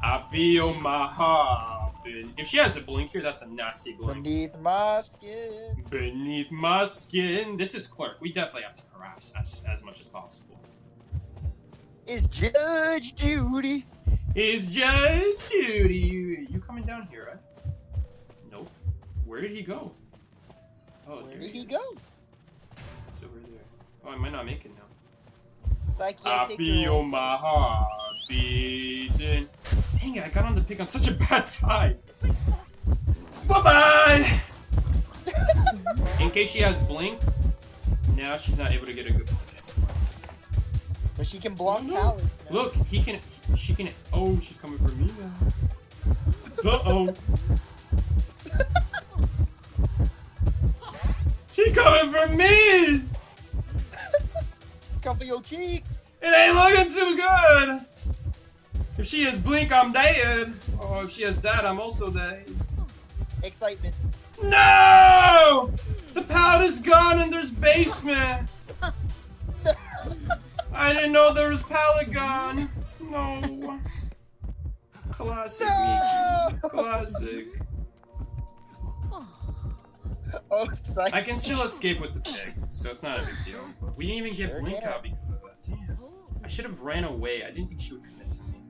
I feel my heart beating. If she has a blink here, that's a nasty blink. Beneath my skin. Beneath my skin. This is Clerk. We definitely have to harass as much as possible. Is Judge Judy. Is Judge Judy. You coming down here, right? Nope. Where did he go? Oh, Where here did he is. go? It's over there. Oh, I might not make it now. Psyche, I take feel your my heart beating. Dang it, I got on the pick on such a bad time. Bye-bye! In case she has blink, now she's not able to get a good blink. But she can block Oh, no. pallets. now. Look, she can, oh, she's coming for me now. Uh-oh. She coming for me! Come for your cheeks. It ain't looking too good! If she has blink, I'm dead. Oh, if she has that, I'm also dead. Excitement. No! The powder's gone and there's basement. I didn't know there was pallet gone. No. Classic No! Mickey. Classic. Oh, Psyche. I can still escape with the pig, so it's not a big deal. We didn't even get Sure blink can. out because of that. Damn. I should have ran away. I didn't think she would commit to me.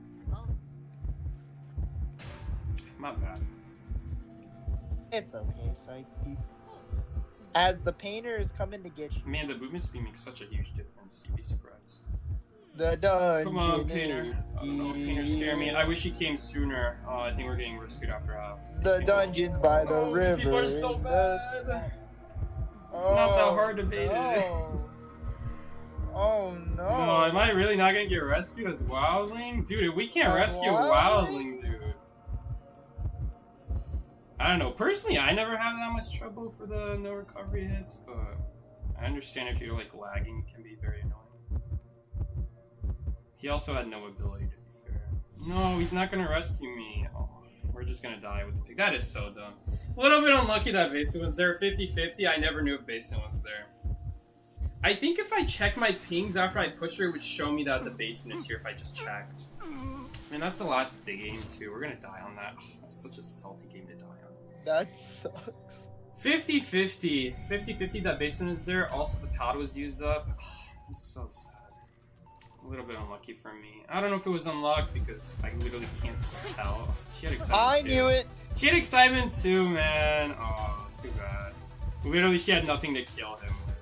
My bad. It's okay, Psyche. As the painter is coming to get you, Man, the movement speed makes such a huge difference. You'd be surprised. the dungeon Come on, Painter. I don't know. Painter scare me. I is- wish he came sooner. Oh, I think we're getting rescued after half. The dungeon's by the Oh, river. these people are so in the bad. swamp. It's not that hard to beat it. no. Oh no. Oh, am I really not gonna get rescued as Wildling? Dude, we can't rescue Wildling? Wildling, dude. I don't know. Personally, I never have that much trouble for the no recovery hits, but I understand if you're like lagging, it can be very annoying. He also had no ability, to be fair. No, he's not gonna rescue me. Oh, we're just gonna die with the pig. That is so dumb. A little bit unlucky that Basin was there. 50-50. I never knew if Basin was there. I think if I checked my pings after I pushed her, it would show me that the basement is here if I just checked. I mean, that's the last game, too. We're gonna die on that. Oh, that's such a salty game to die on. That sucks. 50-50. 50-50 that basement is there. Also, the pad was used up. I'm so sad. A little bit unlucky for me. I don't know if it was unlucky because I literally can't tell. She had excitement I too. knew it. She had excitement too, man. Oh, too bad. Literally, she had nothing to kill him with.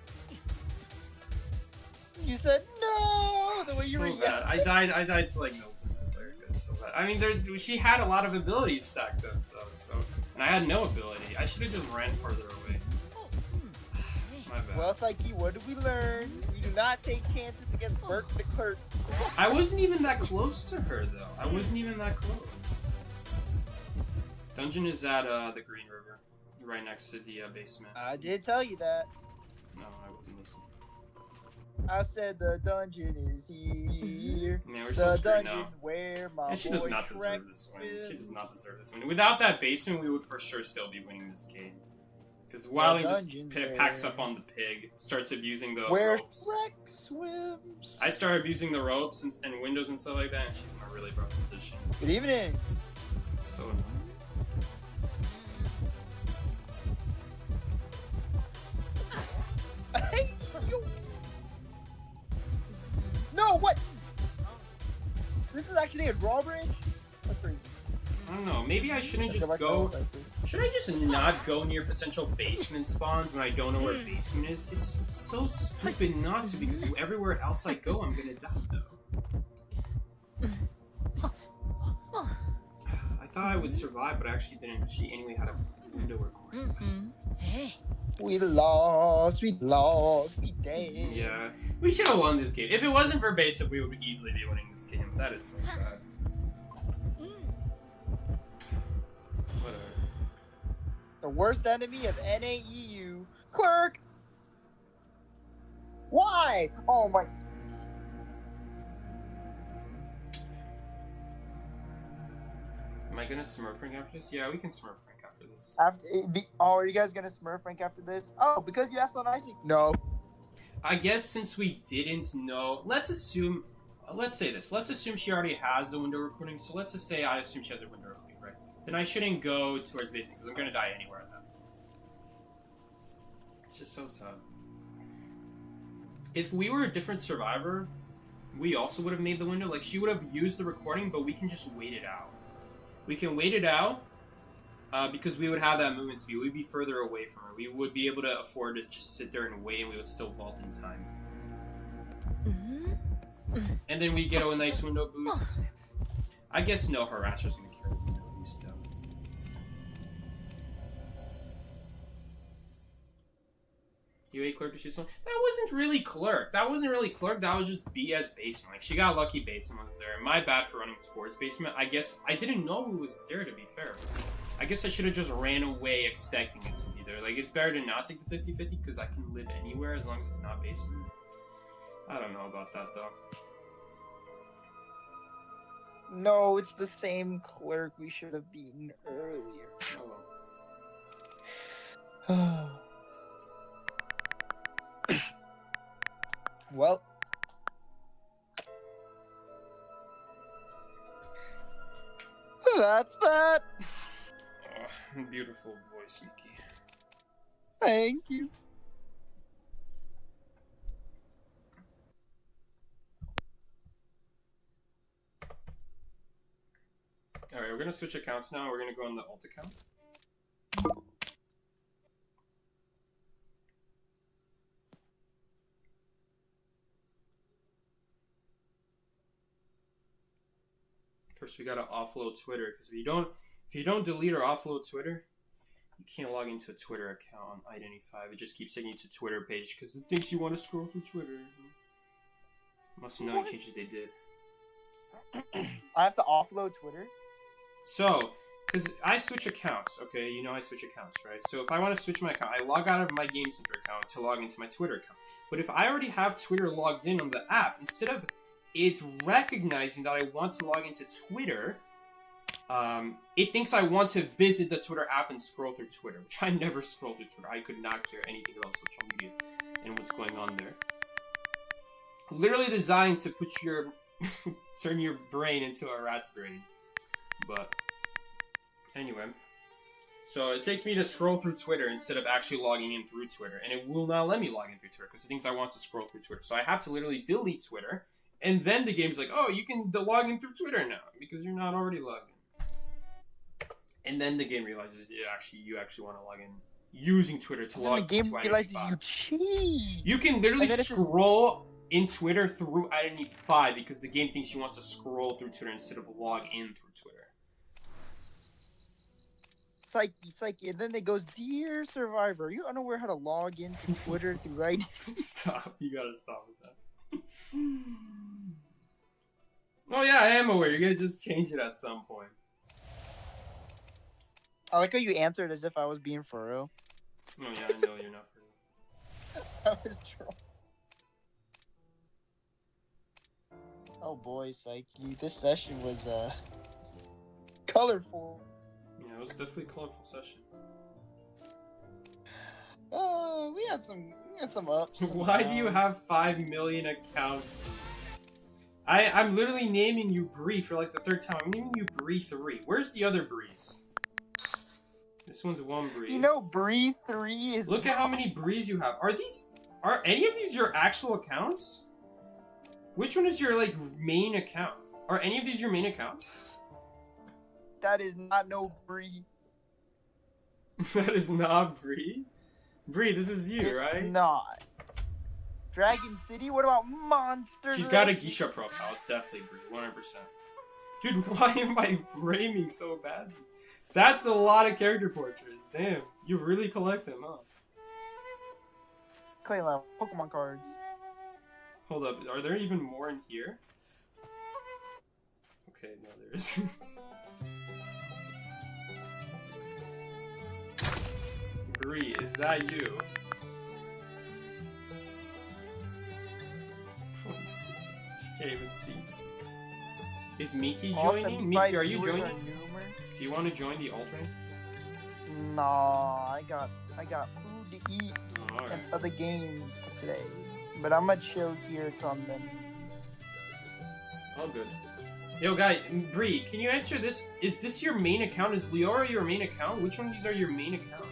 You said no. The way you were So bad. I died to like no player. So bad. I mean, she had a lot of abilities stacked up though. So, and I had no ability. I should have just ran further away. My bad. Well, Psyche, what did we learn? We do not take chances against Burke the Clerk. I wasn't even that close to her though. I wasn't even that close. Dungeon is at the Green River, right next to the basement. I did tell you that. No, I wasn't listening. I said the dungeon is here. Man, we're so The screwed now. dungeon's where my And she boy does not Shrek deserve this win. She does is. not deserve this win. Without that basement, we would for sure still be winning this game. Because Wildling dungeons just packs where- up on the pig, starts abusing the Where ropes. Shrek swims. I start abusing the ropes and windows and stuff like that, and she's in a really rough position. Good evening. So annoying. No, what? This is actually a drawbridge? That's crazy. I don't know. Maybe I shouldn't just back to go. the cipher. Should I just not go near potential basement spawns when I don't know where basement is? It's so stupid not to, because everywhere else I go, I'm gonna die though. I thought I would survive, but I actually didn't, because she anyway had a window recording. We lost, we dead. Yeah, we should have won this game. If it wasn't for basic, we would easily be winning this game. That is so sad. Whatever. The worst enemy of NAEU, Clerk. Why? Oh my. Am I gonna Smurf rank after this? Yeah, we can Smurf rank after this. Are you guys gonna Smurf rank after this? Oh, because you asked on Isaac. No. I guess since we didn't know, let's assume, let's say this. Let's assume she already has a window recording. So let's just say I assume she has a window recording, right? Then I shouldn't go towards basic because I'm gonna die anywhere then. It's just so sad. If we were a different survivor, we also would have made the window. Like, she would have used the recording, but we can just wait it out. We can wait it out because we would have that movement speed. We'd be further away from her. We would be able to afford to just sit there and wait, and we would still vault in time. And then we get a nice window boost. I guess no harasser's gonna carry the window boost though. You ate Clerk to shoot someone? That wasn't really Clerk. That wasn't really Clerk. That was just BS basement. Like, she got lucky basement was there. My bad for running towards basement. I guess I didn't know who was there, to be fair. I guess I should have just ran away expecting it to be there. Like, it's better to not take the 50-50 because I can live anywhere as long as it's not basement. I don't know about that, though. No, it's the same Clerk we should have beaten earlier. Oh. Well. That's that. Oh, beautiful voice, Mickey. Thank you. Alright, we're gonna switch accounts now. We're gonna go on the alt account. First, we gotta offload Twitter, because if you don't delete or offload Twitter, you can't log into a Twitter account on Identify. It just keeps taking you to Twitter page because it thinks you want to scroll through Twitter. Must know any changes they did. I have to offload Twitter. So, because I switch accounts, okay? You know I switch accounts, right? So if I want to switch my account, I log out of my Game Center account to log into my Twitter account. But if I already have Twitter logged in on the app, instead of it recognizing that I want to log into Twitter, it thinks I want to visit the Twitter app and scroll through Twitter, which I never scroll through Twitter. I could not care anything about social media and what's going on there. Literally designed to put your turn your brain into a rat's brain. But anyway, so it takes me to scroll through Twitter instead of actually logging in through Twitter, and it will not let me log in through Twitter because it thinks I want to scroll through Twitter. So I have to literally delete Twitter, and then the game's like, oh, you can log in through Twitter now because you're not already logged in. And then the game realizes you actually want to log in using Twitter to log in. The game to realizes Identity you 5. cheat. You can literally And then it's just- scroll in Twitter through Identity 5 because the game thinks you want to scroll through Twitter instead of log in through Twitter. It's like, and then it goes, dear survivor, are you unaware how to log into Twitter through right? Stop! You gotta stop with that. Oh yeah, I am aware. You guys just changed it at some point. I like how you answered as if I was being for real. Oh yeah, I know you're not for real. I was trolling. Oh boy, Psyche, this session was colorful. Yeah, it was definitely a colorful session. We had some ups. some Why do you downs. have 5 million accounts? I'm literally naming you Bree for like the third time. I'm naming you Bree 3. Where's the other Breeze? This one's one Bree. You know, Bree 3 is. Look at how many Brees you have. Are any of these your actual accounts? Which one is your like main account? Are any of these your main accounts? That is not no Bree. That is not Bree. Bree, this is you, It's right? not. Dragon City? What about Monster? She's got a Legends? geisha profile. It's definitely Bree, 100%. Dude, why am I framing so badly? That's a lot of character portraits. Damn, you really collect them, huh? Clayla, Pokemon cards. Hold up, are there even more in here? Okay, no, there isn't. Bree, is that you? Can't even see. Is Miki All joining? 75 Miki, are you viewers joining? are numerous. Do you want to join the alternate? Nah, I got food to eat Oh, alright. and other games to play. But I'm gonna chill here till I'm done. All good. Yo, guy, Bree, can you answer this? Is this your main account? Is Leora your main account? Which one of these are your main accounts?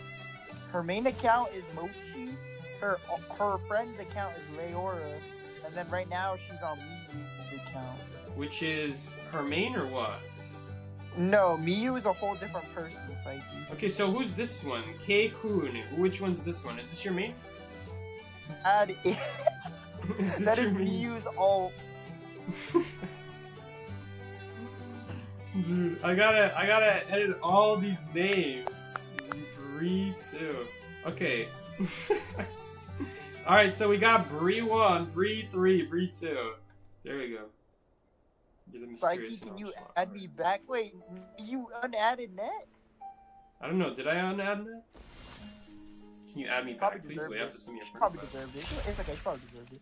Her main account is Mochi. Her friend's account is Leora. And then right now she's on Miyu's account. Which is her main or what? No, Miyu is a whole different person, Psyche. Okay, so who's this one? K-Kun. Which one's this one? Is this your main? That is, Is this that is your main? Miyu's alt. Dude, I gotta edit all these names. Bree 2. Okay. Alright, so we got Bree 1, Bree 3, Bree 2. There we go. You're the mysterious Psyche, can you nonchalant add part. me back? Wait, you unadded net? I don't know, did I unadd that? Can you add me Probably back, please? deserved Wait, you have it. to send me a She friend probably request. deserved it. It's okay, she probably deserved it.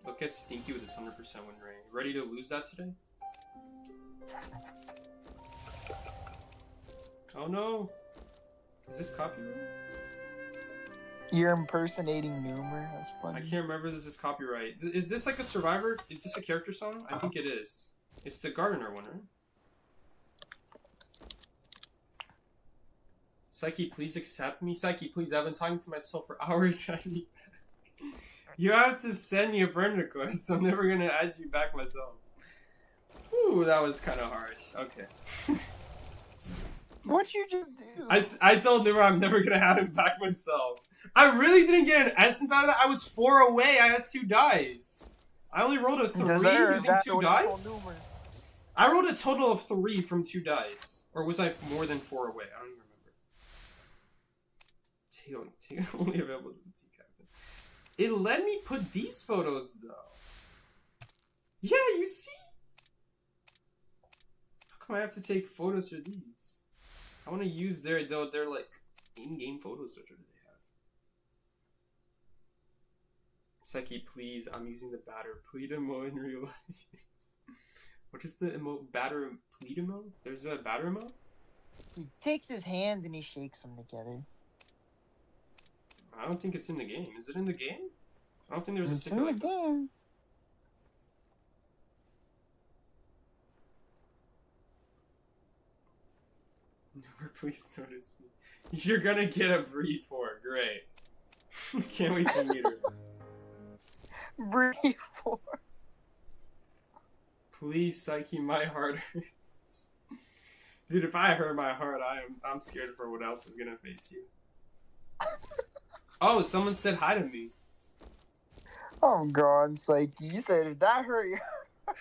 Look at Stinky with his 100% win rate. Ready to lose that today? Oh no! Is this copyright? You're impersonating Numer. That's I funny. can't remember if this is copyright. Is this like a Survivor? Is this a character song? I think it is. It's the Gardener one, right? Psyche, please accept me. Psyche, please. I've been talking to myself for hours. I need back. You have to send me a friend request. I'm never gonna add you back myself. Ooh, that was kind of harsh. Okay. What'd you just do? I told Nimmer I'm never gonna have him back myself. I really didn't get an essence out of that. I was 4 away. I had 2 dice. I only rolled a 3 Deserved. using That's 2 what you call dice. Numer. I rolled a total of 3 from 2 dice. Or was I more than 4 away? I don't even remember. Teal only available as a T captain. It let me put these photos though. Yeah, you see? How come I have to take photos for these? I want to use their like in-game photos. What do they have? Psyche, please. I'm using the batter plead emo in real life. What is the emote? Batter plead emo? There's a batter emo? He takes his hands and he shakes them together. I don't think it's in the game. Is it in the game? I don't think there's a It's sticker in the like that. game. Never please notice me. You're gonna get a Bree 4. Great. Can't wait to meet her. Bree 4. Please, Psyche, my heart hurts. Dude, if I hurt my heart, I'm scared for what else is gonna face you. Oh, someone said hi to me. Oh god, Psyche. You said if that hurt you.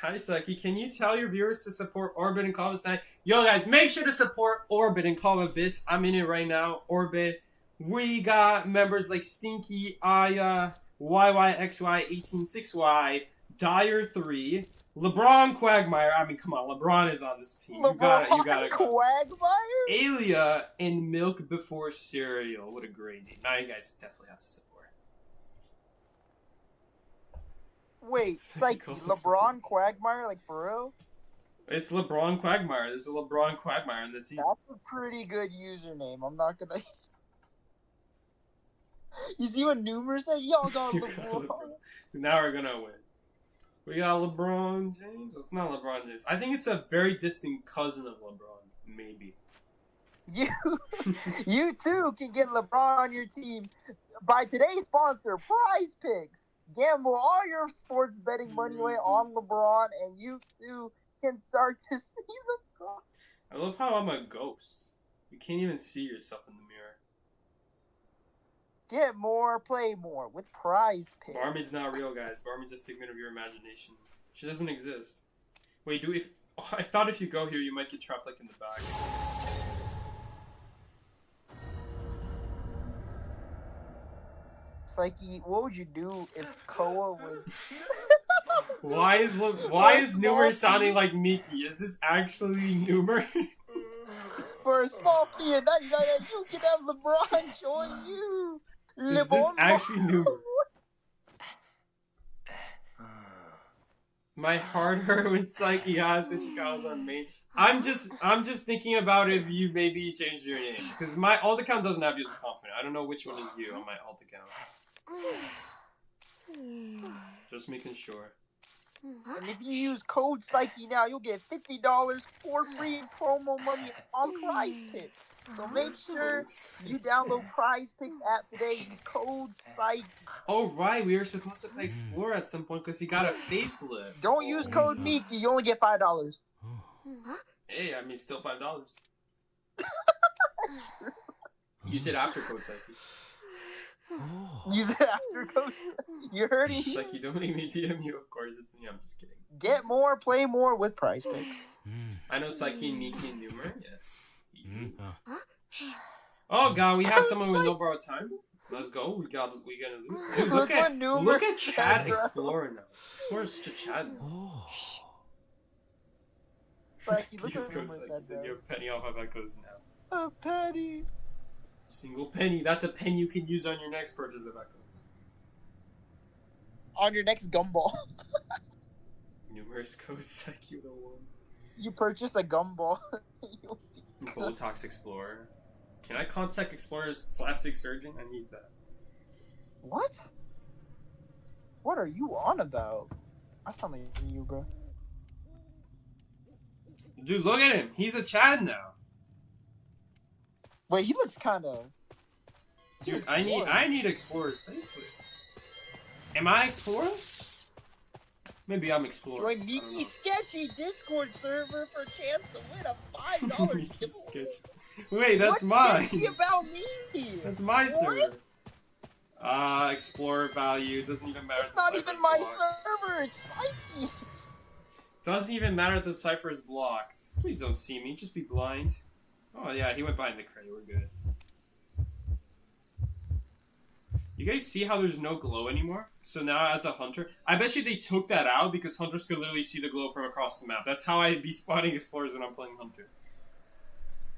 Hi, Psyche. Can you tell your viewers to support Orbit and Call of Abyss? Yo, guys, make sure to support Orbit and Call of Abyss. I'm in it right now. Orbit. We got members like Stinky, Aya, YYXY186Y, Dyer3, LeBron Quagmire. I mean, come on, LeBron is on this team. You gotta go. Quagmire? Alia and Milk Before Cereal. What a great name. Now you guys definitely have to support. Wait, Psyche, LeBron Quagmire, like for real? It's LeBron Quagmire. There's a LeBron Quagmire on the team. That's a pretty good username. I'm not gonna. You see what Numer said? Y'all got You got LeBron. LeBron. Now we're gonna win. We got LeBron James. It's not LeBron James. I think it's a very distant cousin of LeBron. Maybe. You too can get LeBron on your team by today's sponsor, Prize Picks. Gamble all your sports betting money away on LeBron, and you too can start to see LeBron. I love how I'm a ghost. You can't even see yourself in the mirror. Get more, play more with Prize Picks. Barmaid's not real, guys. Barmaid's a figment of your imagination. She doesn't exist. Wait, I thought if you go here, you might get trapped like in the back. Psyche, what would you do if Koa was? Why is Numer sounding like Miki? Is this actually Numer? For a small fee of 99, you can have LeBron join you. Is this actually Numer? My hard-earned Psyche has what she calls on me. I'm just thinking about if you maybe changed your name, because my alt account doesn't have you as a confident. I don't know which one is you on my alt account. Just making sure. And if you use code Psyche now, you'll get $50 for free promo money on Prize Picks. So make sure you download Prize Picks app today. Use code Psyche. Oh right, we were supposed to play Explorer at some point because he got a facelift. Don't use code Miki. You only get $5. Hey, I mean, still $5. Use it after code Psyche. Use it after code. You heard it. Psyche, don't make me DM you. Of course, it's me. I'm just kidding. Get more, play more with Prize Picks. I know Psyche, Miki, and Numer. Yes. Oh god, we have someone with no borrowed time. Let's go. We're gonna lose. Dude, look at Chad Explorer now. Explorer's such a Chad. Psyche, look Use at code what Psyche. Numer Says said, you have a penny off of Echoes now. A penny. Single penny. That's a penny you can use on your next purchase of Echoes. On your next gumball. Numerous code Psyche with a 1. You purchase a gumball. You'll be good. Botox Explorer. Can I contact Explorer's plastic surgeon? I need that. What? What are you on about? I sound like you, bro. Dude, look at him. He's a Chad now. Wait, he looks kind of. Dude, I need Explorer's facelift. Am I Explorer? Maybe I'm Explorer. Join Miki's Sketchy Discord server for a chance to win a $5 Miki's giveaway. Sketchy. Wait, that's What's mine. sketchy about me? That's my server. What? Explorer value. Doesn't even matter. It's not even my server. It's Psyche. Doesn't even matter if the cipher is blocked. Please don't see me. Just be blind. Oh yeah, he went behind the crate. We're good. You guys see how there's no glow anymore? So now as a hunter, I bet you they took that out because hunters could literally see the glow from across the map. That's how I'd be spotting explorers when I'm playing hunter.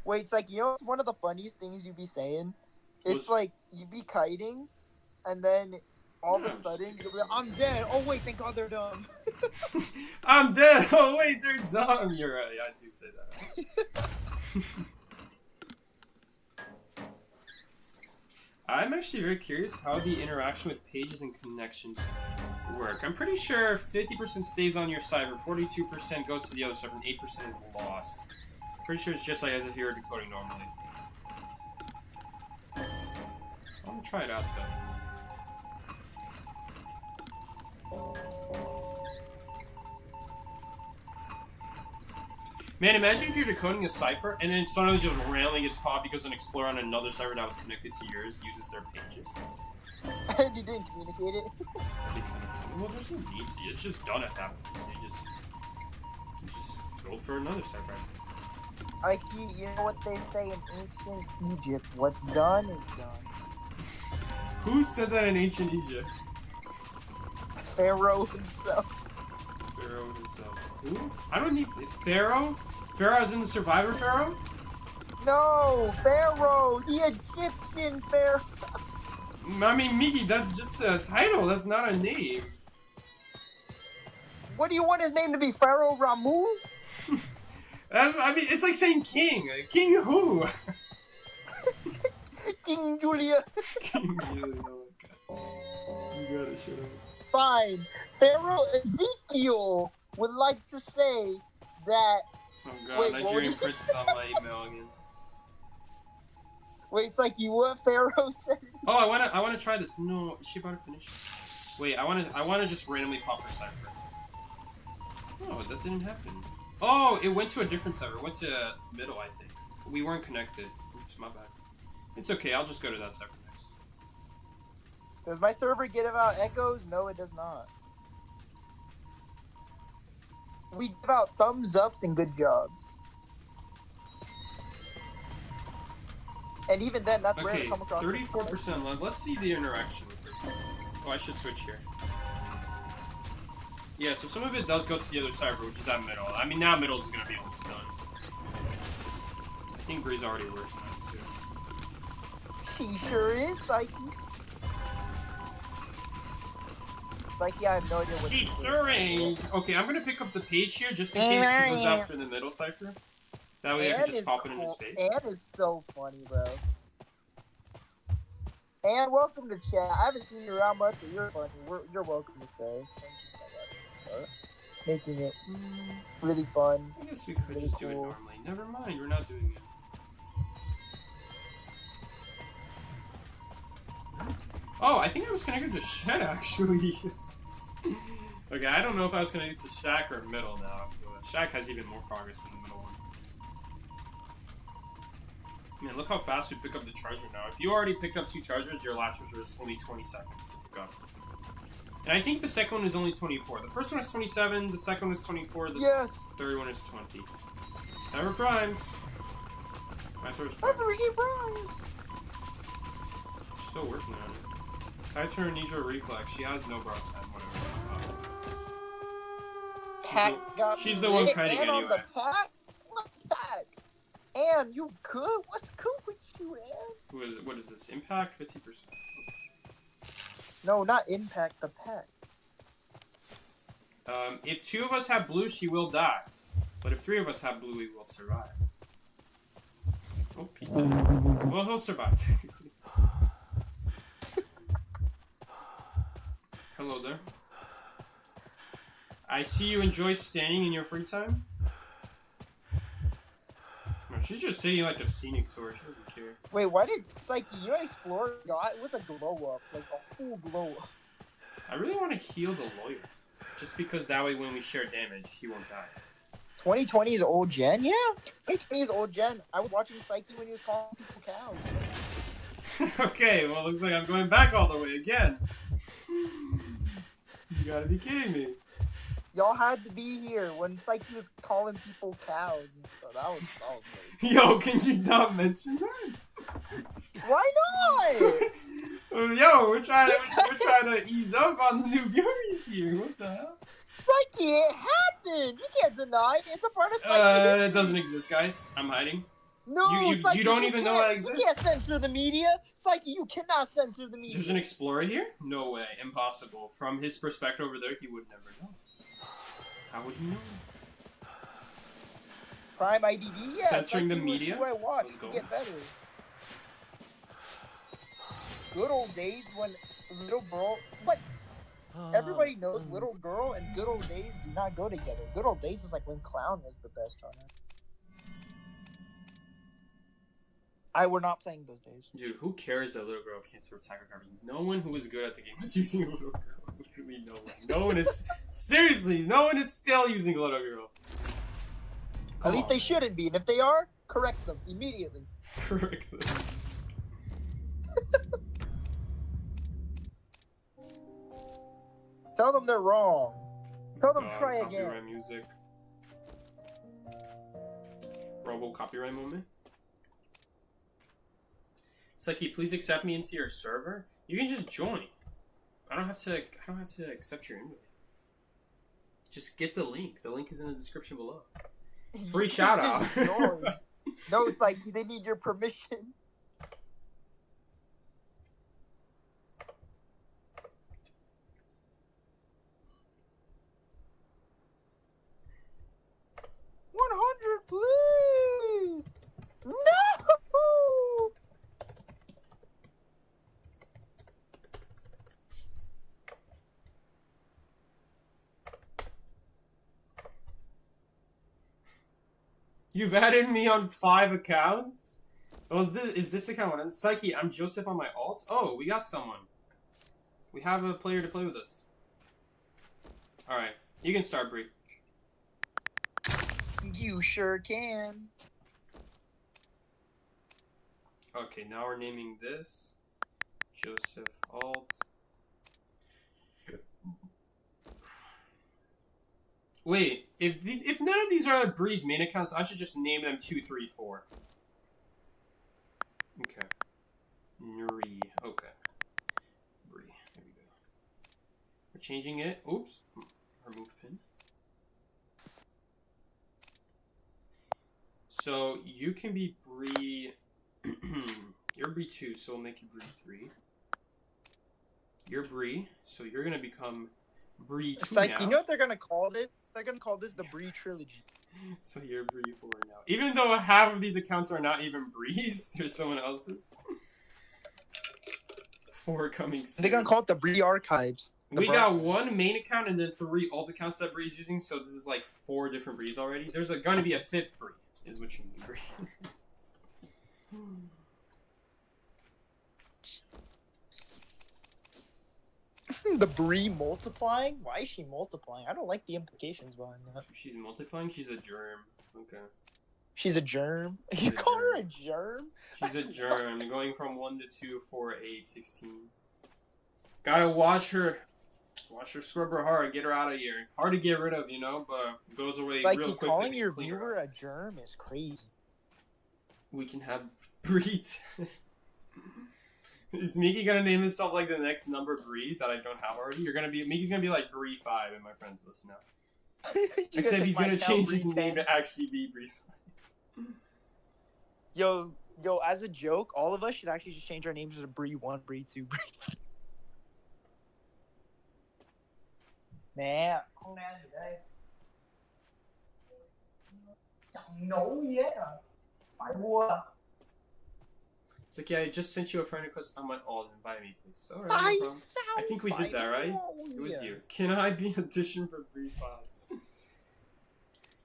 Wait, it's like, you know, it's one of the funniest things you'd be saying. It's like you'd be kiting, and then all of a sudden you'll be like, "I'm dead." Oh wait, thank God they're dumb. I'm dead. Oh wait, they're dumb. You're right. I do say that. I'm actually very curious how the interaction with pages and connections work. I'm pretty sure 50% stays on your server, 42% goes to the other server, and 8% is lost. Pretty sure it's just like as if you were decoding normally. I'm gonna try it out though. Man, imagine if you're decoding a cipher and then suddenly just randomly gets caught because an explorer on another server that was connected to yours uses their pages. And you didn't communicate it. Well, there's no need to. It's just done at that point. So you just go for another server. Like, you know what they say in ancient Egypt? What's done is done. Who said that in ancient Egypt? Pharaoh himself. Pharaoh himself. Who? I don't need Pharaoh. Pharaoh's in the Survivor Pharaoh. No, Pharaoh, the Egyptian Pharaoh. I mean, Miki, that's just a title. That's not a name. What do you want his name to be? Pharaoh Ramu? I mean, it's like saying king. King who? King Julia. King Julia, oh my god. You gotta shut up. Fine. Pharaoh Ezekiel would like to say that. Oh god, Wait, Nigerian what? Prince is on my email again. Wait, it's like you what Pharaoh said? Oh, I wanna try this. No, is she about to finish? Wait, I wanna just randomly pop her cipher. Oh, that didn't happen. Oh, it went to a different server. It went to middle, I think. We weren't connected. Oops, my bad. It's okay, I'll just go to that server next. Does my server give out echoes? No, it does not. We give out thumbs ups and good jobs. And even then, that's rare to Okay, come across. 34% left. Let's see the interaction with this. Oh, I should switch here. Yeah, so some of it does go to the other server, which is at middle. I mean, now middle's is gonna be almost done. I think Bree's already working on it too. She sure is, Psyche. Psyche, I have no idea what She's she's doing. stirring! Okay, I'm gonna pick up the page here just in case he goes after the middle cipher. That way I can just pop it in his face. Ann is so funny, bro. Ann, welcome to chat. I haven't seen you around much, but you're funny. You're welcome to stay. Thank you so much for making it really fun. I guess we could Really just do it cool. normally. Never mind, we're not doing it. Oh, I think I was connected to Shed actually. Okay, I don't know if I was connected to Shaq or middle now. Shaq has even more progress than the middle one. Man, look how fast we pick up the treasure now. If you already picked up 2 treasures, your last treasure is only 20 seconds to pick up. And I think the second one is only 24. The first one is 27, the second one is 24, the Yes! third one is 20. Cyber Primes! My first I've prime. never seen Brian! Still working on it. I turn Nidra Reflex. She has no brow time, whatever. Pack got she's me the one lit, kiting and on the anyway. pack? What pack? Ann, you good? What's good with you, Ann? What is this? Impact 50%. No, not impact, the pack. If 2 of us have blue, she will die. But if 3 of us have blue, we will survive. Oh, he's dead. Well, he'll survive, technically. Hello there. I see you enjoy standing in your free time. No, she's just sitting like a scenic tour. She doesn't care. Wait, why did Psyche, you and Explorer got it was a glow up, like a full glow up. I really want to heal the lawyer. Just because that way when we share damage, he won't die. 2020 is old gen? Yeah, 2020 is old gen. I was watching Psyche when he was calling people cows. Okay, well, looks like I'm going back all the way again. You gotta be kidding me. Y'all had to be here when Psyche was calling people cows and stuff. That was really Yo, can you not mention that? Why not? Yo, we're trying to ease up on the new viewers here. What the hell? Psyche, it happened. You can't deny it. It's a part of Psyche. It history. doesn't exist, guys. I'm hiding. No, you Psyche, don't even know I can't- exist? You can't censor the media. Psyche, you cannot censor the media. There's an explorer here? No way. Impossible. From his perspective over there, he would never know. How would he know? Prime IDD, yeah. Censoring the Psyche was media? Who I watched Let's to go. get better. Good old days when little girl. What? Everybody knows little girl and good old days do not go together. Good old days is like when Clown was the best hunter. We're not playing those days. Dude, who cares that little girl can't serve Tiger Carbine? No one who is good at the game is using a little girl. Literally no one. No one is... Seriously, no one is still using a little girl. At least they shouldn't be, and if they are, correct them immediately. Correct them. Tell them they're wrong. Tell them God, try again. Copyright music. Robo copyright moment. Psyche, please accept me into your server. You can just join. I don't have to accept your invite. Just get the link. The link is in the description below. Free shout out. No, it's like they need your permission. $100, please. No. You've added me on 5 accounts? Oh, is this account one? Psyche, I'm Joseph on my alt. Oh, we got someone. We have a player to play with us. Alright, you can start, Bree. You sure can. Okay, now we're naming this Joseph alt. Wait, if none of these are Bree's main accounts, I should just name them 2, 3, 4. Okay. Nuri. Okay. Bree. There we go. We're changing it. Oops. Remove pin. So you can be Bree. You're Bree 2, so we'll make you Bree 3. You're Bree, so you're gonna become Bree 2 It's like, now. you know what they're gonna call this? They're gonna call this the Bree trilogy. So you're Bree 4 now. Even though half of these accounts are not even Bree's, there's someone else's. 4 coming soon. They're gonna call it the Bree archives. We got 1 main account and then 3 alt accounts that Bree's using, so this is like 4 different Brees already. There's going to be a 5th Bree, is what you need, Bree. The Bree multiplying? Why is she multiplying? I don't like the implications behind that. She's multiplying? She's a germ. Okay. She's a germ? She's You a call her a germ. germ? She's a germ. Going from 1 to 2, 4, 8, 16. Gotta watch her. Watch her scrub her hard. Get her out of here. Hard to get rid of, you know, but goes away Like, real you quick. calling your viewer a germ is crazy. We can have breed. Is Miki gonna name himself like the next number breed that I don't have already? Miki's gonna be like Bree 5 in my friends list now. Except he's gonna change his name to actually be Bree 5. Yo, as a joke, all of us should actually just change our names to Bree 1, Bree 2, Bree. Nah, không ăn gì đây. Chẳng nấu gì hết à. Phải mua. It's like, yeah, I just sent you a friend request on my alt. Invite me, please. Alright, no problem. I think we did that, right? It was you. Can I be audition for Bree 5?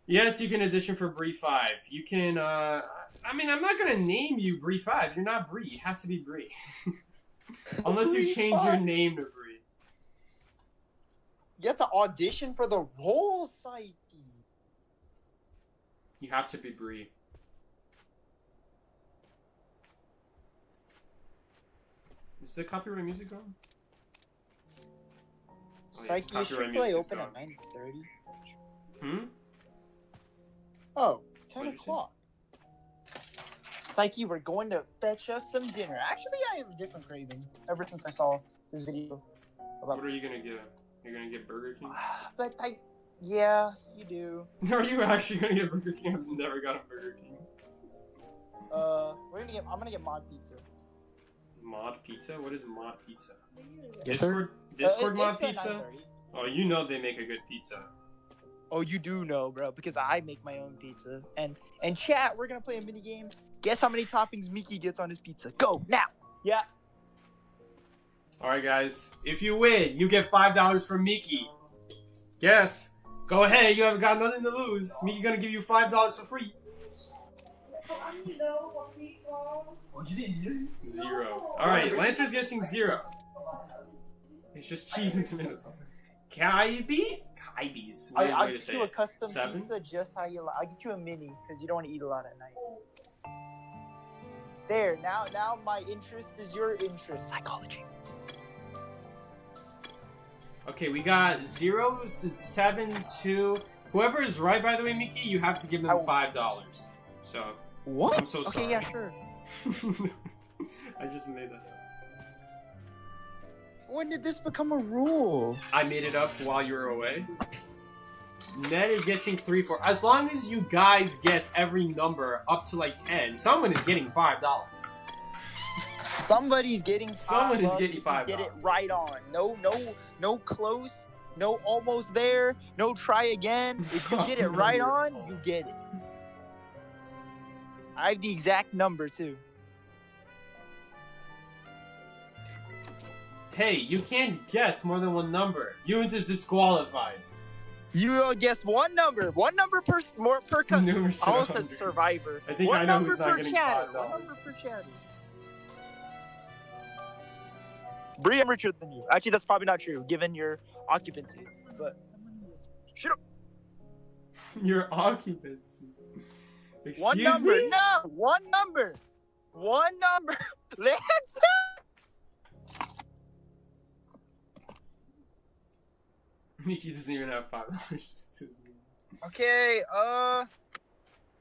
Yes, you can audition for Bree 5. You can, I mean, I'm not gonna name you Bree 5. You're not Bree. You have to be Bree. Unless you Bree change 5. your name to Bree. You have to audition for the role, Psyche. You have to be Bree. Is the copyright music on? Oh, yes, Psyche, you should copyright play music is open at gone. 9:30. Hmm? Oh, 10 What'd you say? o'clock. Psyche, we're going to fetch us some dinner. Actually, I have a different craving ever since I saw this video about. What are you gonna get? You're gonna get Burger King? But yeah, you do. Are you actually gonna get Burger King? I've never got a Burger King. I'm gonna get mod pizza. Mod pizza? What is mod pizza? Yes, sir. Discord mod It's at pizza? 9:30. Oh, you know they make a good pizza. Oh, you do know, bro, because I make my own pizza. And chat, we're gonna play a mini game. Guess how many toppings Miki gets on his pizza? Go now. Yeah. Alright, guys. If you win, you get $5 from Miki. Guess. Go ahead, you have got nothing to lose. Miki gonna give you $5 for free. 0. Alright, Lancer's guessing 0. It's just cheese and tomato sauce. Kaibi? Kaibi's. I'll Way to get say you a it. custom 7? pizza just how you like. I'll get you a mini because you don't want to eat a lot at night. There, now my interest is your interest. Psychology. Okay, we got 0 to 7 2. Whoever is right, by the way, Miki, you have to give them $5. So, What? I'm so sorry. Okay, yeah, sure. I just made that up. When did this become a rule? I made it up while you were away. Ned is guessing 3, 4. As long as you guys guess every number up to like 10, someone is getting $5. Somebody's getting Someone is $5 getting if you $5. Get it right on. No close. No almost there. No try again. If you get it right on, you get it. I have the exact number too. Hey, you can't guess more than one number. Ewan's is disqualified. You guessed one number per more per cut. Numerous I almost said 100. survivor. I think one I know number who's not per getting chatter. $5. One number per chatter. Bree, I'm richer than you. Actually, that's probably not true, given your occupancy. But shut up. Your occupancy. Excuse One number. me? No, one number. One number. Let's. He doesn't even have $5. Okay.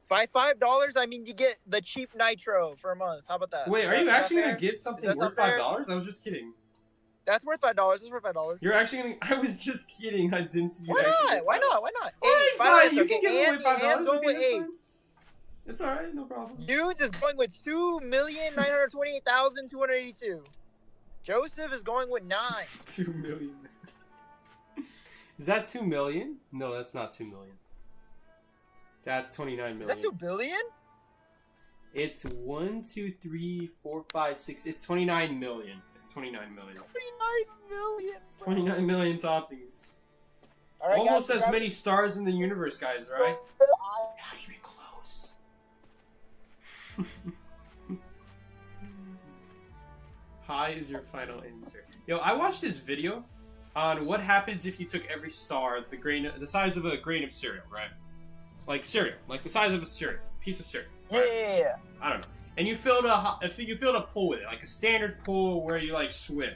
By $5, I mean you get the cheap nitro for a month. How about that? Wait, Is are that- you is that actually fair? gonna give something Does that worth sound fair? $5? I was just kidding. That's worth $5. That's worth $5. You're actually gonna. I was just kidding. I didn't. Why not? Why not? Why not? Alright, $5, fine. You okay, can give away and $5. going Okay, with that's 8. fine. It's alright. No problem. Hughes is going with 2,928,282. Joseph is going with 9. 2 million. Is that 2 million? No, that's not 2 million. That's 29 Is million. that 2 billion? It's 1, 2, 3, 4, 5, 6. It's 29 million. It's 29 million. 29 million. Bro. 29 million toppings. All right, Almost guys, as many stars in the universe, guys, right? Not even close. Pi is your final answer. Yo, I watched this video on what happens if you took every star, the size of a grain of cereal, right? Like cereal, like the size of a cereal, piece of cereal. Right? Yeah. I don't know. And you filled a pool with it, like a standard pool where you like swim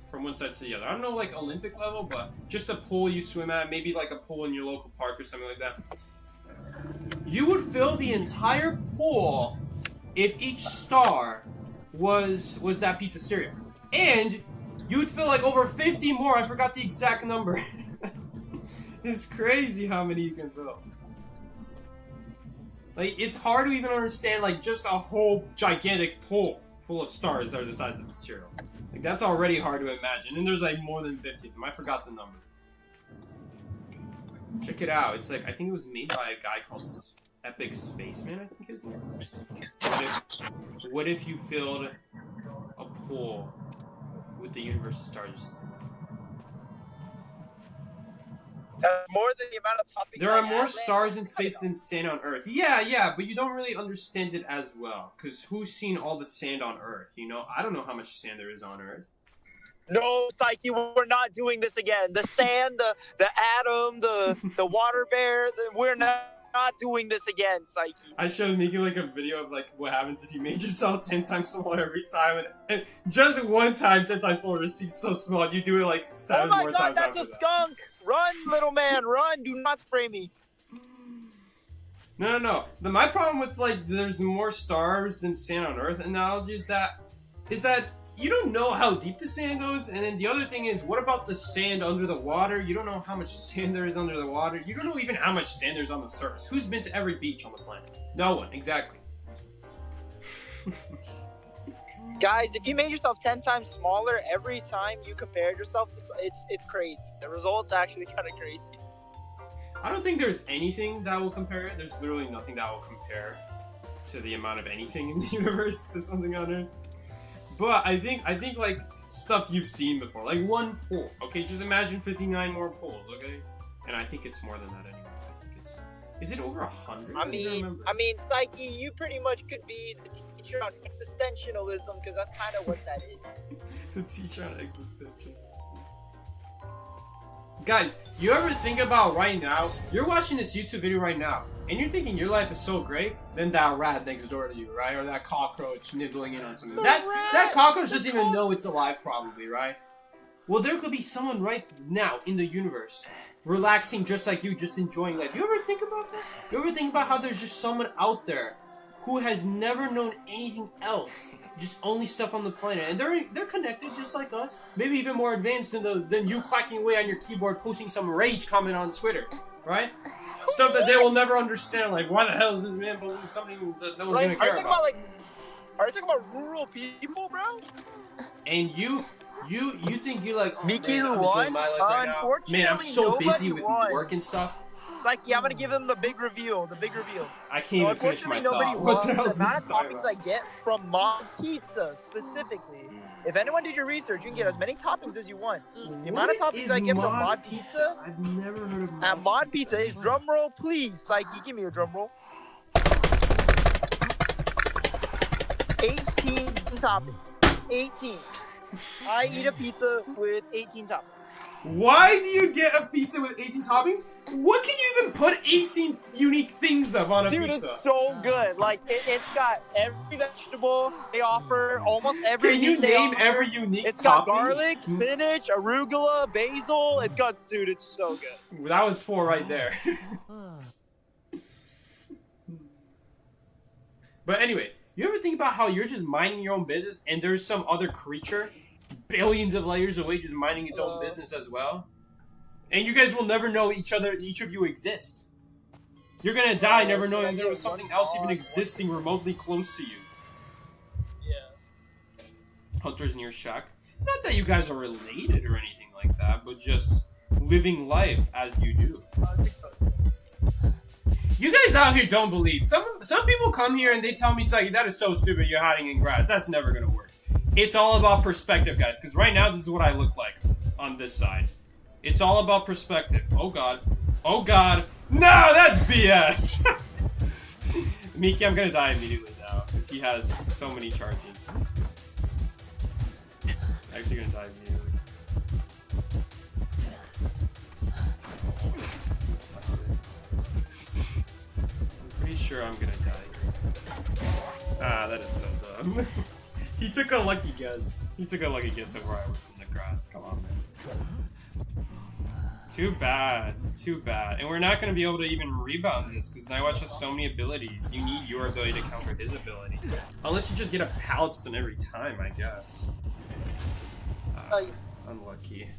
from one side to the other. I don't know, like Olympic level, but just a pool you swim at, maybe like a pool in your local park or something like that. You would fill the entire pool if each star was that piece of cereal, and you would fill like over 50 more. I forgot the exact number. It's crazy how many you can fill. Like, it's hard to even understand, like, just a whole gigantic pool full of stars that are the size of a cereal. Like, that's already hard to imagine. And there's, like, more than 50 of them. I forgot the number. Check it out. It's, like, I think it was made by a guy called Epic Spaceman, I think his name is. What if you filled a pool with the universe of stars? That's more than the amount of toppings. There are more stars in space than sand on Earth. Yeah, but you don't really understand it as well. Because who's seen all the sand on Earth, you know? I don't know how much sand there is on Earth. No, Psyche, we're not doing this again. The sand, the atom, the water bear, we're not doing this again, Psyche. I showed Nikki, like, a video of, like, what happens if you made yourself 10 times smaller every time. And just one time 10 times smaller seems so small. You do it, like, 7 more times. Oh my god, that's a after that. skunk! Run, little man, run! Do not spray me. No. My problem with, like, there's more stars than sand on Earth analogy is that you don't know how deep the sand goes, and then the other thing is, what about the sand under the water? You don't know how much sand there is under the water. You don't know even how much sand there's on the surface. Who's been to every beach on the planet? No one, exactly. Guys, if you made yourself 10 times smaller every time you compared yourself to, it's crazy. The results actually kind of crazy. I don't think there's anything that will compare it. There's literally nothing that will compare to the amount of anything in the universe to something on Earth. But I think like stuff you've seen before, like one pool. Okay, just imagine 59 more pools. Okay, and I think it's more than that anyway. I think it's. Is it over 100? I mean, Psyche, you pretty much could be the teacher on existentialism because that's kind of what that is. The teacher on existentialism. Guys, you ever think about right now? You're watching this YouTube video right now, and you're thinking your life is so great. Then that rat next door to you, right, or that cockroach nibbling in on something. That cockroach doesn't even know it's alive, probably, right? Well, there could be someone right now in the universe, relaxing just like you, just enjoying life. You ever think about that? You ever think about how there's just someone out there who has never known anything else, just only stuff on the planet, and they're connected just like us, maybe even more advanced than you clacking away on your keyboard, posting some rage comment on Twitter, right? Stuff that they will never understand, like why the hell is this man posting something that no one's gonna care about? Are you talking about rural people, bro? And you think you're like, oh, Mickey, man, who I'm won? enjoying my life right now. Man, I'm so busy nobody with won. work and stuff. Psyche, I'm gonna give him the big reveal. I can't even finish my Unfortunately, nobody thought. What won. the hell The is amount of talking toppings about? I get from Mom Pizza specifically If anyone did your research, you can get as many toppings as you want. The amount of What toppings is I give to Mod Pizza I've never heard of at Mod Pizza is, drum roll please, Psyche, give me a drum roll. 18 toppings. 18. I eat a pizza with 18 toppings. Why do you get a pizza with 18 toppings? What can you even put 18 unique things of on a Dude, pizza? it's so good. Like, it's got every vegetable they offer, almost every Can you meat they name offer. every unique It's got topping? garlic, spinach, arugula, basil. It's got, dude, it's so good. That was 4 right there. But anyway, you ever think about how you're just minding your own business and there's some other creature billions of layers away just minding its own business as well? And you guys will never know each of you exist. You're gonna die never knowing there was something else even existing remotely close to you. Yeah. Hunters near shack. Not that you guys are related or anything like that, but just living life as you do. You guys out here don't believe. Some people come here and they tell me, like, that is so stupid, you're hiding in grass. That's never gonna work. It's all about perspective, guys, because right now this is what I look like on this side. It's all about perspective. Oh god. Oh god. No, that's BS! Miki, I'm gonna die immediately now, because he has so many charges. Actually gonna die immediately. I'm pretty sure I'm gonna die. Ah, that is so dumb. He took a lucky guess. He took a lucky guess of where I was in the grass. Come on, man. Too bad. Too bad. And we're not going to be able to even rebound this, because Nightwatch has so many abilities. You need your ability to counter his ability. Unless you just get a pallet stun every time, I guess. Unlucky.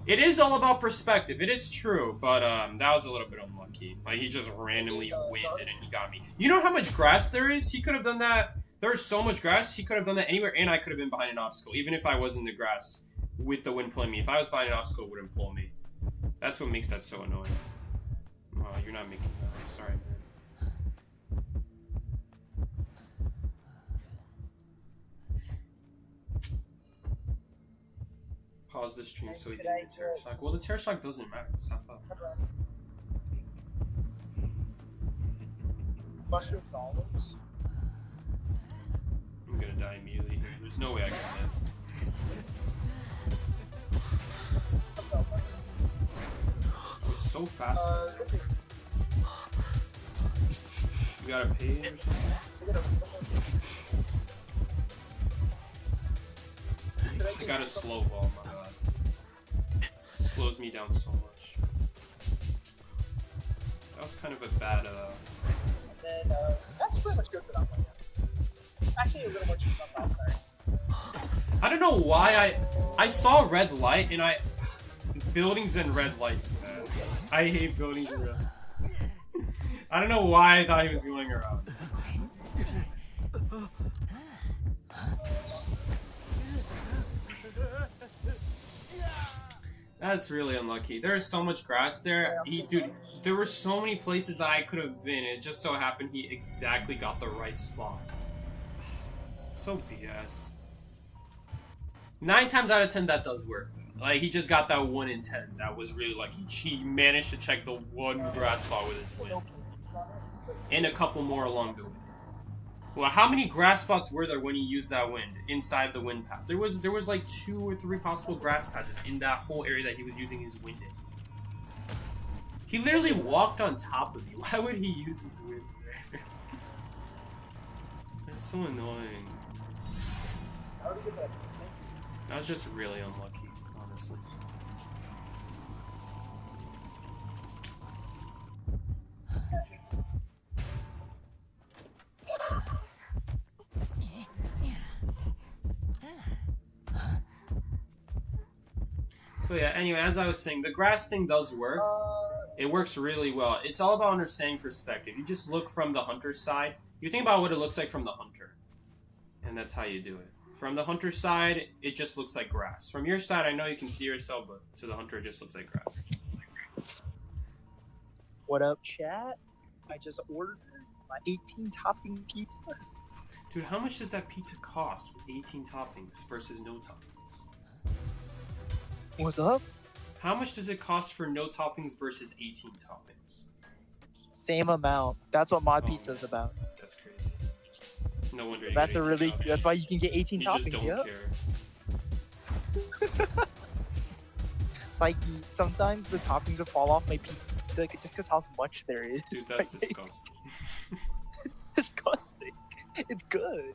It is all about perspective. It is true, but that was a little bit unlucky. Like, he just randomly winded and he got me. You know how much grass there is? He could have done that. There's so much grass, he could have done that anywhere, and I could have been behind an obstacle, even if I was in the grass with the wind pulling me. If I was behind an obstacle, it wouldn't pull me. That's what makes that so annoying. Oh, you're not making that. I'm sorry, man. Pause the stream so we can get terror shock. Well, the terror shock doesn't matter. It's half up. Mushroom olives. I'm gonna die immediately here. There's no way I can live. It was so fast. You gotta pay it or something? I got a slow ball, my god. It slows me down so much. That was kind of a bad, And then, that's pretty much good for that one. Actually, a little more cheap on that side. I don't know why I saw red light and buildings and red lights, man. I hate buildings and red lights. I don't know why I thought he was going around. That's really unlucky. There's so much grass there. Dude, there were so many places that I could have been. It just so happened he exactly got the right spot. So BS. 9 times out of 10 that does work. Like, he just got that 1 in 10. That was really lucky. He managed to check the one grass spot with his wind. And a couple more along the way. Well, how many grass spots were there when he used that wind inside the wind path? There was like 2 or 3 possible grass patches in that whole area that he was using his wind in. He literally walked on top of me. Why would he use his wind there? That's so annoying. That was just really unlucky, honestly. So yeah, anyway, as I was saying, the grass thing does work. It works really well. It's all about understanding perspective. You just look from the hunter's side. You think about what it looks like from the hunter. And that's how you do it. From the hunter's side, it just looks like grass. From your side, I know you can see yourself, but to the hunter, it just looks like grass. What up, chat? I just ordered my 18 topping pizza. Dude, how much does that pizza cost with 18 toppings versus no toppings? What's up? How much does it cost for no toppings versus 18 toppings? Same amount. That's what mod Oh, pizza's about. That's crazy. No wonder you That's get a 18 really. toppings. That's why you can get 18 You toppings. just don't Yeah. care. It's like sometimes the toppings will fall off my pizza just because how much there is. Dude, that's disgusting. Disgusting. It's good.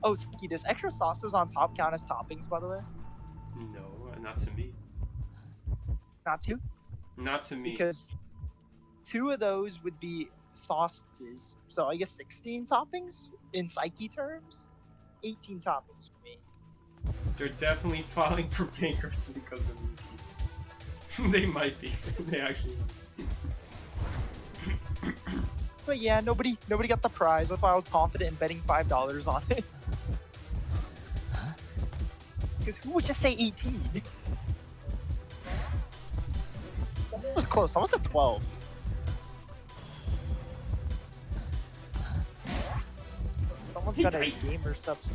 Oh, Ski, does extra sauces on top count as toppings, by the way? No, not to me. Not two? Not to me. Because 2 of those would be sauces. So I guess 16 toppings in Psyche terms? 18 toppings for me. They're definitely filing for bankruptcy because of me. They might be. They actually might. But yeah, nobody got the prize. That's why I was confident in betting $5 on it. Because who would just say 18? Someone was close. Someone said 12. Someone's got a gamer subs.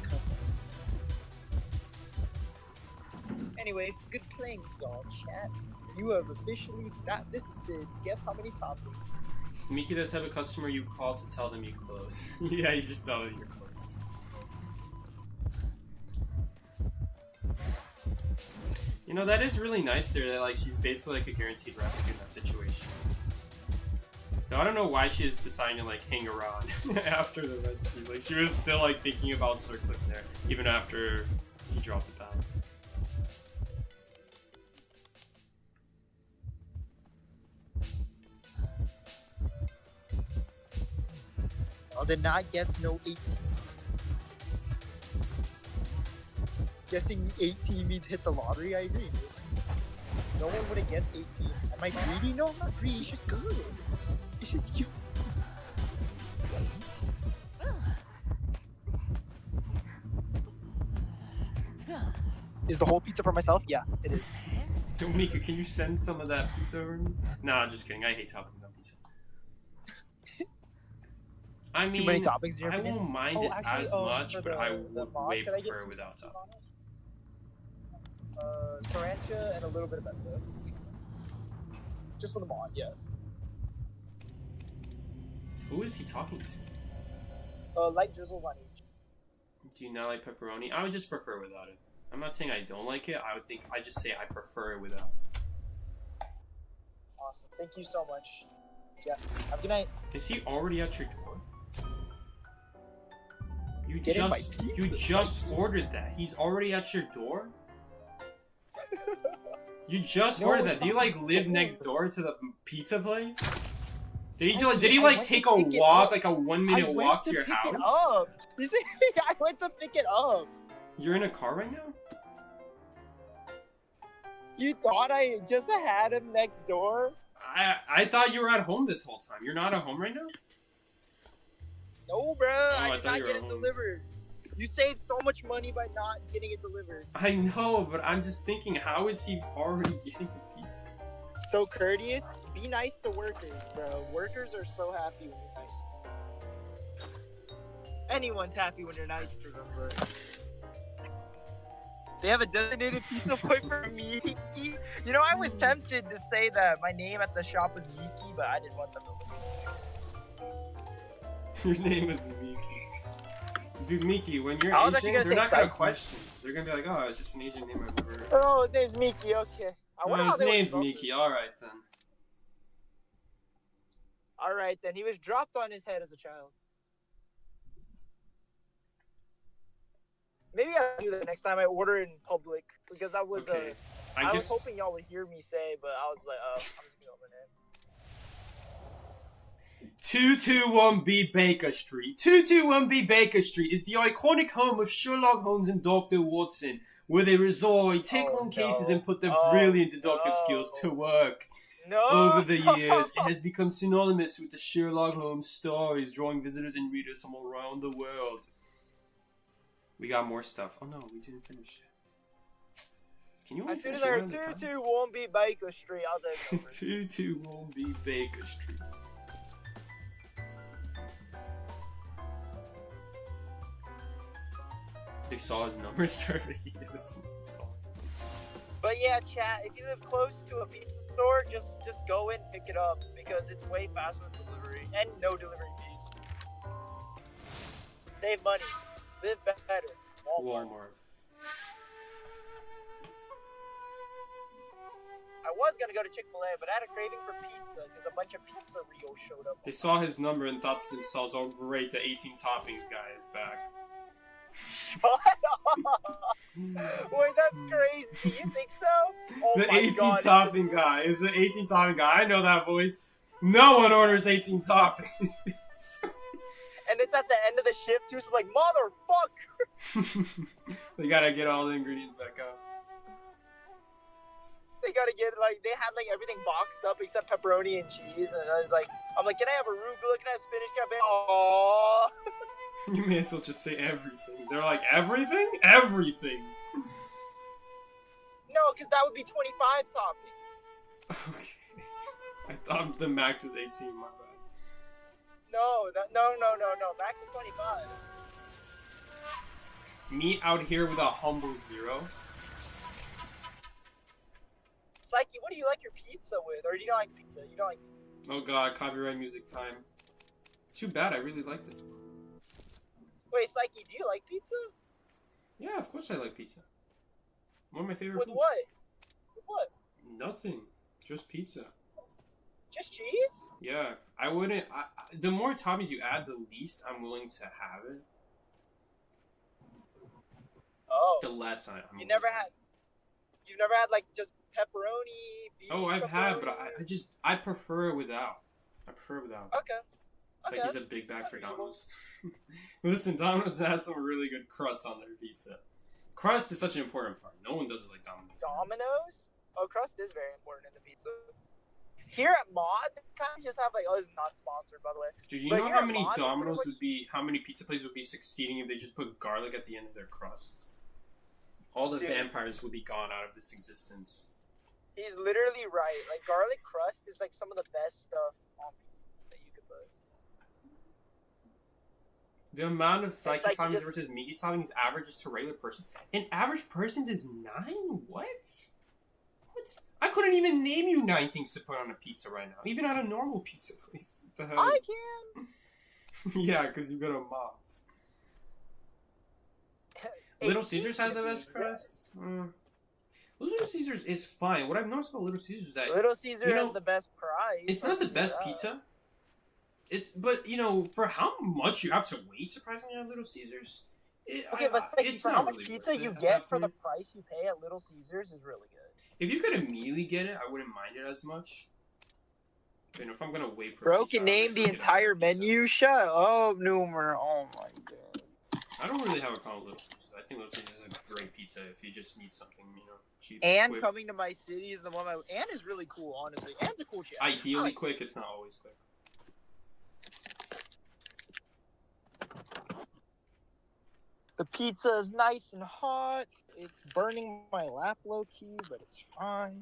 Anyway, good playing, y'all. Chat. You have officially this has been guess how many toppings. Miki does have a customer you call to tell them you close. Yeah, you just tell them you're closed. You know, that is really nice there, that like she's basically like a guaranteed rescue in that situation. Though I don't know why she is deciding to like hang around after the rescue. Like she was still like thinking about circling there, even after he dropped the pallet. I did not guess no 18. Guessing 18 means hit the lottery, I agree. No one would have guessed 18. Am I greedy? No, I'm not greedy. It's just good. It's just you. Is the whole pizza for myself? Yeah, it is. Mika, can you send some of that pizza over to me? Nah, just kidding. I hate toppings on pizza. I mean, Too many toppings in your I opinion? won't mind it actually, as much, for but I the would mod, way can I get prefer 2 without sauces on toppings. it? Sriracha and a little bit of pesto. Just for the mod, yeah. Who is he talking to? Light drizzles on each. Do you not like pepperoni? I would just prefer without it. I'm not saying I don't like it. I just say I prefer it without. Awesome. Thank you so much. Yeah. Have a good night. Is he already at your door? You Getting my just pizza. ordered that. He's already at your door? You just No, ordered it's that. Do you not like my live door. next door to the pizza place? Did he I did he I like went take to a pick it walk, up. like a 1 I minute went walk to your pick house? it up. You see, I went to pick it up. You're in a car right now? You thought I just had him next door? I thought you were at home this whole time. You're not at home right now? No, bro. I I did thought not you get were it home. delivered. You saved so much money by not getting it delivered. I know, but I'm just thinking, how is he already getting the pizza? So courteous. Be nice to workers, bro. Workers are so happy when you're nice. Anyone's happy when you're nice to them, bro. They have a designated pizza boy for Miki. You know, I was tempted to say that my name at the shop was Miki, but I didn't want them to look. Your name is Miki. Dude, Miki, when you're I was actually Asian, gonna they're say not gonna Psyche. question. They're gonna be like, oh, it's just an Asian name I've never heard. Oh, his name's Miki. Okay. I wonder No, how his they would name's spell Miki. it. Alright then. All right, then. He was dropped on his head as a child. Maybe I'll do that next time I order in public because I was Okay. I I was guess. hoping y'all would hear me say, but I was like, I'm just gonna go over there. 221B Baker Street. 221B Baker Street is the iconic home of Sherlock Holmes and Dr. Watson, where they reside, take Oh, on cases, no. and put their Oh, brilliant deductive no. skills to work. No. Over the years, it has become synonymous with the Sherlock Holmes stories, drawing visitors and readers from around the world. We got more stuff. Oh no, we didn't finish it. Can you only As soon finish as I one heard at a time? 221B Baker Street, I was like, over. 221B Baker Street. They saw his number start to heat as soon as they saw it. But yeah, chat, if you live close to a pizza store, just go in and pick it up because it's way faster than delivery and no delivery fees. Save money. Live better. Walmart. I was gonna go to Chick-fil-A, but I had a craving for pizza because a bunch of pizzerios showed up. They saw his number and thought to themselves, "Oh great, the 18 toppings guy is back." Shut up! Wait, that's crazy. You think so? Oh The my 18 God. topping guy is the 18 topping guy. I know that voice. No one orders 18 toppings. And it's at the end of the shift too, so like, motherfucker! They gotta get all the ingredients back out. They gotta get, like, they had, like, everything boxed up except pepperoni and cheese, and I was like, I'm like, can I have arugula? Can I have spinach? Can I have... Aww. You may as well just say everything. They're like, everything? Everything! No, because that would be 25 toppings. Okay. I thought the max was 18, my bad. No. Max is 25. Me out here with a humble 0? Psyche, what do you like your pizza with? Or do you don't like pizza? You don't like... Oh god, copyright music time. Too bad, I really like this. Wait, Psyche, do you like pizza? Yeah, of course I like pizza. One of my favorite With foods. what? With what? Nothing. Just pizza. Just cheese? Yeah, I wouldn't... the more toppings you add, the least I'm willing to have it. Oh. The less I'm You've never had, like, just pepperoni, beef, Oh, I've had, pepperoni? but I prefer it without. I prefer it without. Okay. It's like he's a big bag for Domino's. Listen, Domino's has some really good crust on their pizza. Crust is such an important part. No one does it like Domino's. Domino's? Oh, crust is very important in the pizza. Here at Mod, they kind of just have like, oh, this is not sponsored, by the way. Dude, you But know here how at many Mod, Domino's pretty would be, how many pizza places would be succeeding if they just put garlic at the end of their crust? All the Dude. vampires would be gone out of this existence. He's literally right. Like, garlic crust is like some of the best stuff on pizza that you could put. The amount of psychic like toppings just- versus meaty toppings averages to regular persons. An average person is 9? What? What? I couldn't even name you 9 things to put on a pizza right now. Even at a normal pizza place. What the hell I is... can. Yeah, because you go to Mom's. Little Caesars has the best crust. Little Caesars is fine. What I've noticed about Little Caesars is that Little Caesar you know, has the best price. it's not the best pizza. But you know, for how much you have to wait, surprisingly, at Little Caesars. Okay, but like, it's for not how much really pizza worth it you at get that for the point. price you pay at Little Caesars is really good. If you could immediately get it, I wouldn't mind it as much. You know, if I'm gonna wait for Bro pizza, can I'd name actually the get a entire pizza. menu. Shut up, Numer. Oh my god. I don't really have a problem with Little Caesars. I think Little Caesars is a great pizza if you just need something, you know, cheap. And quick. coming to my city is the one. Anne is really cool, honestly. Anne's a cool chick. Ideally quick, it's not always quick. The pizza is nice and hot. It's burning my lap low key, but it's fine.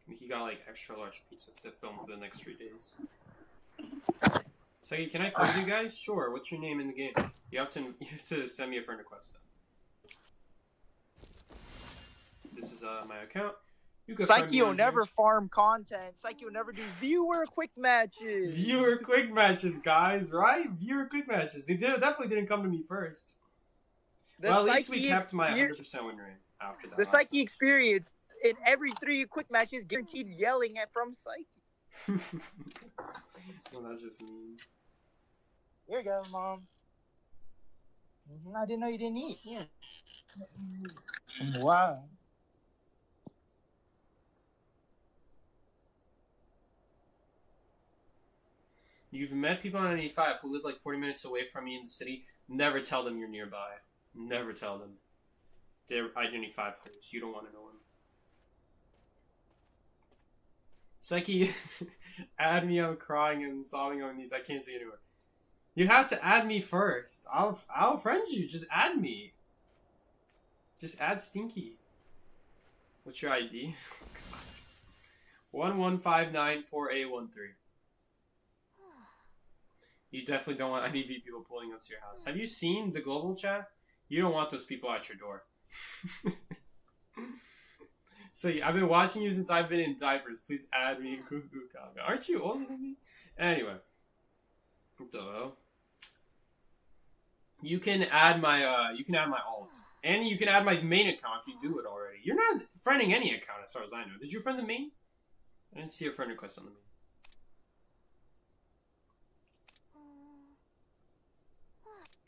He got like extra large pizza to film for the next 3 days. So can I play with you guys? Sure. What's your name in the game? You have to send me a friend request. Then. This is my account. You can friend me Psyche will on never here. farm content. Psyche will never do viewer quick matches. Viewer quick matches, guys. Right? Viewer quick matches. They definitely didn't come to me first. The Well, at least we Psyche kept my exper- 100% win rate after that. The last Psyche experience in every 3 quick matches guaranteed yelling at from Psyche. time. Well, that's just mean. Here you go, Mom. I didn't know you didn't eat. Yeah. Wow. You've met people on 95 who live like 40 minutes away from you in the city. Never tell them you're nearby. Never tell them. They're I-95 players. You don't want to know them. Psyche, add me. I'm crying and sobbing on these. I can't see anywhere. You have to add me first. I'll friend you. Just add me. Just add Stinky. What's your ID? 11594A13. You definitely don't want IDV people pulling up to your house. Have you seen the global chat? You don't want those people at your door. So I've been watching you since I've been in diapers. Please add me in Cuckoo Kanga. Aren't you older than me? Anyway. You can add my alt. And you can add my main account if you do it already. You're not friending any account as far as I know. Did you friend the main? I didn't see a friend request on the main.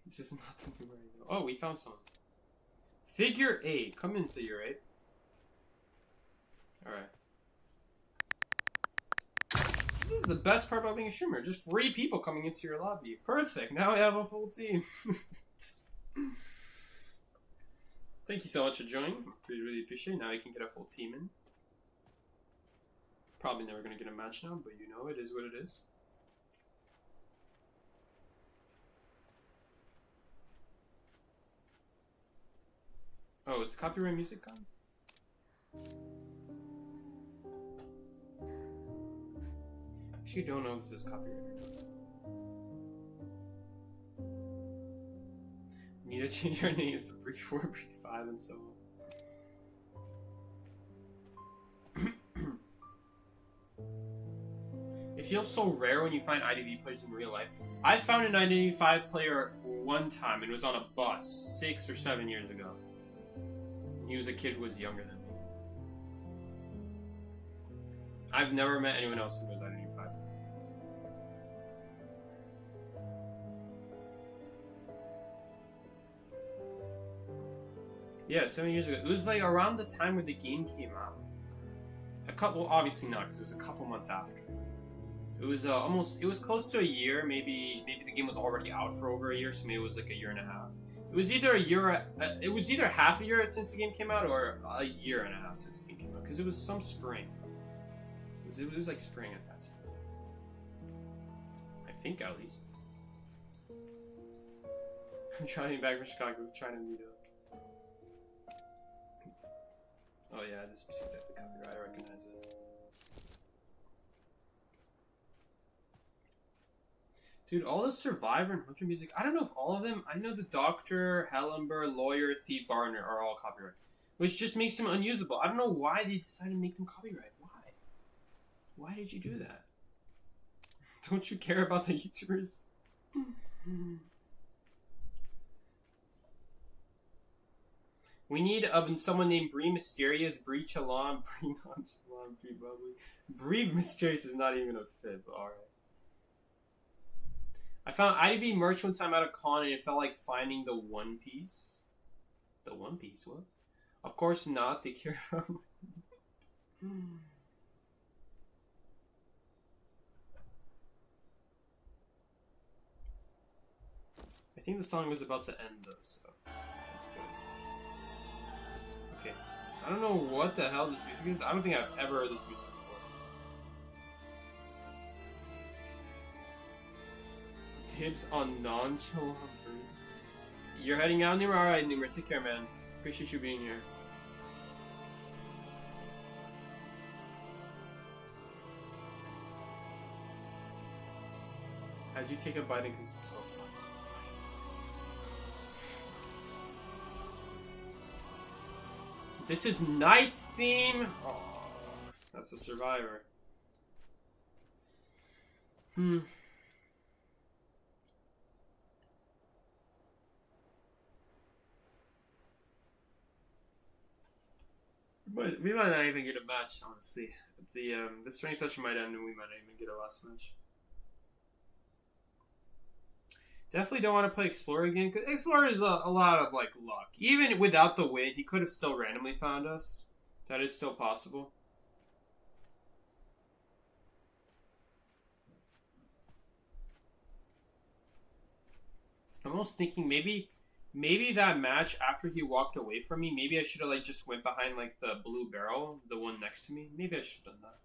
This is not the new right now. Oh, we found some. Figure 8. Come in, Figure 8. Alright. This is the best part about being a streamer. Just 3 people coming into your lobby. Perfect. Now I have a full team. Thank you so much for joining. We really appreciate it. Now I can get a full team in. Probably never going to get a match now, but you know, it is what it is. Oh, is the copyright music gone? Actually, don't know if this is copyright or not. Need to change our names to Breed 4, Breed 5, and so on. It feels so rare when you find IDV players in real life. I found an IDV player one time, and it was on a bus 6 or 7 years ago. He was a kid who was younger than me. I've never met anyone else who was identified. Yeah, 7 years ago. It was like around the time when the game came out. Well, obviously not, because it was a couple months after. It was it was close to a year. Maybe the game was already out for over a year, so maybe it was like a year and a half. It was either it was either half a year since the game came out, or a year and a half since the game came out, because it was some spring. It was like spring at that time. I think, at least. I'm driving back from Chicago, trying to meet up. Oh yeah, this music's definitely copyright. I recognize it. Dude, all the Survivor and Hunter music, I don't know if all of them, I know the Doctor, Hellenberg, Lawyer, Thief, Gardener are all copyright. Which just makes them unusable. I don't know why they decided to make them copyright. Why? Why did you do that? Don't you care about the YouTubers? We need someone named Bree Mysterious, Bree Chalon, Bree Nonchalant, Bree Bubbly. Bree Mysterious is not even a fit, but alright. I found IDV merch one time at a con and it felt like finding the One Piece. The One Piece? What? Of course not. They care about my... I think the song was about to end though, so that's good. Okay. I don't know what the hell this music is. I don't think I've ever heard this music before. Tips on nonchalant. You're heading out, Nimmer? Alright, Nimmer. Take care, man. Appreciate you being here. As you take a bite and consume 12 times. This is Knight's theme? Oh, that's a Survivor. We might not even get a match, honestly. The training session might end and we might not even get a last match. Definitely don't want to play Explorer again, because Explorer is a lot of, like, luck. Even without the win, he could have still randomly found us. That is still possible. I'm almost thinking maybe that match after he walked away from me, maybe I should have like just went behind like the blue barrel, the one next to me. Maybe I should have done that.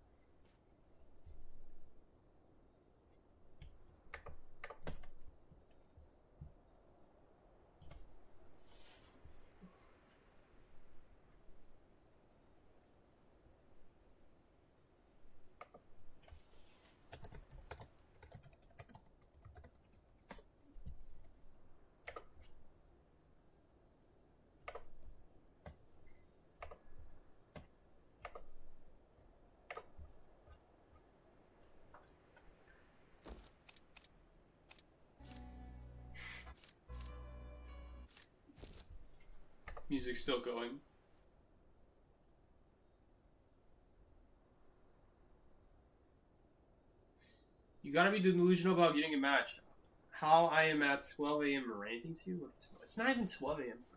Music's still going. You gotta be delusional about getting a match. How I am at 12 a.m. ranting to you? It's not even 12 a.m. for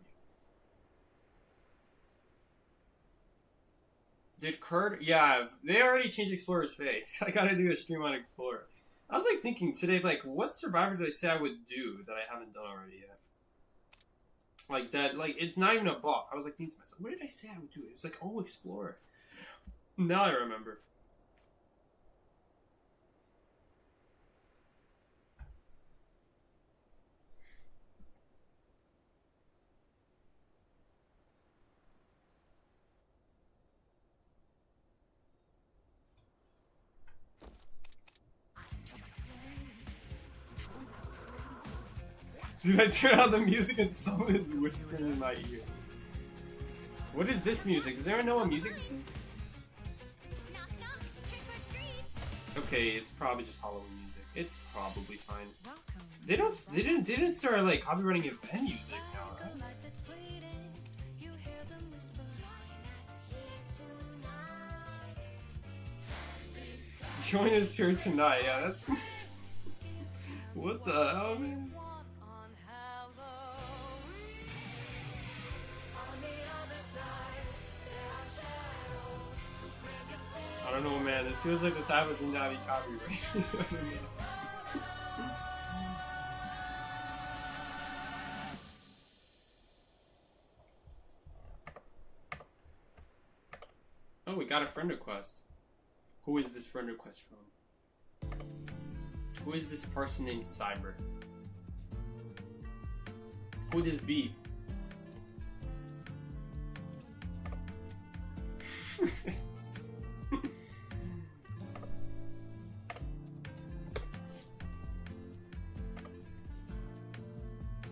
you. Did Kurt? Yeah, they already changed Explorer's face. I gotta do a stream on Explorer. I was like thinking today, like, what Survivor did I say I would do that I haven't done already yet? Like that, like it's not even a buff. I was like thinking to myself, what did I say I would do? It was like, oh, Explorer. Now I remember. Dude, I turn on the music and someone is whispering in my ear. What is this music? Does anyone know what music this is? Knock, knock, trick or treat. Okay, it's probably just Halloween music. It's probably fine. They didn't start like copywriting event music now, right? Join us here tonight. Yeah, that's. What the hell, man? I don't know, man. This feels like the type of thing that would be copyrighted. Oh, we got a friend request. Who is this friend request from? Who is this person named Cyber? Who would this be?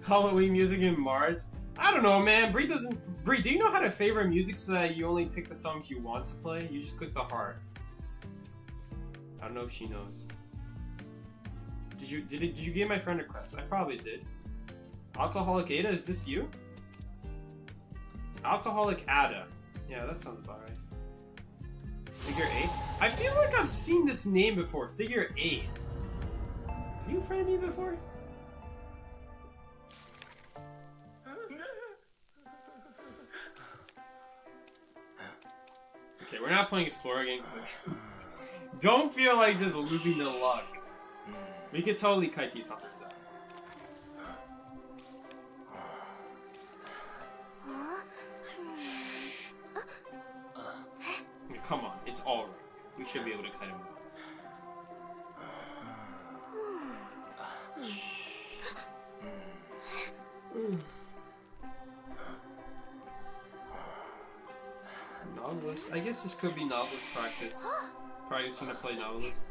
Halloween music in March? I don't know, man. Bree, do you know how to favor music so that you only pick the songs you want to play? You just click the heart. I don't know if she knows. Did you get my friend request? I probably did. Alcoholic Ada, is this you? Alcoholic Ada. Yeah, that sounds about right. Figure 8? I feel like I've seen this name before. Figure 8. Have you friended me before? Okay, we're not playing Explorer again because don't feel like just losing the luck. We could totally kite these hunters out. Come on, it's all right. We should be able to kite him out. Novelist? I guess this could be novelist practice. Practicing to play novelist.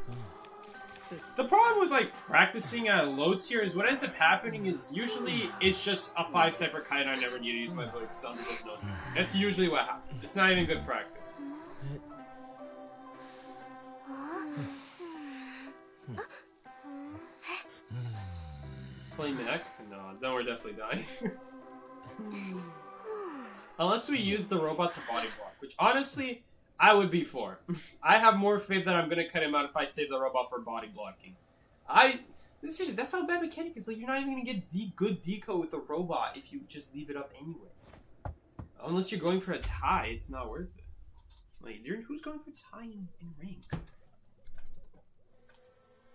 The problem with like practicing at low tier is what ends up happening is usually it's just a 5 cipher kite I never need to use my ability because someone doesn't know. That's usually what happens. It's not even good practice. Play mech? No, then we're definitely dying. Unless we use the robot to body block, which honestly, I would be for. I have more faith that I'm gonna cut him out if I save the robot for body blocking. That's how bad mechanic is. Like, you're not even gonna get the good deco with the robot if you just leave it up anyway. Unless you're going for a tie, it's not worth it. Like, who's going for tie in rank?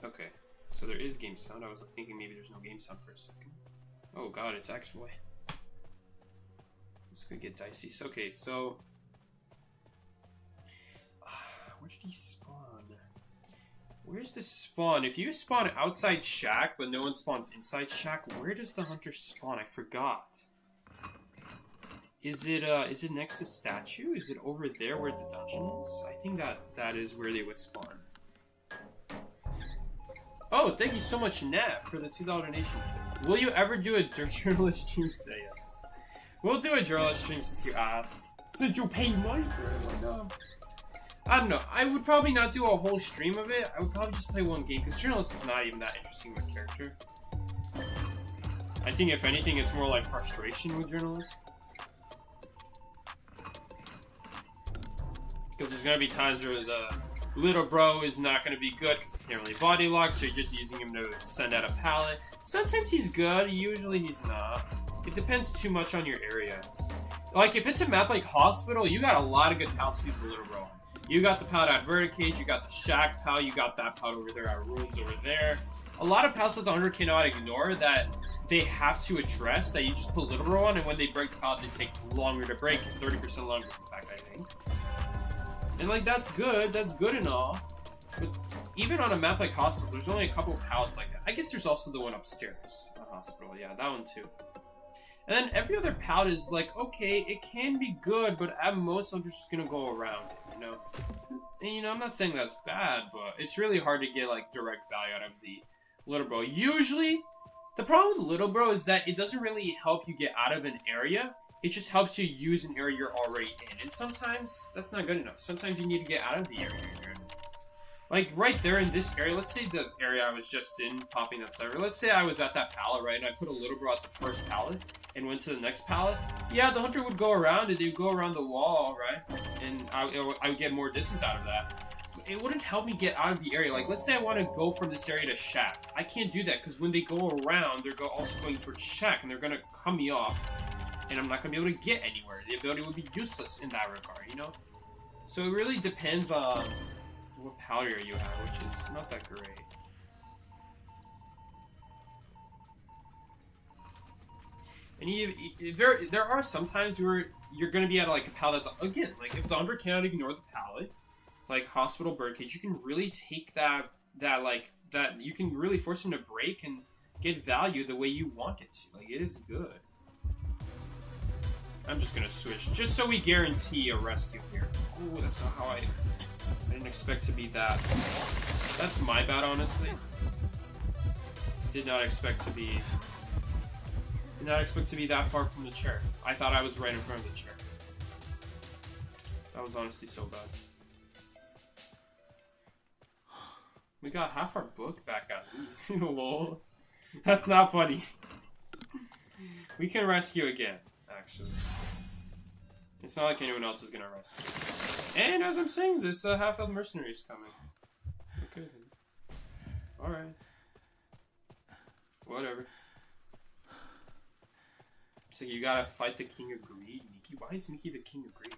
Okay, so there is game sound. I was thinking maybe there's no game sound for a second. Oh god, it's X-Boy. It's gonna get dicey. Okay, so where did he spawn? Where's the spawn? If you spawn outside shack, but no one spawns inside shack, where does the hunter spawn? I forgot. Is it next to statue? Is it over there where the dungeon is? I think that is where they would spawn. Oh, thank you so much, Nat, for the $2 donation. Will you ever do a journalist stream? Say yes. We'll do a journalist stream since you asked. Since you paid money for it, why not? I don't know. I would probably not do a whole stream of it. I would probably just play one game, because journalist is not even that interesting of a character. I think if anything, it's more like frustration with journalist. Because there's gonna be times where the little bro is not gonna be good because he can't really body lock, so you're just using him to send out a pallet. Sometimes he's good, usually he's not. It depends too much on your area. Like, if it's a map like Hospital, you got a lot of good pals to use the little bro on. You got the pal at Birdcage, you got the Shack pal, you got that pal over there at Rooms over there. A lot of pals that the hunter cannot ignore that they have to address, that you just put little bro on, and when they break the pal, they take longer to break, 30% longer, in fact, I think. And like, that's good and all. But even on a map like Hospital, there's only a couple of pals like that. I guess there's also the one upstairs on Hospital, yeah, that one too. And then every other pallet is like, okay, it can be good, but at most I'm just gonna go around it, you know? And you know, I'm not saying that's bad, but it's really hard to get like direct value out of the little bro. Usually, the problem with little bro is that it doesn't really help you get out of an area. It just helps you use an area you're already in. And sometimes that's not good enough. Sometimes you need to get out of the area you're in. Like right there in this area, let's say the area I was just in, popping that server. Let's say I was at that pallet, right? And I put a little bro at the first pallet and went to the next pallet. Yeah, the hunter would go around and they would go around the wall, right? And I would get more distance out of that. It wouldn't help me get out of the area. Like, let's say I want to go from this area to Shack. I can't do that because when they go around, they're also going towards Shack and they're going to cut me off. And I'm not going to be able to get anywhere. The ability would be useless in that regard, you know? So it really depends on what powder you have, which is not that great. And there are some times where you're going to be at like a pallet. Again, like if the hunter cannot ignore the pallet, like Hospital Birdcage, you can really take that you can really force him to break and get value the way you want it to. Like, it is good. I'm just gonna switch, just so we guarantee a rescue here. Ooh, that's not how I didn't expect to be that. That's my bad, honestly. Did not expect to be that far from the chair. I thought I was right in front of the chair. That was honestly so bad. We got half our book back at least. Lol. That's not funny. We can rescue again, actually. It's not like anyone else is gonna rescue. And as I'm saying this, half-health mercenary is coming. Okay. Alright. Whatever. So you gotta fight the King of Greed, Mickey. Why is Mickey the King of Greed?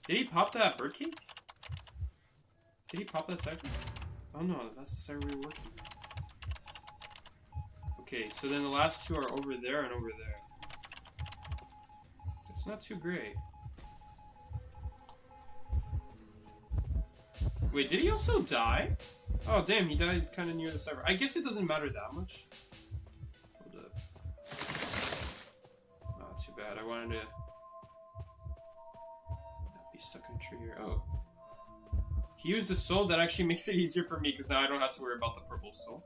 Did he pop that birdcage? Did he pop that second? Oh no, that's the second we were working. Okay, so then the last two are over there and over there. It's not too great. Wait, did he also die? Oh damn, he died kind of near the server. I guess it doesn't matter that much. Hold up. Not too bad. I wanted to not be stuck in a tree here. Oh. He used the soul. That actually makes it easier for me because now I don't have to worry about the purple soul.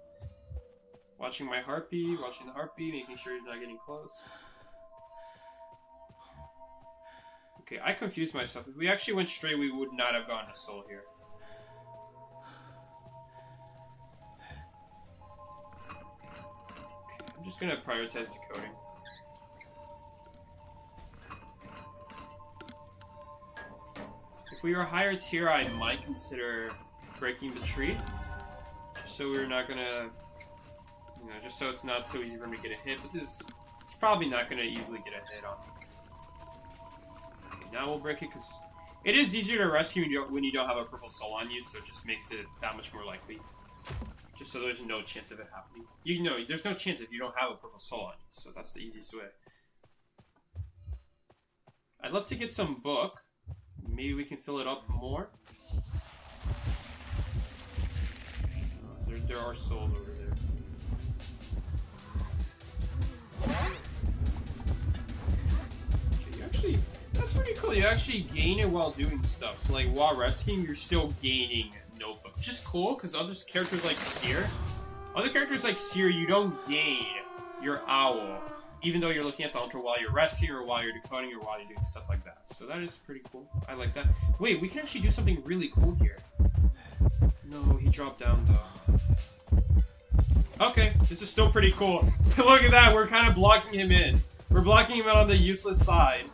Watching my heartbeat, watching the heartbeat, making sure he's not getting close. Okay, I confused myself. If we actually went straight, we would not have gotten a soul here. Okay, I'm just gonna prioritize decoding. If we were a higher tier, I might consider breaking the tree. Just so we're not gonna... You know, just so it's not so easy for me to get a hit, but it's probably not going to easily get a hit on me. Okay, now we'll break it, because it is easier to rescue when you don't have a purple soul on you, so it just makes it that much more likely. Just so there's no chance of it happening. You know, there's no chance if you don't have a purple soul on you, so that's the easiest way. I'd love to get some book. Maybe we can fill it up more. There are souls over there. Okay, you actually, that's pretty cool. You actually gain it while doing stuff. So like while rescuing, you're still gaining notebook. Which is cool because other characters like Seer, you don't gain your owl, even though you're looking at the ultra while you're resting or while you're decoding or while you're doing stuff like that. So that is pretty cool. I like that. Wait, we can actually do something really cool here. No, he dropped down though. Okay, this is still pretty cool. Look at that, we're kind of blocking him in. We're blocking him out on the useless side.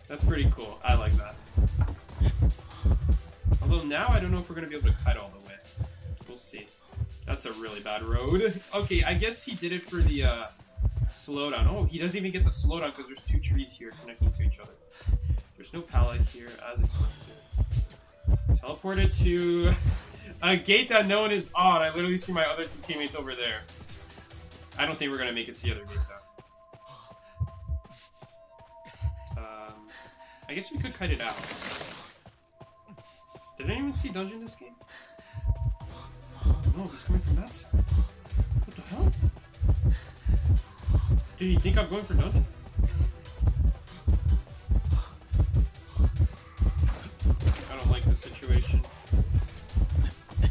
That's pretty cool. I like that. now I don't know if we're gonna be able to kite all the way. We'll see. That's a really bad road. Okay, I guess he did it for the slowdown. Oh, he doesn't even get the slowdown because there's 2 trees here connecting to each other. There's no pallet here, as expected. Teleported to a gate that no one is on. I literally see my other 2 teammates over there. I don't think we're gonna make it to the other gate though. I guess we could kite it out. Did anyone see dungeon this game? No, he's coming from that side. What the hell? Do you think I'm going for dungeon? I don't like the situation.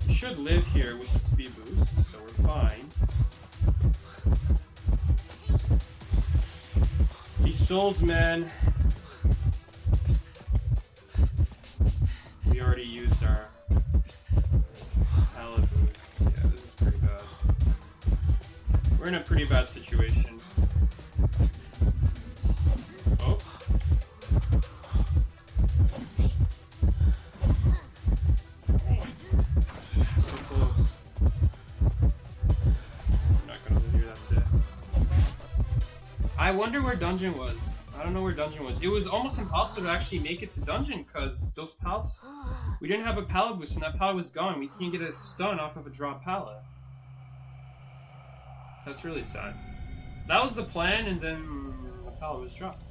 We should live here with the speed boost, so we're fine. These souls, man. We already used our pallet boost. Yeah, this is pretty bad. We're in a pretty bad situation. Oh. So close. I'm not gonna live here, that's it. I wonder where dungeon was. I don't know where dungeon was. It was almost impossible to actually make it to dungeon because those pallets... We didn't have a pallet boost and that pallet was gone. We can't get a stun off of a drop pallet. That's really sad. That was the plan and then the pallet was dropped.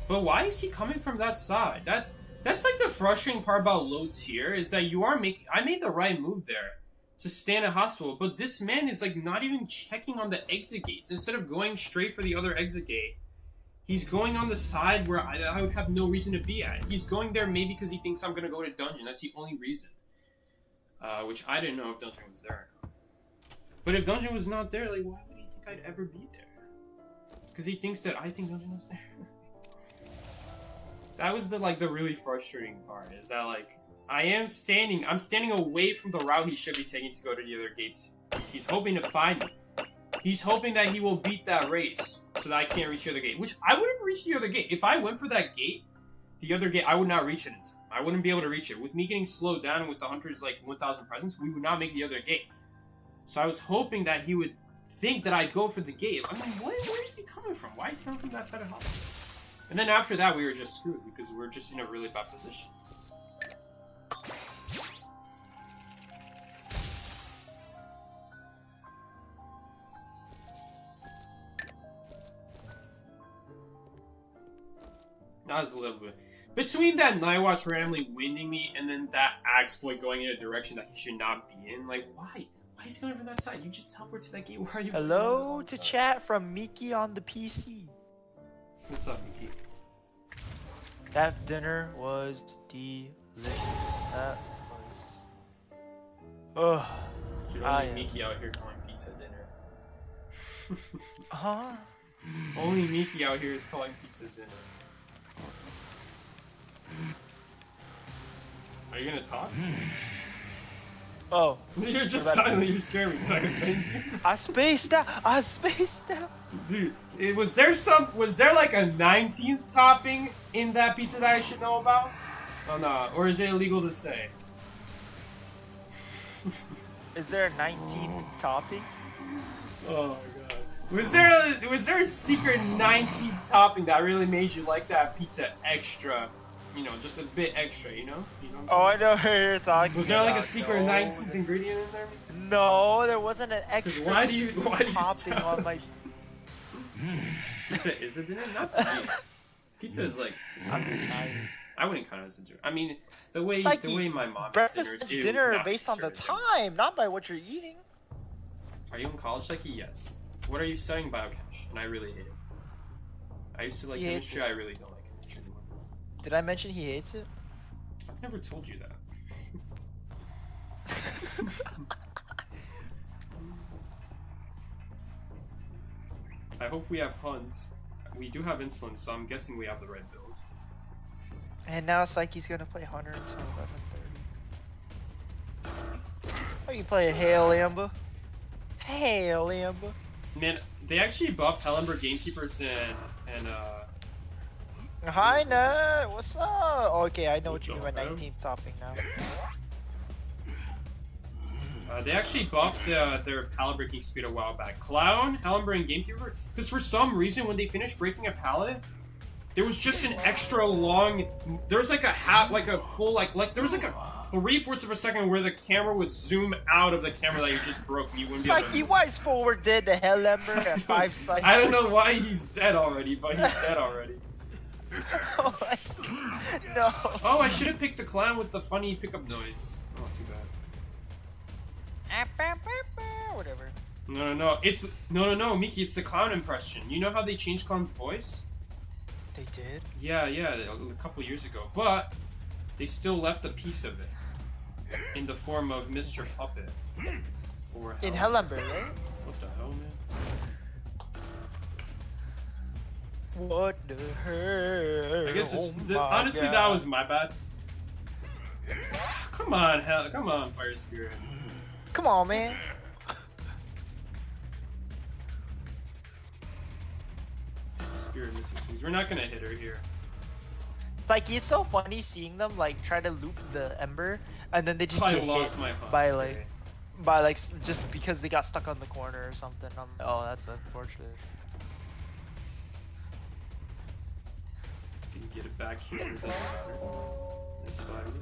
But why is he coming from that side? That's like the frustrating part about loads here is that you are making... I made the right move there to stand at hospital, but this man is like not even checking on the exit gates. Instead of going straight for the other exit gate, he's going on the side where I would have no reason to be at. He's going there maybe because he thinks I'm gonna go to dungeon. That's the only reason. Which I didn't know if dungeon was there or not. But if dungeon was not there, like why would he think I'd ever be there? Because he thinks that I think dungeon was there. That was the really frustrating part. Is that like I'm standing away from the route he should be taking to go to the other gates. He's hoping to find me. He's hoping that he will beat that race so that I can't reach the other gate. Which I wouldn't reach the other gate. If I went for that gate, the other gate, I would not reach it in time. I wouldn't be able to reach it. With me getting slowed down with the hunter's 1,000 presence, we would not make the other gate. So I was hoping that he would think that I'd go for the gate. I mean, where is he coming from? Why is he coming from that side of the house? And then after that, we were just screwed because we were just in a really bad position. That was a little bit. Between that Nightwatch randomly winding me and then that exploit going in a direction that he should not be in, like, why? Why is he going from that side? You just teleport to that gate. Why are you? Hello to chat from Miki on the PC. What's up, Miki? That dinner was delicious. That was. Ugh. Dude, only Miki out here calling pizza dinner. Huh? Only Miki out here is calling pizza dinner. Are you gonna talk? Oh. You're just silent, you're scaring me. Did I offend you? I spaced out. Dude, was there like a 19th topping in that pizza that I should know about? Oh no, or is it illegal to say? Is there a 19th topping? Oh my god. Was there a secret 19th topping that really made you like that pizza extra? You know, just a bit extra, you know? Oh, I know who you're talking about. Was there like a secret 19th ingredient in there? No, there wasn't an extra why do you topping on my... Pizza is a dinner? Not so good. Pizza is like... I'm just tired. I wouldn't count it as a dinner. I mean, the way my mom makes breakfast dinners, and dinner are based on the time, not by what you're eating. Are you in college, Psyche? Yes. What are you studying? Biochemistry, and I really hate it. I used to like chemistry, I really don't like chemistry anymore. Did I mention he hates it? I've never told you that. I hope we have Hunt. We do have insulin, so I'm guessing we have the right build. And now Psyche's gonna play Hunter until 11:30. Are you playing Hail Amber? Hail Amber. Man, they actually buffed Hellenberg Gamekeepers and Hi, Ned. What's up? Okay, I know what you mean by What the hell? 19th topping now. They actually buffed their pallet breaking speed a while back. Clown, Hellenberg, and Gamekeeper. Because for some reason, when they finished breaking a pallet, there was just an extra long. There was like a full there was like a 3/4 of a second where the camera would zoom out of the camera that you just broke, and you wouldn't be able to. Psyche, why is forward dead the hell ember at 5 seconds? I don't know why he's dead already, but he's dead already. Oh my god. No. Oh, I should have picked the clown with the funny pickup noise. Oh, too bad. Whatever. No. It's no, Miki. It's the clown impression. You know how they changed clown's voice? They did? Yeah, a couple years ago. But they still left a piece of it in the form of Mr. Puppet. For In Hellenberg, right? What the hell, man? What the hell? I guess it's Oh honestly God. that was my bad. Come on, Fire Spirit. Come on, man. Spirit misses swings. We're not gonna hit her here. Psyche, it's so funny seeing them like try to loop the ember and then they just I get lost hit my hunt. by Okay. just because they got stuck on the corner or something. I'm like, oh, that's unfortunate. Can you get it back here? It doesn't matter. It's fine.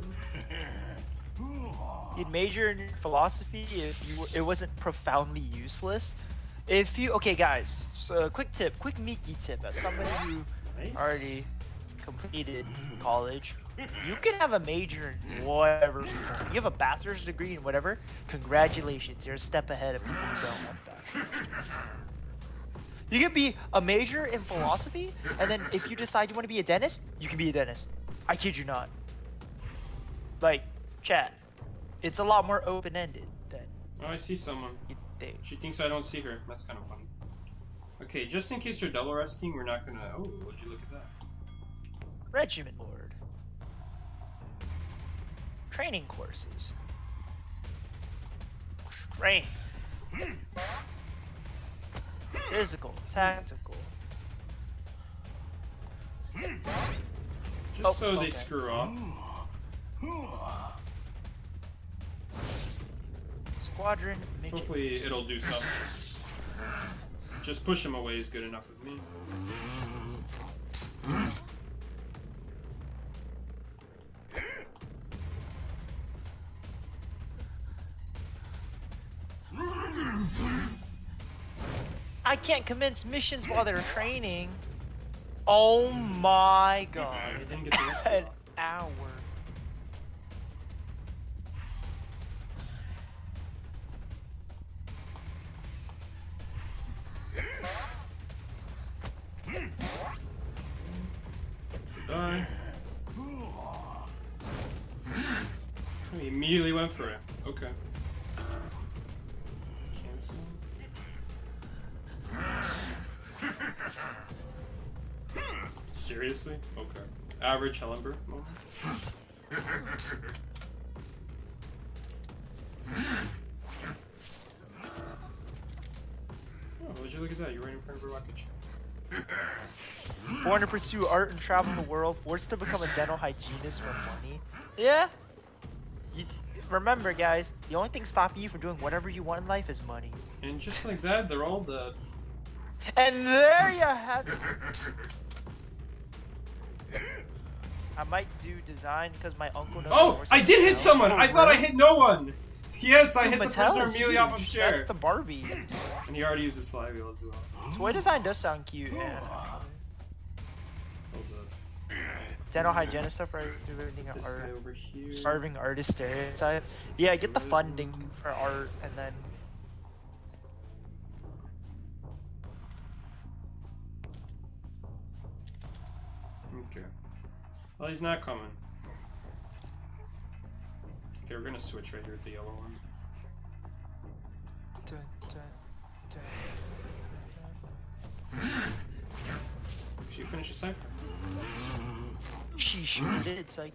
You'd major in philosophy if it wasn't profoundly useless. If you okay, guys. So quick Mickey tip as somebody who Nice. already completed college. You can have a major in whatever. You have a bachelor's degree in whatever. Congratulations, you're a step ahead of people who don't want that. You can be a major in philosophy, and then if you decide you want to be a dentist, you can be a dentist. I kid you not. Like, chat. It's a lot more open-ended than Oh, I see someone. you think. She thinks I don't see her. That's kind of funny. Okay, just in case you're double rescuing, we're not gonna. Oh, would you look at that? Regiment Lord. Training courses. Strength. Physical, tactical. Just Oh, so they okay. screw off. Squadron midgets. Hopefully, it'll do something. Just push him away is good enough with me. I can't commence missions while they're training. Oh my god. I didn't get the rest of An it off. hour. Die. He immediately went for it. Okay. Cancel. Seriously? Okay. Average Hellenberg moment. Oh, would you look at that? You're right in front of a rocket ship. Born to pursue art and travel the world, forced to become a dental hygienist for money. Yeah. Remember, guys, the only thing stopping you from doing whatever you want in life is money. And just like that, they're all dead. And there you have it. I might do design because my uncle knows. Oh, more I did hit stuff. someone! Oh, I thought I really? hit no one! Yes, I hit the Mattel person is immediately off of huge. chair. That's the Barbie. And he already used his flywheel as well. Toy design does sound cute. Yeah. Hold up. Dental hygienist stuff, right? Do everything This art. guy over here. Starving artist stereotype. Yeah, get the funding for art and then. Okay. Well, he's not coming. Okay, we're gonna switch right here with the yellow one. Should you finish the cipher? She sure did, Psyche.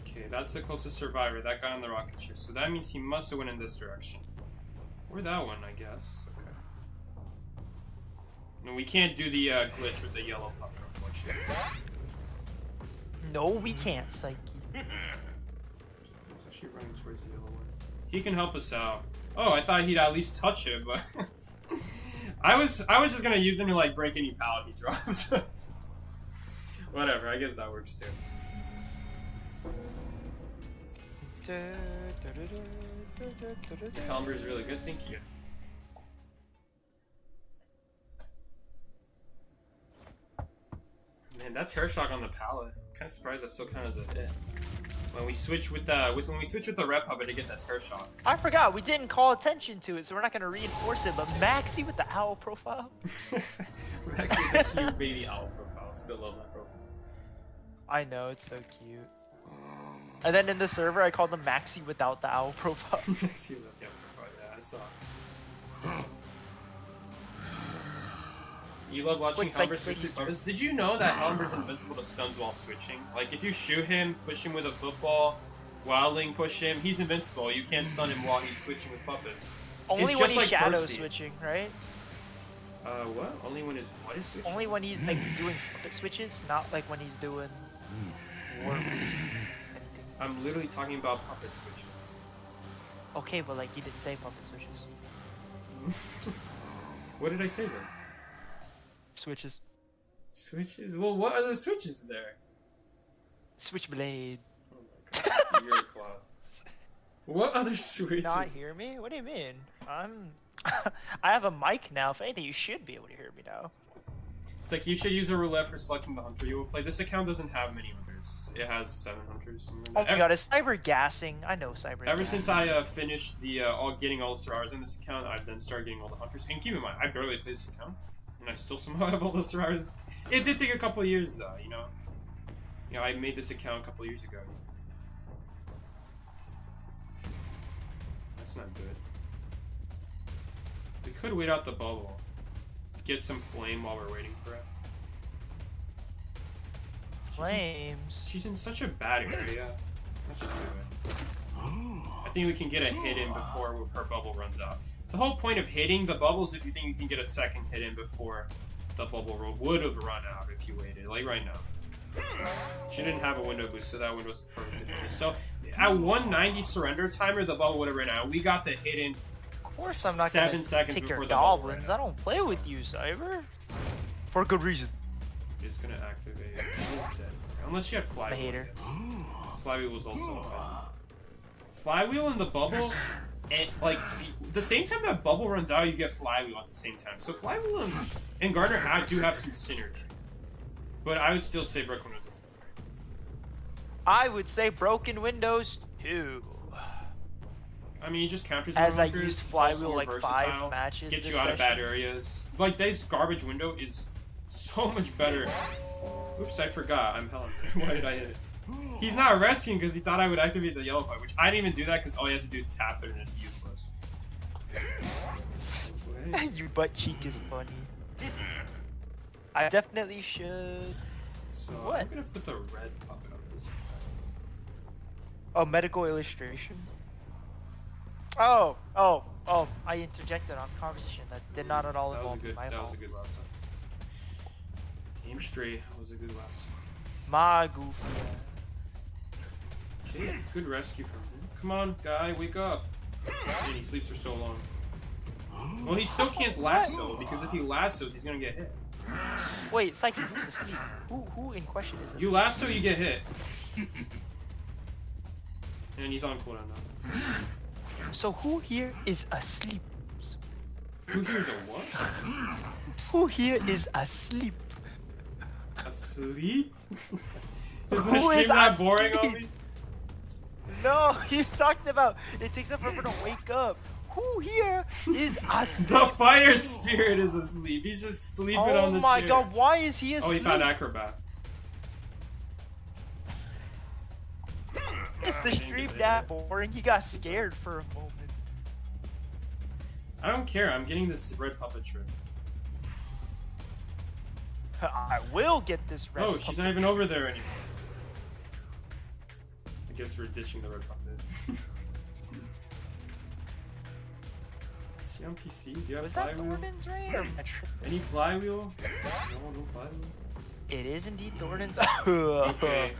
Okay, that's the closest survivor. That guy on the rocket ship. So that means he must have went in this direction. Or that one, I guess. Okay. No, we can't do the glitch with the yellow puppet, unfortunately. No, we can't, Psyche. He's actually running towards the yellow one. He can help us out. Oh, I thought he'd at least touch it, but I was just gonna use him to like break any pallet he drops. Whatever, I guess that works too. Calumber's really good, thank you. Man, that terror shock on the pallet. I'm kind of surprised that still counts as a hit. When we switch with the red puppet to get that terror shock. I forgot, we didn't call attention to it, so we're not gonna reinforce it, but Maxie with the owl profile. Maxie with the cute baby owl profile. Still love that profile. I know, it's so cute. And then in the server, I called them Maxie without the owl profile. Maxie without the owl profile, yeah, I saw. You love watching Halberd switch through puppets? Did you know that Halber's invincible to stuns while switching? Like, if you shoot him, push him with a football, Wildling push him, he's invincible. You can't stun him while he's switching with puppets. Only it's when just he's like shadow Percy. switching, right? What? Only when his what is switching? Only when he's like doing puppet switches, not like when he's doing war anything. I'm literally talking about puppet switches. Okay, but like you didn't say puppet switches. What did I say then? Switches. Switches? Well, what other switches there? Switchblade. Oh my god, you're a clown. What other switches? Not hear me? What do you mean? I have a mic now. If anything, you should be able to hear me now. It's like you should use a roulette for selecting the hunter you will play. This account doesn't have many hunters. It has 7 hunters. Oh my god, it's cyber gassing. I know cyber. Ever since I finished the getting all the Serrars in this account, I've then started getting all the hunters. And keep in mind, I barely play this account, and I still somehow have all the Serrars. It did take a couple of years though, you know. You know, I made this account a couple of years ago. That's not good. We could wait out the bubble. Get some flame while we're waiting for it. Flames. She's in such a bad area. Let's just do it. I think we can get a hit in before her bubble runs out. The whole point of hitting the bubbles if you think you can get a second hit in before the bubble roll would have run out if you waited, like right now. She didn't have a window boost, so that window's perfect. So at 190 surrender timer, the bubble would have ran out. We got the hit in. Of course, I'm not 7 gonna seconds take your before the bubble ran goblins. out. I don't play with you, Cyber. For a good reason. It's gonna activate. She's dead. Unless she had flywheel. I hate her. Flywheel was also bad. Flywheel in the bubble, and like the same time that bubble runs out, you get flywheel at the same time. So flywheel and Gardner do have some synergy, but I would still say Broken Windows is better. I would say broken windows too. I mean, it just counters. As I hunters, used it's also flywheel more like versatile, 5 matches. gets this you out of bad session. areas. Like this garbage window is so much better. Oops, I forgot. I'm Helen. Why did I hit it? He's not rescuing because he thought I would activate the yellow part, which I didn't even do that because all you have to do is tap it and it's useless. Your butt cheek is funny. I definitely should. So What? I'm gonna put the red puppet on this. Oh, medical illustration. Oh! I interjected on conversation that did not at all That was a involve good. my That was fault. a good last time. Aim straight was a good last time. My goofy. Okay, good rescue from him. Come on, guy, wake up. Man, he sleeps for so long. Well, he still can't lasso because if he lassos, he's gonna get hit. Wait, Psyche, who's asleep? Who in question is this? You lasso, you get hit. And he's on cooldown now. So who here is asleep? Who here's a what? Who here is asleep? Asleep? Is Who the stream is not boring on asleep? me? No, you talked about it takes up forever to wake up. Who here is asleep? The fire spirit is asleep. He's just sleeping on the Oh my chair. god, why is he Oh, asleep? he found acrobat. Is the stream that boring? He got scared for a moment. I don't care. I'm getting this red puppet trick. I will get this red. Oh, she's not even over there anymore. I guess we're ditching the red puppet. you on PC? Do you have Was that flywheel? Thornton's raid or Metro? Any flywheel? No flywheel. It is indeed Thornton's. Okay.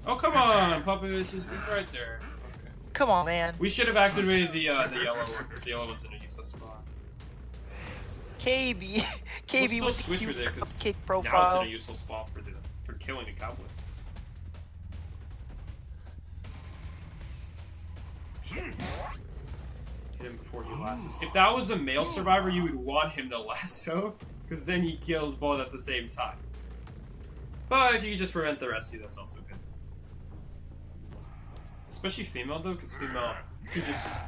Oh come on, Puppet! He's right there. Okay. Come on, man. We should have activated the yellow one. The yellow one's in a useless spot. KB, KB We'll with still the switch her cute there, 'cause cupcake now it's profile. in a useful spot for killing a cowboy. Hit him before he lassos. If that was a male survivor, you would want him to lasso, because then he kills both at the same time. But if you just prevent the rescue, that's also good. Especially female though, because female, he just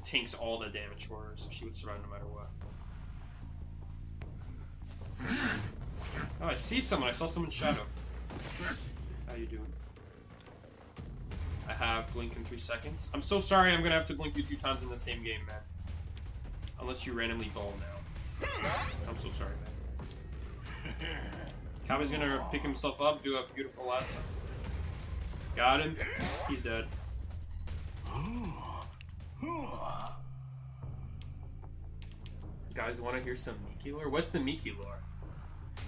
tanks all the damage for her, so she would survive no matter what. Oh, I see someone. I saw someone's shadow. How you doing? I have blink in 3 seconds. I'm so sorry I'm gonna have to blink you 2 times in the same game, man. Unless you randomly ball now. I'm so sorry, man. Cowboy's gonna pick himself up, do a beautiful lasso. Got him. He's dead. Guys, want to hear some Miki lore? What's the Miki lore?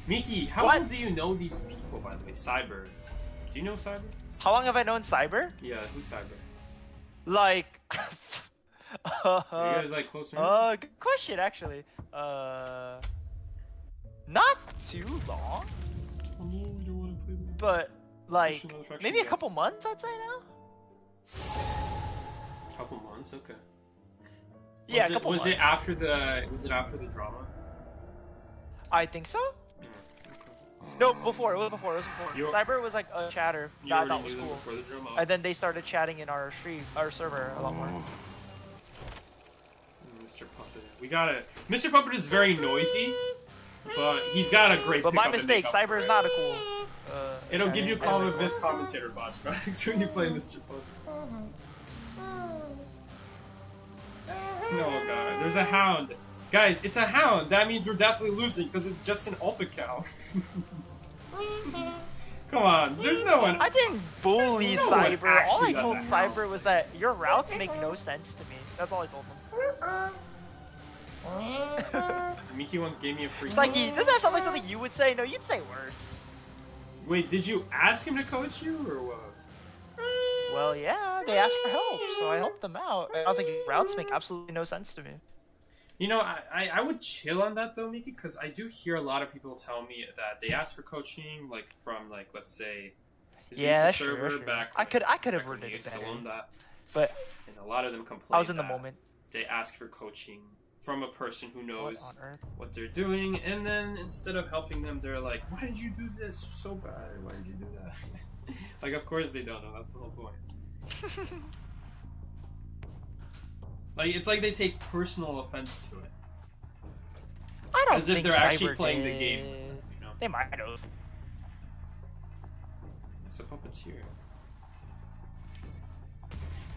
Miki, how What? well do you know these people, by the way? Cyber. Do you know Cyber? How long have I known Cyber? Yeah, who's Cyber? Like. Are you guys like close friends? Good question actually. Not too long, but like Social attraction, maybe a yes. couple months, I'd say now. Couple months, okay. Yeah, a couple Was months. it after the drama? I think so. Yeah, okay. No, before. It was before. You- Cyber was like a chatter You that I already thought was knew them cool, before the drama. and then they started chatting in our server a lot more. Mr. Puppet. We gotta. Mr. Puppet is very noisy, but he's got a great. But my pickup and mistake. makeup Cyber for is it. not a cool. It'll give you a chatter. call with this commentator flashbacks when you play Mr. Puppet. No, God, there's a hound. Guys, it's a hound. That means we're definitely losing because it's just an Alta cow. Come on, there's no one. I didn't bully There's no one Cyber. All I actually told that's a Cyber was that your routes make no sense to me. That's all I told him. Miki once gave me a free. Psyche, does that sound like something you would say? No, you'd say words. Wait, did you ask him to coach you or what? Well, yeah, they asked for help, so I helped them out. I was like, routes make absolutely no sense to me. You know, I would chill on that though, Miki, because I do hear a lot of people tell me that they ask for coaching, like from like let's say, Yeah, that's server true. That's true. back. I could have back when worded we it used to better, own that, but and a lot of them complain. I was in the that moment. They ask for coaching from a person who What knows on earth? what they're doing, and then instead of helping them, they're like, "Why did you do this so bad? Why did you do that?" Like, of course they don't know. That's the whole point. Like, it's like they take personal offense to it. I don't As if think they're actually Cyber playing the did. game. You know, They might have. it's a puppeteer.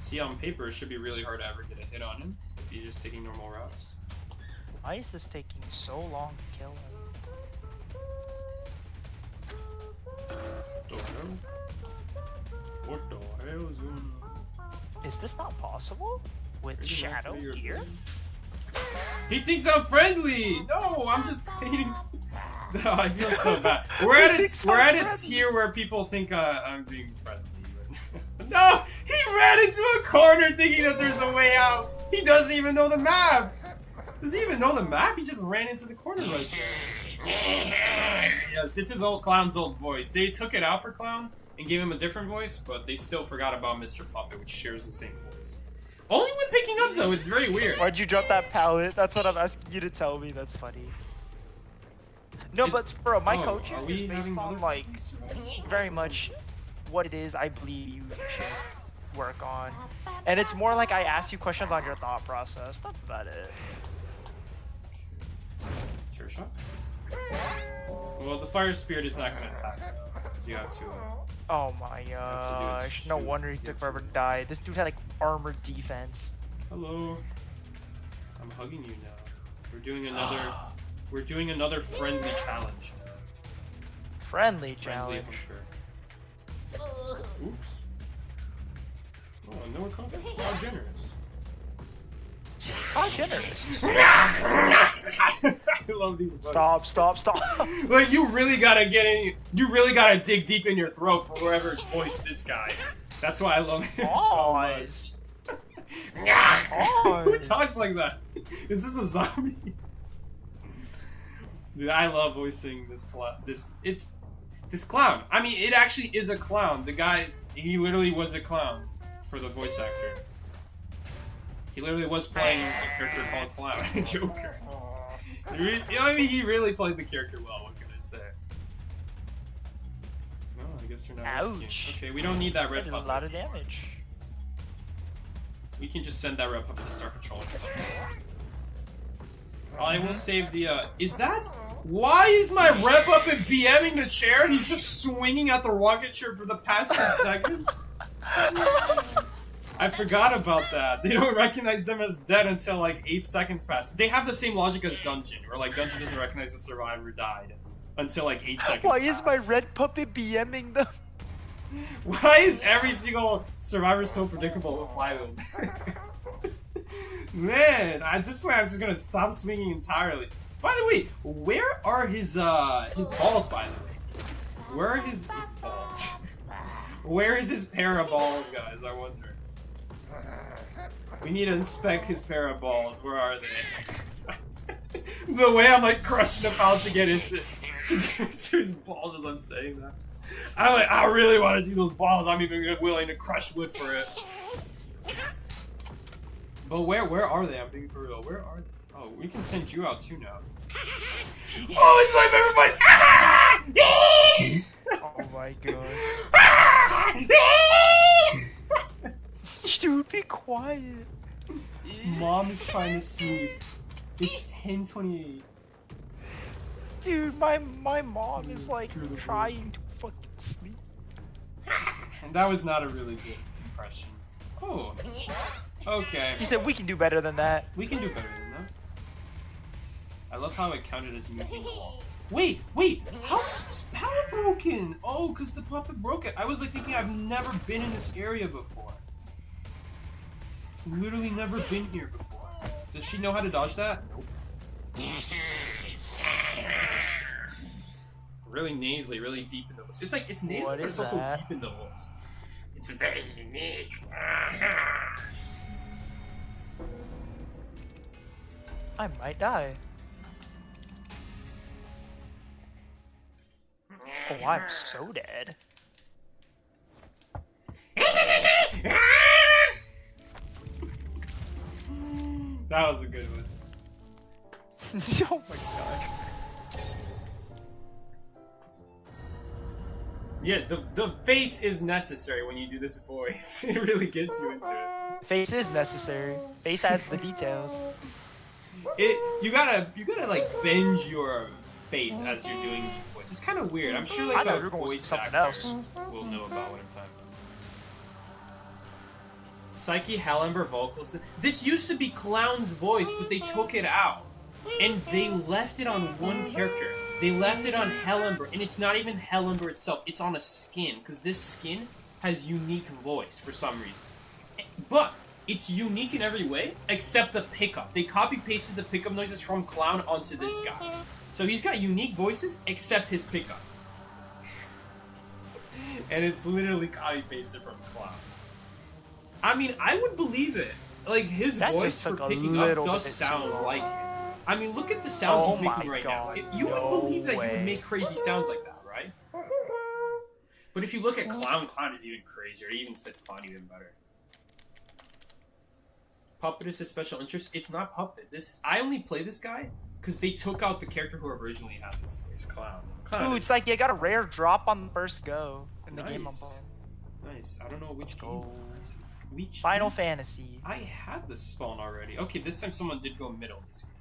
See, on paper, it should be really hard to ever get a hit on him if he's just taking normal routes. Why is this taking so long to kill him? What the hell? What the hell is going on? Is this not possible with Are you Shadow not friendly or here? friendly? He thinks I'm friendly! No, I'm just hating. No, I feel so bad. We're at its tier where people think I'm being friendly. But no! He ran into a corner thinking that there's a way out! He doesn't even know the map! Does he even know the map? He just ran into the corner right there. Yes, this is old Clown's old voice. They took it out for Clown and gave him a different voice, but they still forgot about Mr. Puppet, which shares the same voice. Only when picking up, though, it's very weird. Why'd you drop that pallet? That's what I'm asking you to tell me. That's funny. No, but bro, my coaching are we is based having on other like survivors? very much what it is I believe you should work on, and it's more like I ask you questions on your thought process. That's about it. Sure shot. Well, the fire spirit is not going to attack, because you have to. Oh my That's a gosh! dude No shoot. wonder he That's took forever a- to die. This dude had like armored defense. Hello. I'm hugging you now. We're doing another. We're doing another friendly challenge. Friendly Friendly challenge. hunter. Oops. Oh, no one contact. How generous. How generous. I love these voices. Stop. Like, you really gotta get in. You really gotta dig deep in your throat for whoever voiced this guy. That's why I love him so much. Who talks like that? Is this a zombie? Dude, I love voicing this clown. This clown. I mean, it actually is a clown. The guy, he literally was a clown for the voice actor. He literally was playing a character called Clown, Joker. I mean, he really played the character well. What can I say? No, I guess you're not risking. Ouch. Okay, we don't need that red Did a puppet. lot of damage. We can just send that red puppet to start patrolling something. I will save the, is that? Why is my red puppet BMing the chair? He's just swinging at the rocket chair for the past 10 seconds? I forgot about that. They don't recognize them as dead until like 8 seconds pass. They have the same logic as Dungeon, where like Dungeon doesn't recognize the survivor died until like 8 seconds Why pass. is my red puppet BMing them? Why is every single survivor so predictable with Wildling? Man, at this point I'm just gonna stop swinging entirely. By the way, where are his balls, by the way? Where are his balls? Where is his pair of balls, guys? I wonder. We need to inspect his pair of balls. Where are they? The way I'm like crushing about to get into his balls as I'm saying that. I really want to see those balls. I'm even willing to crush wood for it. But where are they? I'm being for real. Where are they? Oh, we can send you out too now. Oh, it's my favorite voice! Oh my god. Dude, be quiet. Mom is trying to sleep. It's 10:28. Dude, my mom is like Screw the trying to fucking sleep. And that was not a really good impression. Oh. Okay. He said we can do better than that. We can do better than that. I love how it counted as moving the wall. Wait! How is this power broken? Oh, because the puppet broke it. I was like thinking I've never been in this area before. Literally never been here before. Does she know how to dodge that? Really nasally, really deep in the voice. It's like, it's nasally, What but is it's also that? deep in the voice. It's very unique. I might die. Oh, I'm so dead. That was a good one. Oh my gosh. Yes, the face is necessary when you do this voice. It really gets you into it. Face is necessary. Face adds the details. You gotta like bend your face as you're doing these voices. It's kind of weird. I'm sure I like thought a you were going with voice something actor else. will know about what I'm talking about. Psyche Hallamber vocals. This used to be Clown's voice, but they took it out. And they left it on one character. They left it on Hallamber, and it's not even Hallamber itself. It's on a skin, because this skin has unique voice for some reason. But it's unique in every way, except the pickup. They copy-pasted the pickup noises from Clown onto this guy. So he's got unique voices, except his pickup. And it's literally copy-pasted from Clown. I mean, I would believe it. Like, his That voice just for took a picking up little does bit sound too like long. him. I mean, look at the sounds Oh he's making my right God, now. You would no believe that he way. would make crazy sounds like that, right? But if you look at Clown, Clown is even crazier. It even fits Clown even better. Puppet is his special interest. It's not Puppet. I only play this guy because they took out the character who originally had this voice, Clown. Ooh, it's like you got a rare drop on the first go in the game I'm Nice. playing. Nice. I don't know which game. Oh. Which Final game? Fantasy. I had this spawn already. Okay, this time someone did go middle. This game.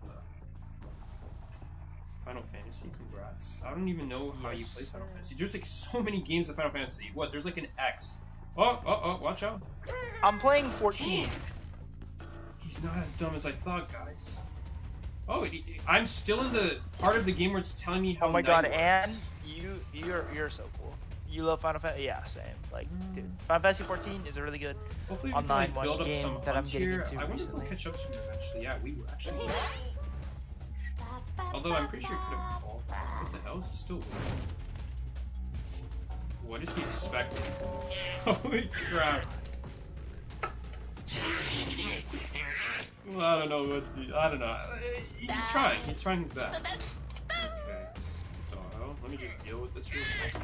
Final Fantasy, congrats. I don't even know how you Yes, play Final sir. Fantasy. There's like so many games of Final Fantasy. What? There's like an X. Oh, watch out. I'm playing 14. He's not as dumb as I thought, guys. Oh, I'm still in the part of the game where it's telling me how Oh my night god, works. and you're so cool. You love Final Fantasy? Yeah, same. Like, dude, Final Fantasy 14 is a really good Hopefully we can online like, build up game some that I'm hunts getting here. into I wonder if recently. we'll catch up soon eventually. Yeah, we will actually. Although I'm pretty sure it could have evolved. What the hell? Is it still weird? What is he expecting? Holy crap. Well, I don't know what the, I don't know. He's trying. He's trying his best. Okay. So, let me just deal with this real quick.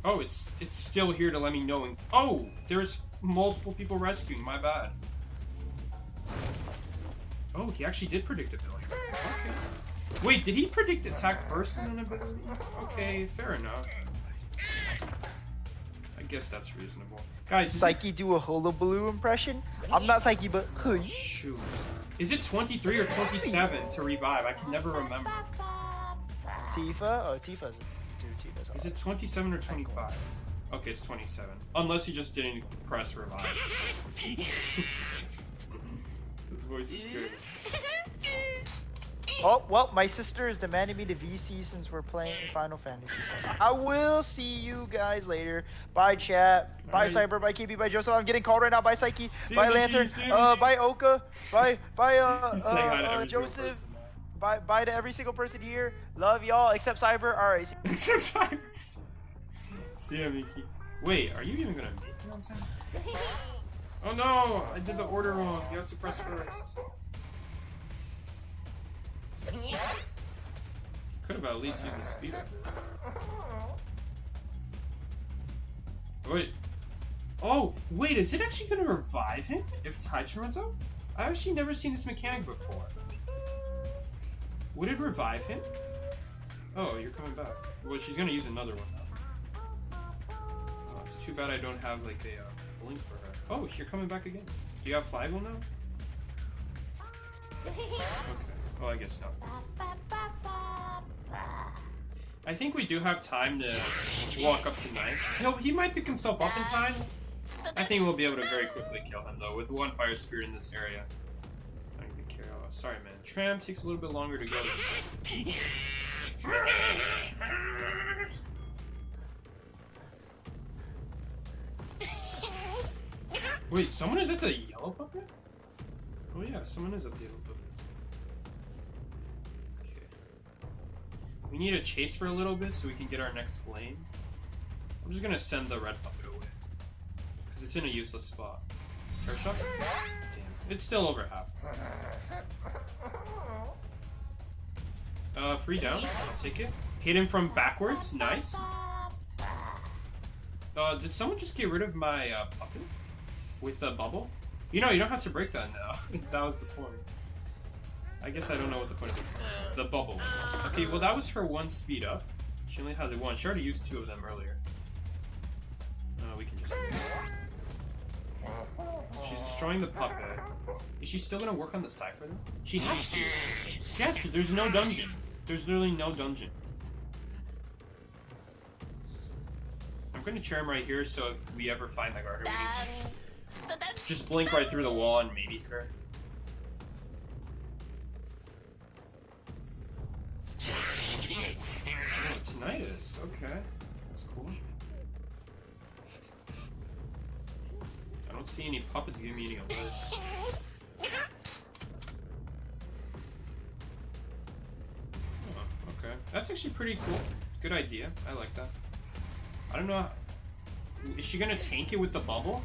Oh, it's still here to let me know. Oh, there's multiple people rescuing. My bad. Oh, he actually did predict ability. Okay. Wait, did he predict attack first and then ability? Okay, fair enough. I guess that's reasonable. Guys, Psyche do a hullabaloo impression? I'm not Psyche, but hey. shoot. Is it 23 or 27 to revive? I can never remember. Tifa? Oh, Tifa's. Dude, Tifa's. Is it 27 or 25? Okay, it's 27. Unless he just didn't press revive. His voice is good. Oh, well, my sister is demanding me to VC since we're playing Final Fantasy. So I will see you guys later. Bye, chat. Bye, Alright. Cyber. Bye, KB. Bye, Joseph. I'm getting called right now. Bye, Psyche. See Bye, you, Nikki. Lantern. See you, Bye, Oka. Bye, He's saying hi to every single Joseph. person now. Bye to every single person here. Love y'all, except Cyber. All right. Except Cyber. See ya, Miki. Wait, are you even gonna make it on time? Oh no, I did the order wrong. You have to press first. Could have at least used the speed up. Wait. Oh, wait, is it actually gonna revive him if Taichi runs out? I've actually never seen this mechanic before. Would it revive him? Oh, you're coming back. Well, she's gonna use another one now. Oh, it's too bad I don't have like a link for her. Oh, you're coming back again. Do you have Flagle now? Okay. Oh, I guess not. I think we do have time to walk up to 9. He might pick himself up in time. I think we'll be able to very quickly kill him though with one fire spirit in this area. I'm gonna be careful. Oh, sorry, man. Tram takes a little bit longer to go. Wait, someone is at the yellow puppet? Oh yeah, someone is at the yellow puppet. Okay. We need to chase for a little bit so we can get our next flame. I'm just gonna send the red puppet away. Because it's in a useless spot. Charge shot? Damn. It's still over half. Free down. I'll take it. Hit him from backwards. Nice. Did someone just get rid of my puppet? With a bubble? You know, you don't have to break that now. That was the point. I guess I don't know what the point of the bubble was. Okay, well that was her one speed up. She only had the one. She already used 2 of them earlier. We can just... She's destroying the puppet. Is she still gonna work on the cipher though? She has to. She has to. There's no dungeon. There's literally no dungeon. I'm gonna chair him right here so if we ever find the garter, we can just blink right through the wall and maybe hit her. Oh, tinnitus. Okay. That's cool. I don't see any puppets giving me any alerts. Oh, okay. That's actually pretty cool. Good idea. I like that. I don't know. Is she gonna tank it with the bubble?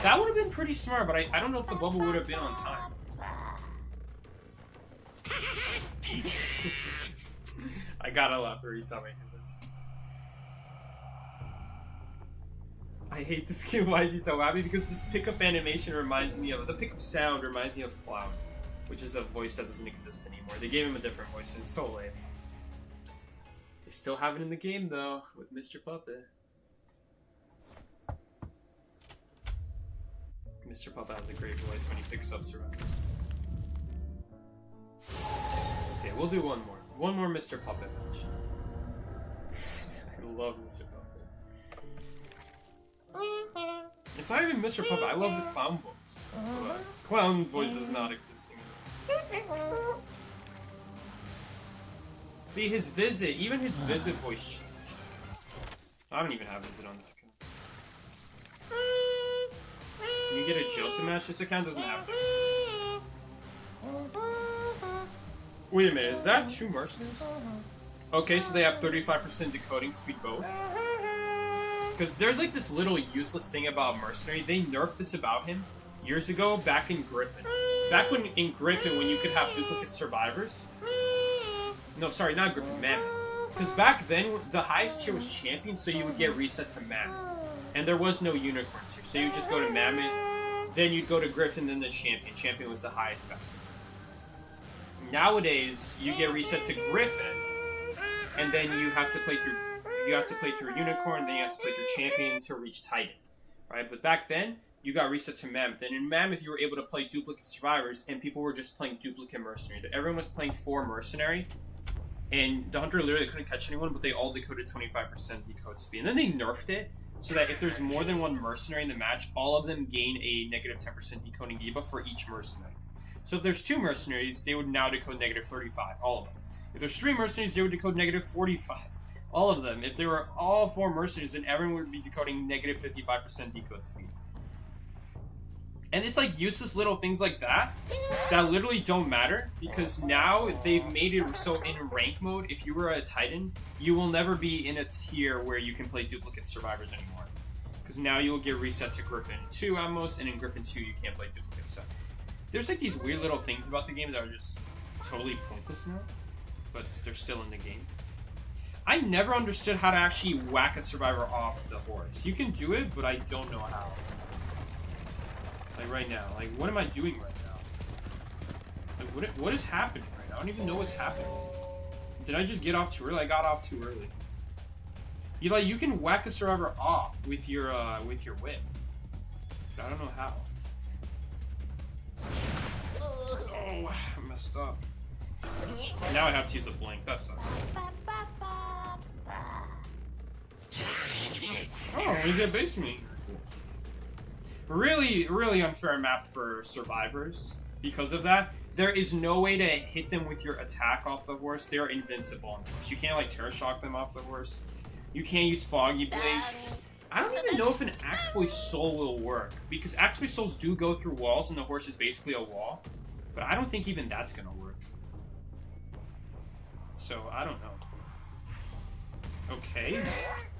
That would have been pretty smart, but I don't know if the bubble would have been on time. I gotta laugh every time I hear this. I hate this game. Why is he so happy? Because this pickup animation reminds me of... The pickup sound reminds me of Cloud, which is a voice that doesn't exist anymore. They gave him a different voice, and it's so lame. They still have it in the game, though, with Mr. Puppet. Mr. Puppet has a great voice when he picks up survivors. Okay, we'll do one more. One more Mr. Puppet match. I love Mr. Puppet. It's not even Mr. Puppet, I love the clown books. Clown voice is not existing. See, his visit, even his visit voice changed. I don't even have visit on this account. Can you get a Joseph match? This account doesn't have this. Wait a minute, is that 2 mercenaries? Okay, so they have 35% decoding speed both. Because there's like this little useless thing about mercenary. They nerfed this about him years ago back in Griffin. Back when in Griffin when you could have duplicate survivors. No, sorry, not Griffin, Mammoth. Because back then the highest tier was champion, so you would get reset to Mammoth. And there was no unicorn tier, so you would just go to Mammoth, then you'd go to Griffin, then the champion. Champion was the highest back then. Nowadays, you get reset to Griffin, and then you have to play through Unicorn, then you have to play through Champion to reach Titan. Right? But back then, you got reset to Mammoth, and in Mammoth you were able to play duplicate survivors, and people were just playing duplicate mercenary. Everyone was playing 4 mercenary, and the hunter literally couldn't catch anyone, but they all decoded 25% decode speed. And then they nerfed it, so that if there's more than 1 mercenary in the match, all of them gain a negative 10% decoding debuff for each mercenary. So if there's 2 mercenaries, they would now decode negative 35, all of them. If there's 3 mercenaries, they would decode negative 45. All of them. If there were all 4 mercenaries, then everyone would be decoding negative 55% decode speed. And it's like useless little things like that literally don't matter, because now they've made it so in rank mode, if you were a Titan, you will never be in a tier where you can play duplicate survivors anymore. Because now you'll get reset to Griffin 2 at most, and in Griffin 2 you can't play duplicate stuff. There's like these weird little things about the game that are just totally pointless now, but they're still in the game. I never understood how to actually whack a survivor off the horse. You can do it, but I don't know how. Like right now, like what am I doing right now? Like what is happening right now? I don't even know what's happening. Did I just get off too early? I got off too early. You can whack a survivor off with your whip, but I don't know how. Oh, I messed up. Now I have to use a blink. That sucks. Oh, you get base me. Really, really unfair map for survivors. Because of that, there is no way to hit them with your attack off the horse. They are invincible on the horse. You can't like terror shock them off the horse. You can't use foggy blades. I don't even know if an Axe Boy Soul will work, because Axe Boy Souls do go through walls, and the horse is basically a wall. But I don't think even that's gonna work. So I don't know. Okay.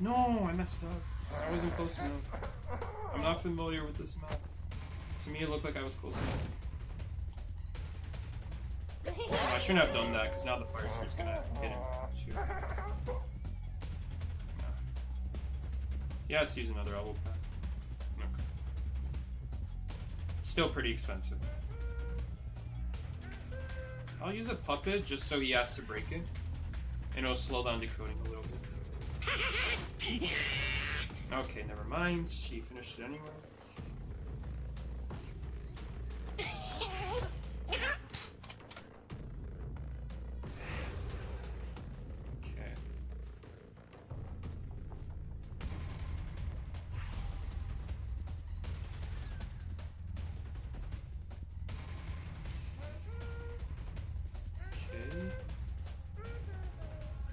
No, I messed up. I wasn't close enough. I'm not familiar with this map. To me, it looked like I was close enough. Oh, I shouldn't have done that, because now the fire spirit's gonna hit him too. Yeah, let's use another elbow pad. Okay. Still pretty expensive. I'll use a puppet just so he has to break it. And it'll slow down decoding a little bit. Okay, never mind. She finished it anyway. Okay.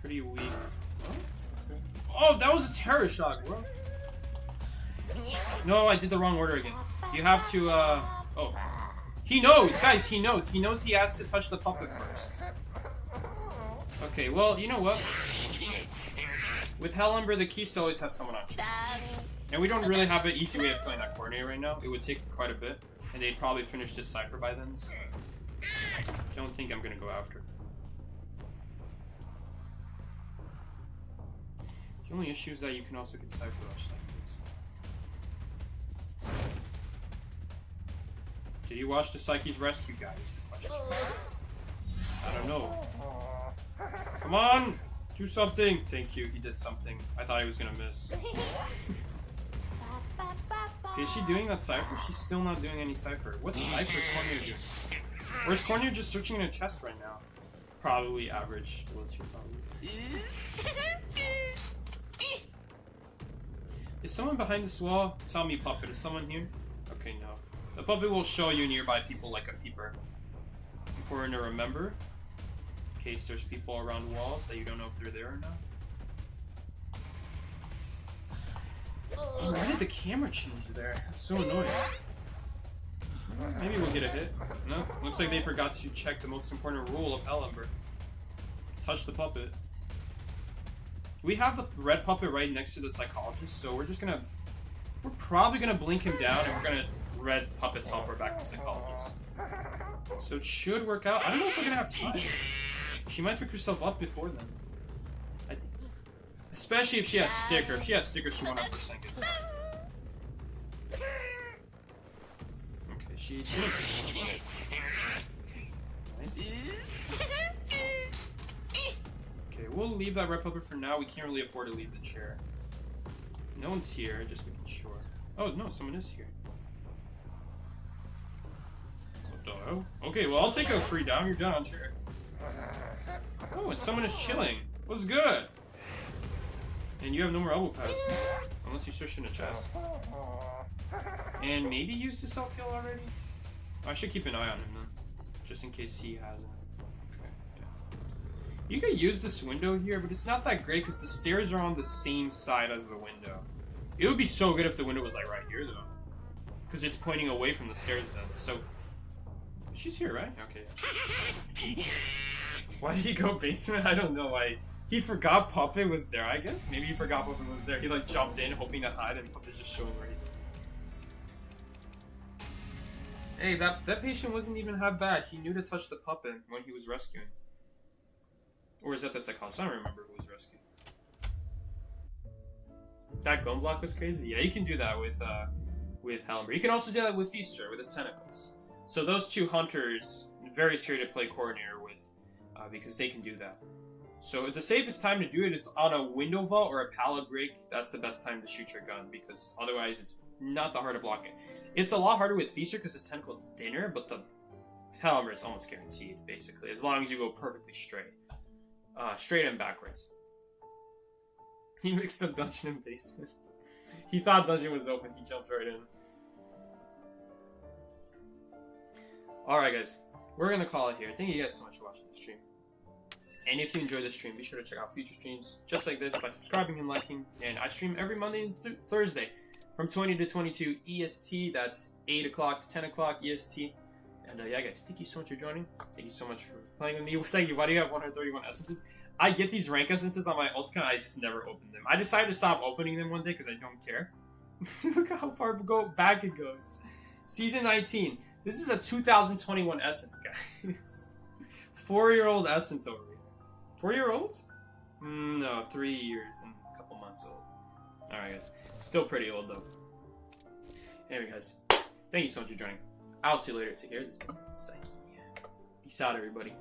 Pretty weak. Oh, that was a terror shock, bro. No, I did the wrong order again. You have to, oh. He knows, guys, he knows. He knows he has to touch the puppet first. Okay, well, you know what? With Hell Ember, the key still always has someone on you. And we don't really have an easy way of playing that coordinator right now. It would take quite a bit. And they'd probably finish this cipher by then, so I don't think I'm gonna go after. The only issue is that you can also get Cypher Rush like this. Did you watch the Psyche's Rescue guy is the question. I don't know. Come on! Do something! Thank you, he did something. I thought he was gonna miss. Okay, is she doing that Cypher? She's still not doing any Cypher. What Cypher is Cornelia doing? Or is Cornelia just searching in a chest right now? Probably average. What's your probably? Is someone behind this wall? Tell me, puppet. Is someone here? Okay, no. The puppet will show you nearby people like a peeper. Important to remember. in case there's people around walls that you don't know if they're there or not. Oh, why did the camera change there? That's so annoying. Maybe we'll get a hit. No, looks like they forgot to check the most important rule of Hellumber. Touch the puppet. We have the red puppet right next to the psychologist, so we're probably gonna blink him down and we're gonna red puppet teleport back to the psychologist. So it should work out. I don't know if we're gonna have time. She might pick herself up before then. Especially if she has sticker. If she has sticker, she 100% gets it. Okay, she did. Nice. Okay, we'll leave that red puppet for now. We can't really afford to leave the chair. No one's here, just making sure. Oh, no, someone is here. What the hell? Okay, well, I'll take a free down. You're done on chair. Oh, and someone is chilling. What's good? And you have no more elbow pads. Unless you search in the chest. And maybe use the self-heal already? I should keep an eye on him then. Just in case he hasn't. Okay, yeah. You could use this window here, but it's not that great because the stairs are on the same side as the window. It would be so good if the window was like right here though. Because it's pointing away from the stairs then. So she's here, right? Okay. Why did he go basement? I don't know why. He forgot Puppet was there, I guess? Maybe he forgot Puppet was there. He like jumped in hoping to hide and Puppet's just showing where he is. Hey, that patient wasn't even half bad. He knew to touch the puppet when he was rescuing. Or is that the psychologist? I don't remember who was rescuing. That gun block was crazy? Yeah, you can do that with Hellumber. You can also do that with Feaster, with his tentacles. So those two hunters, very scary to play coordinator with, because they can do that. So the safest time to do it is on a window vault or a pallet break. That's the best time to shoot your gun, because otherwise it's not that hard to block it. It's a lot harder with Feaster because his tentacle's thinner, but the Hellumber is almost guaranteed, basically, as long as you go perfectly straight. Straight and backwards. He mixed up dungeon and basement. He thought dungeon was open, he jumped right in. Alright guys, we're gonna call it here. Thank you guys so much for watching this stream. And if you enjoyed this stream, be sure to check out future streams just like this by subscribing and liking. And I stream every Monday and Thursday from 20 to 22 EST. That's 8 o'clock to 10 o'clock EST. And yeah guys, thank you so much for joining. Thank you so much for playing with me. Saying, why do you have 131 essences? I get these rank essences on my ult account, I just never open them. I decided to stop opening them one day because I don't care. Look how far back it goes. Season 19. This is a 2021 essence, guys. 4-year-old essence over here. 4-year-old? No, 3 years and a couple months old. Alright guys, still pretty old though. Anyway guys, thank you so much for joining. I'll see you later. Take care. This is Psyche. Peace out everybody.